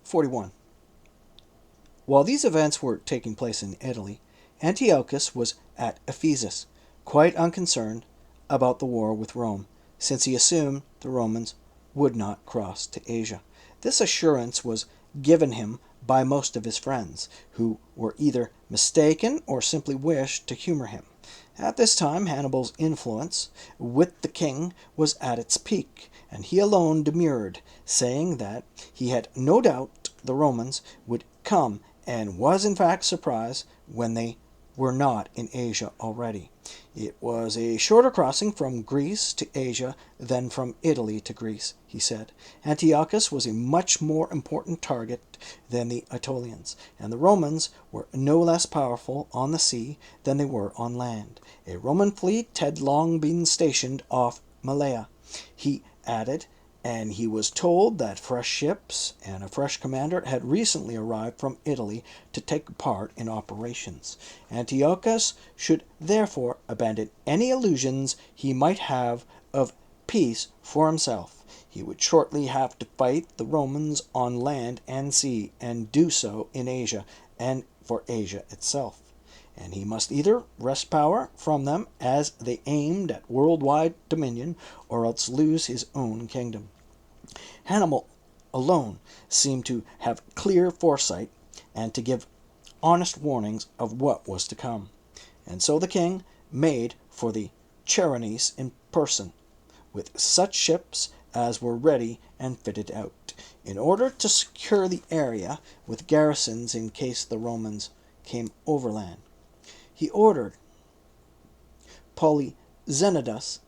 41. While these events were taking place in Italy, Antiochus was at Ephesus, quite unconcerned about the war with Rome, since he assumed the Romans would not cross to Asia. This assurance was given him by most of his friends, who were either mistaken or simply wished to humor him. At this time, Hannibal's influence with the king was at its peak, and he alone demurred, saying that he had no doubt the Romans would come, and was in fact surprised when they were not in Asia already. It was a shorter crossing from Greece to Asia than from Italy to Greece, he said. Antiochus was a much more important target than the Aetolians, and the Romans were no less powerful on the sea than they were on land. A Roman fleet had long been stationed off Malea, he added, and he was told that fresh ships and a fresh commander had recently arrived from Italy to take part in operations. Antiochus should therefore abandon any illusions he might have of peace for himself. He would shortly have to fight the Romans on land and sea, and do so in Asia and for Asia itself. And he must either wrest power from them as they aimed at worldwide dominion, or else lose his own kingdom. Hannibal alone seemed to have clear foresight and to give honest warnings of what was to come. And so the king made for the Chersonese in person, with such ships as were ready and fitted out, in order to secure the area with garrisons in case the Romans came overland. He ordered Polyxenidas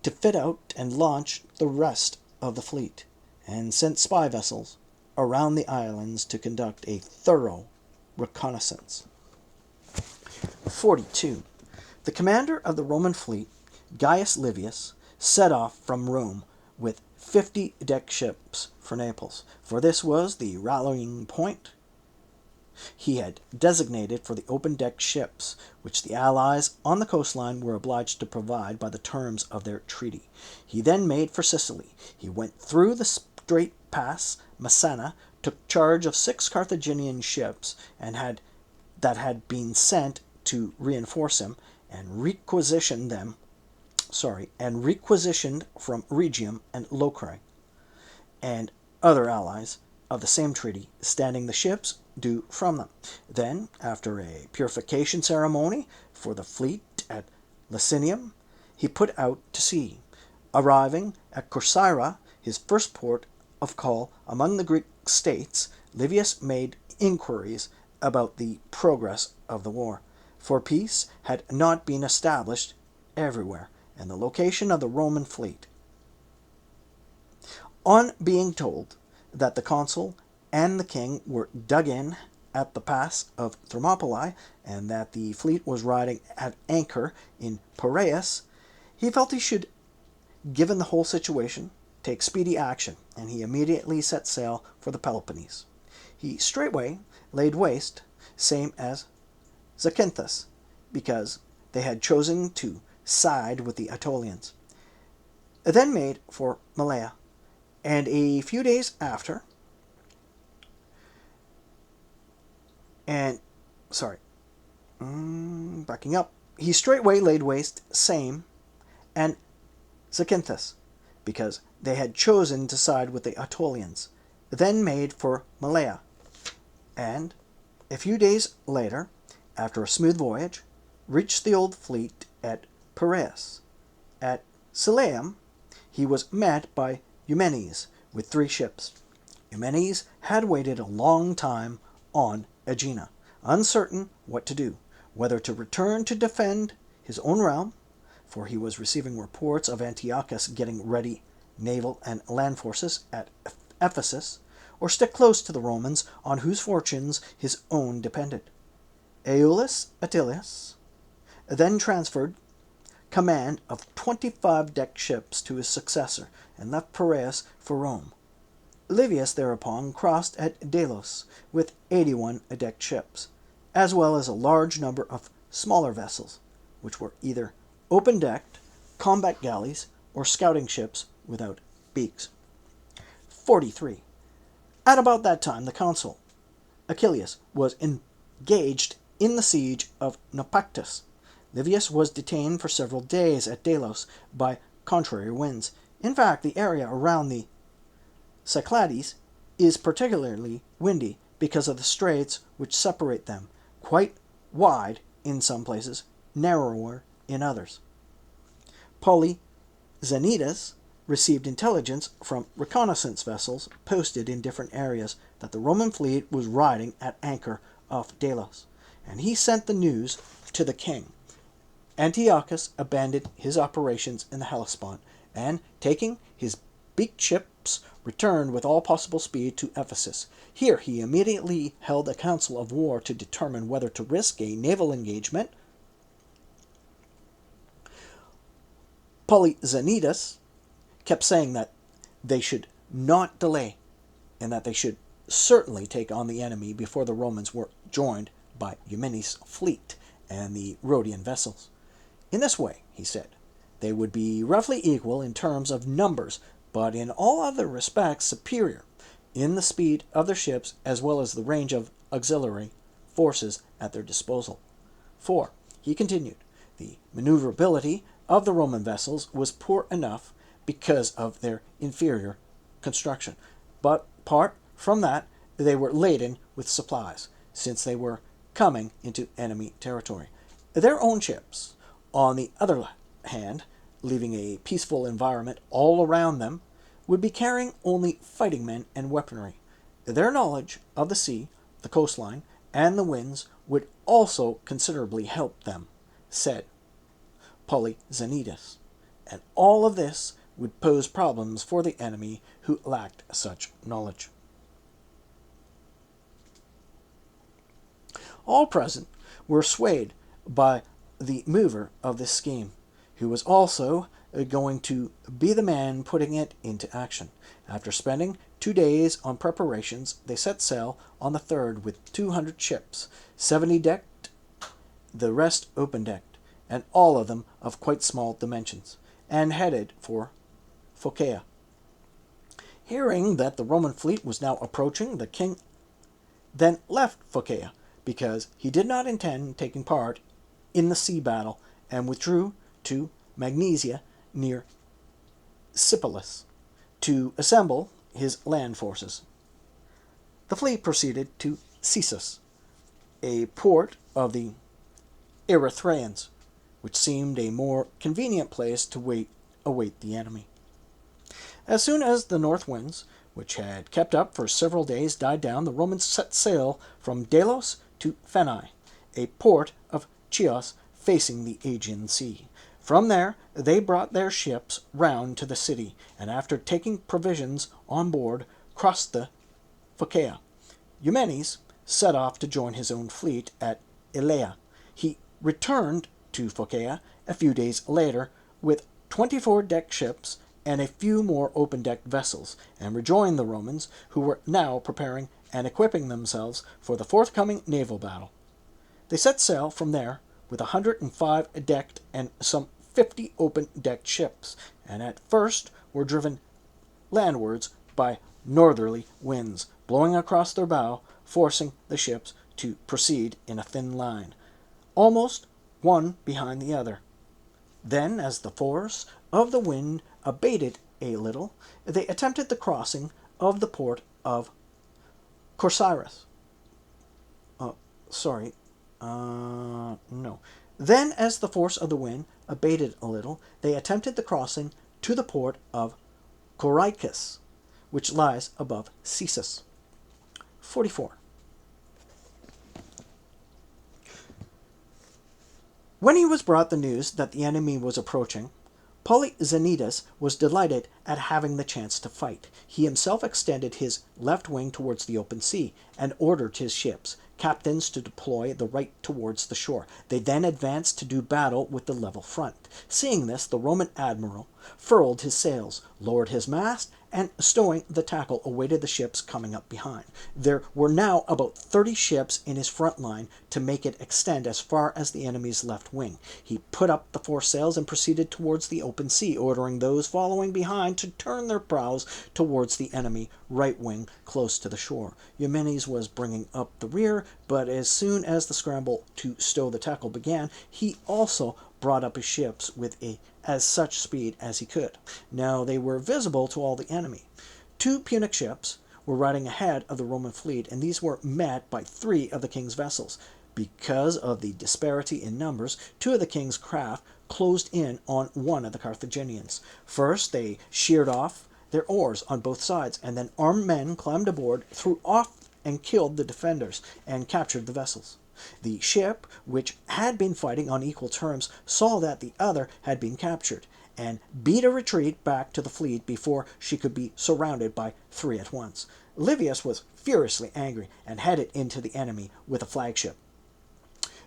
to fit out and launch the rest of the fleet, and sent spy vessels around the islands to conduct a thorough reconnaissance. 42. The commander of the Roman fleet, Gaius Livius, set off from Rome with 50 decked ships for Naples, for this was the rallying point he had designated for the open-deck ships, which the Allies on the coastline were obliged to provide by the terms of their treaty. He then made for Sicily. He went through the Strait Pass Messana, took charge of 6 Carthaginian ships that had been sent to reinforce him, and requisitioned from Rhegium and Locre, and other allies of the same treaty, standing the ships due from them. Then, after a purification ceremony for the fleet at Licinium, he put out to sea. Arriving at Corcyra, his first port of call among the Greek states, Livius made inquiries about the progress of the war, for peace had not been established everywhere, and the location of the Roman fleet. On being told that the consul and the king were dug in at the pass of Thermopylae, and that the fleet was riding at anchor in Piraeus, he felt he should, given the whole situation, take speedy action, and he immediately set sail for the Peloponnese. He straightway laid waste, same as Zacynthus, because they had chosen to side with the Aetolians. Then made for Malea, and a few days after, backing up, he straightway laid waste, same, and Zacynthus, because they had chosen to side with the Aetolians, then made for Malea, and a few days later, after a smooth voyage, reached the old fleet at Piraeus. At Cilium he was met by Eumenes with 3 ships. Eumenes had waited a long time on Aegina, uncertain what to do, whether to return to defend his own realm, for he was receiving reports of Antiochus getting ready naval and land forces at Ephesus, or stick close to the Romans on whose fortunes his own depended. Aulus Atilius then transferred command of 25 decked ships to his successor, and left Piraeus for Rome. Livius thereupon crossed at Delos with 81 decked ships, as well as a large number of smaller vessels, which were either open-decked, combat galleys, or scouting ships without beaks. 43. At about that time, the consul, Achilles, was engaged in the siege of Naupactus. Livius was detained for several days at Delos by contrary winds. In fact, the area around the Cyclades is particularly windy because of the straits which separate them, quite wide in some places, narrower in others. Polyxenidas received intelligence from reconnaissance vessels posted in different areas that the Roman fleet was riding at anchor off Delos, and he sent the news to the king. Antiochus abandoned his operations in the Hellespont, and, taking his beaked ships, returned with all possible speed to Ephesus. Here he immediately held a council of war to determine whether to risk a naval engagement. Polyxenidas kept saying that they should not delay, and that they should certainly take on the enemy before the Romans were joined by Eumenes' fleet and the Rhodian vessels. In this way, he said, they would be roughly equal in terms of numbers, but in all other respects superior, in the speed of their ships as well as the range of auxiliary forces at their disposal. For, he continued, the maneuverability of the Roman vessels was poor enough because of their inferior construction, but apart from that, they were laden with supplies, since they were coming into enemy territory. Their own ships, on the other hand, leaving a peaceful environment all around them, would be carrying only fighting men and weaponry. Their knowledge of the sea, the coastline, and the winds would also considerably help them, said Polyxenidas, and all of this would pose problems for the enemy who lacked such knowledge. All present were swayed by the mover of this scheme, who was also going to be the man putting it into action. After spending 2 days on preparations, they set sail on the 3rd with 200 ships, 70 decked, the rest open-decked, and all of them of quite small dimensions, and headed for Phocaea. Hearing that the Roman fleet was now approaching, the king then left Phocaea, because he did not intend taking part in the sea battle, and withdrew to Magnesia near Sipylus to assemble his land forces. The fleet proceeded to Sessus, a port of the Erythraeans, which seemed a more convenient place to await the enemy. As soon as the north winds, which had kept up for several days, died down, the Romans set sail from Delos to Phanae, a port of Chios facing the Aegean Sea. From there they brought their ships round to the city, and after taking provisions on board, crossed the Phocaea. Eumenes set off to join his own fleet at Elea. He returned to Phocaea a few days later with 24 decked ships and a few more open-decked vessels, and rejoined the Romans, who were now preparing and equipping themselves for the forthcoming naval battle. They set sail from there with 105 decked and some 50 open-decked ships, and at first were driven landwards by northerly winds, blowing across their bow, forcing the ships to proceed in a thin line, almost one behind the other. Then, as the force of the wind abated a little, they attempted the crossing of the port of Corcyras. No. Then, as the force of the wind abated a little, they attempted the crossing to the port of Corycus, which lies above Cesus. 44. When he was brought the news that the enemy was approaching, Polyxenidas was delighted at having the chance to fight. He himself extended his left wing towards the open sea, and ordered his ships, captains, to deploy the right towards the shore. They then advanced to do battle with the level front. Seeing this, the Roman admiral furled his sails, lowered his mast, and stowing the tackle, awaited the ships coming up behind. There were now about 30 ships in his front line to make it extend as far as the enemy's left wing. He put up the foresails and proceeded towards the open sea, ordering those following behind to turn their prows towards the enemy right wing close to the shore. Eumenes was bringing up the rear, but as soon as the scramble to stow the tackle began, he also brought up his ships with as such speed as he could. Now they were visible to all the enemy. 2 Punic ships were riding ahead of the Roman fleet, and these were met by 3 of the king's vessels. Because of the disparity in numbers, 2 of the king's craft closed in on one of the Carthaginians. First, they sheared off their oars on both sides, and then armed men climbed aboard, threw off and killed the defenders, and captured the vessels. The ship, which had been fighting on equal terms, saw that the other had been captured, and beat a retreat back to the fleet before she could be surrounded by 3 at once. Livius was furiously angry and headed into the enemy with a flagship.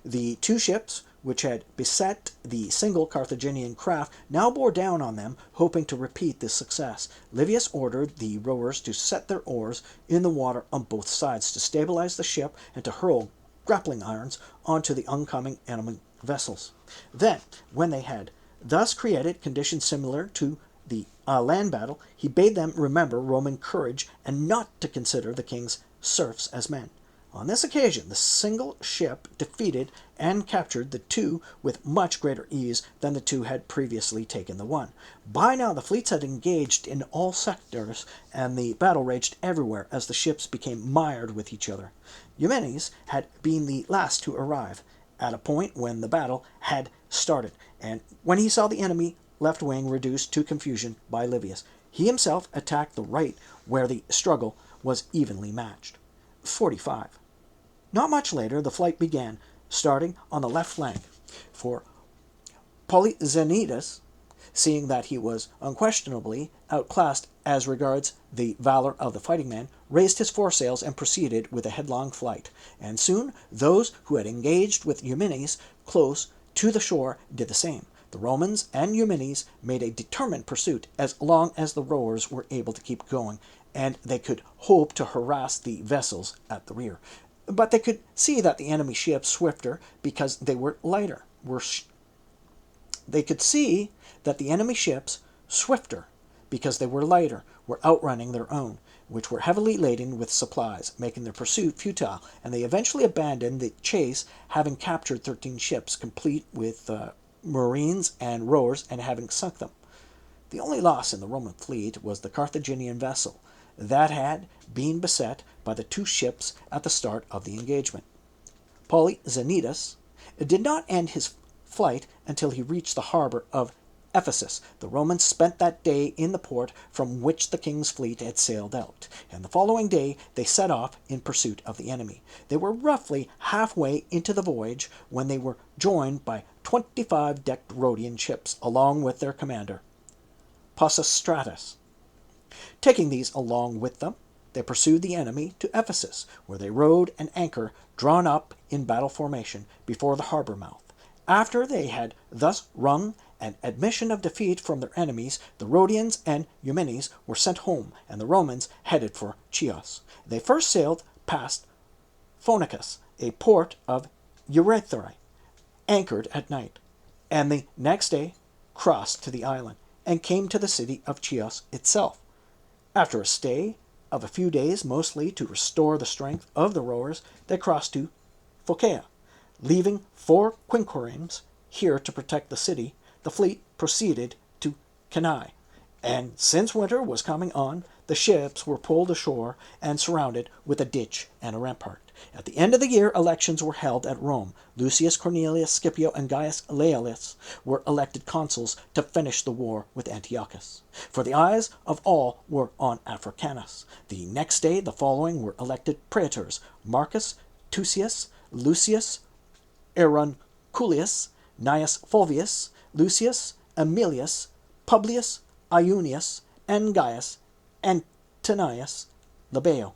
The 2 ships, which had beset the single Carthaginian craft, now bore down on them, hoping to repeat this success. Livius ordered the rowers to set their oars in the water on both sides, to stabilize the ship, and to hurl grappling irons onto the oncoming enemy vessels. Then, when they had thus created conditions similar to the land battle, he bade them remember Roman courage and not to consider the king's serfs as men. On this occasion, the single ship defeated and captured the 2 with much greater ease than the 2 had previously taken the one. By now the fleets had engaged in all sectors, and the battle raged everywhere as the ships became mired with each other. Eumenes had been the last to arrive, at a point when the battle had started, and when he saw the enemy left wing reduced to confusion by Livius, he himself attacked the right, where the struggle was evenly matched. 45. Not much later, the flight began, starting on the left flank, for Polyxenidas, seeing that he was unquestionably outclassed as regards the valor of the fighting man, raised his foresails and proceeded with a headlong flight, and soon those who had engaged with Eumenes close to the shore did the same. The Romans and Eumenes made a determined pursuit as long as the rowers were able to keep going, and they could hope to harass the vessels at the rear. But they could see that the enemy ships swifter because they were lighter. Were outrunning their own, which were heavily laden with supplies, making their pursuit futile, and they eventually abandoned the chase, having captured 13 ships, complete with marines and rowers, and having sunk them. The only loss in the Roman fleet was the Carthaginian vessel that had been beset by the 2 ships at the start of the engagement. Polyxenidas did not end his flight until he reached the harbor of Ephesus. The Romans spent that day in the port from which the king's fleet had sailed out, and the following day they set off in pursuit of the enemy. They were roughly halfway into the voyage when they were joined by 25 decked Rhodian ships, along with their commander, Pisistratus. Taking these along with them, they pursued the enemy to Ephesus, where they rode an anchor drawn up in battle formation before the harbor mouth. After they had thus wrung an admission of defeat from their enemies, the Rhodians and Eumenes were sent home, and the Romans headed for Chios. They first sailed past Phonicus, a port of Eurythrae, anchored at night, and the next day crossed to the island, and came to the city of Chios itself. After a stay of a few days, mostly to restore the strength of the rowers, they crossed to Phocaea. Leaving 4 quinqueremes here to protect the city, the fleet proceeded to Cannae, and since winter was coming on, the ships were pulled ashore and surrounded with a ditch and a rampart. At the end of the year, elections were held at Rome. Lucius Cornelius Scipio and Gaius Laelius were elected consuls to finish the war with Antiochus, for the eyes of all were on Africanus. The next day, the following were elected praetors: Marcus Tucius, Lucius Aurunculeius, Gnaeus Fulvius, Lucius Aemilius, Publius Iunius, and Gaius Antonius Labeo.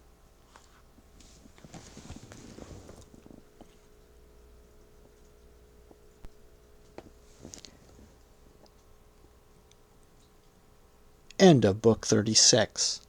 End of Book 36.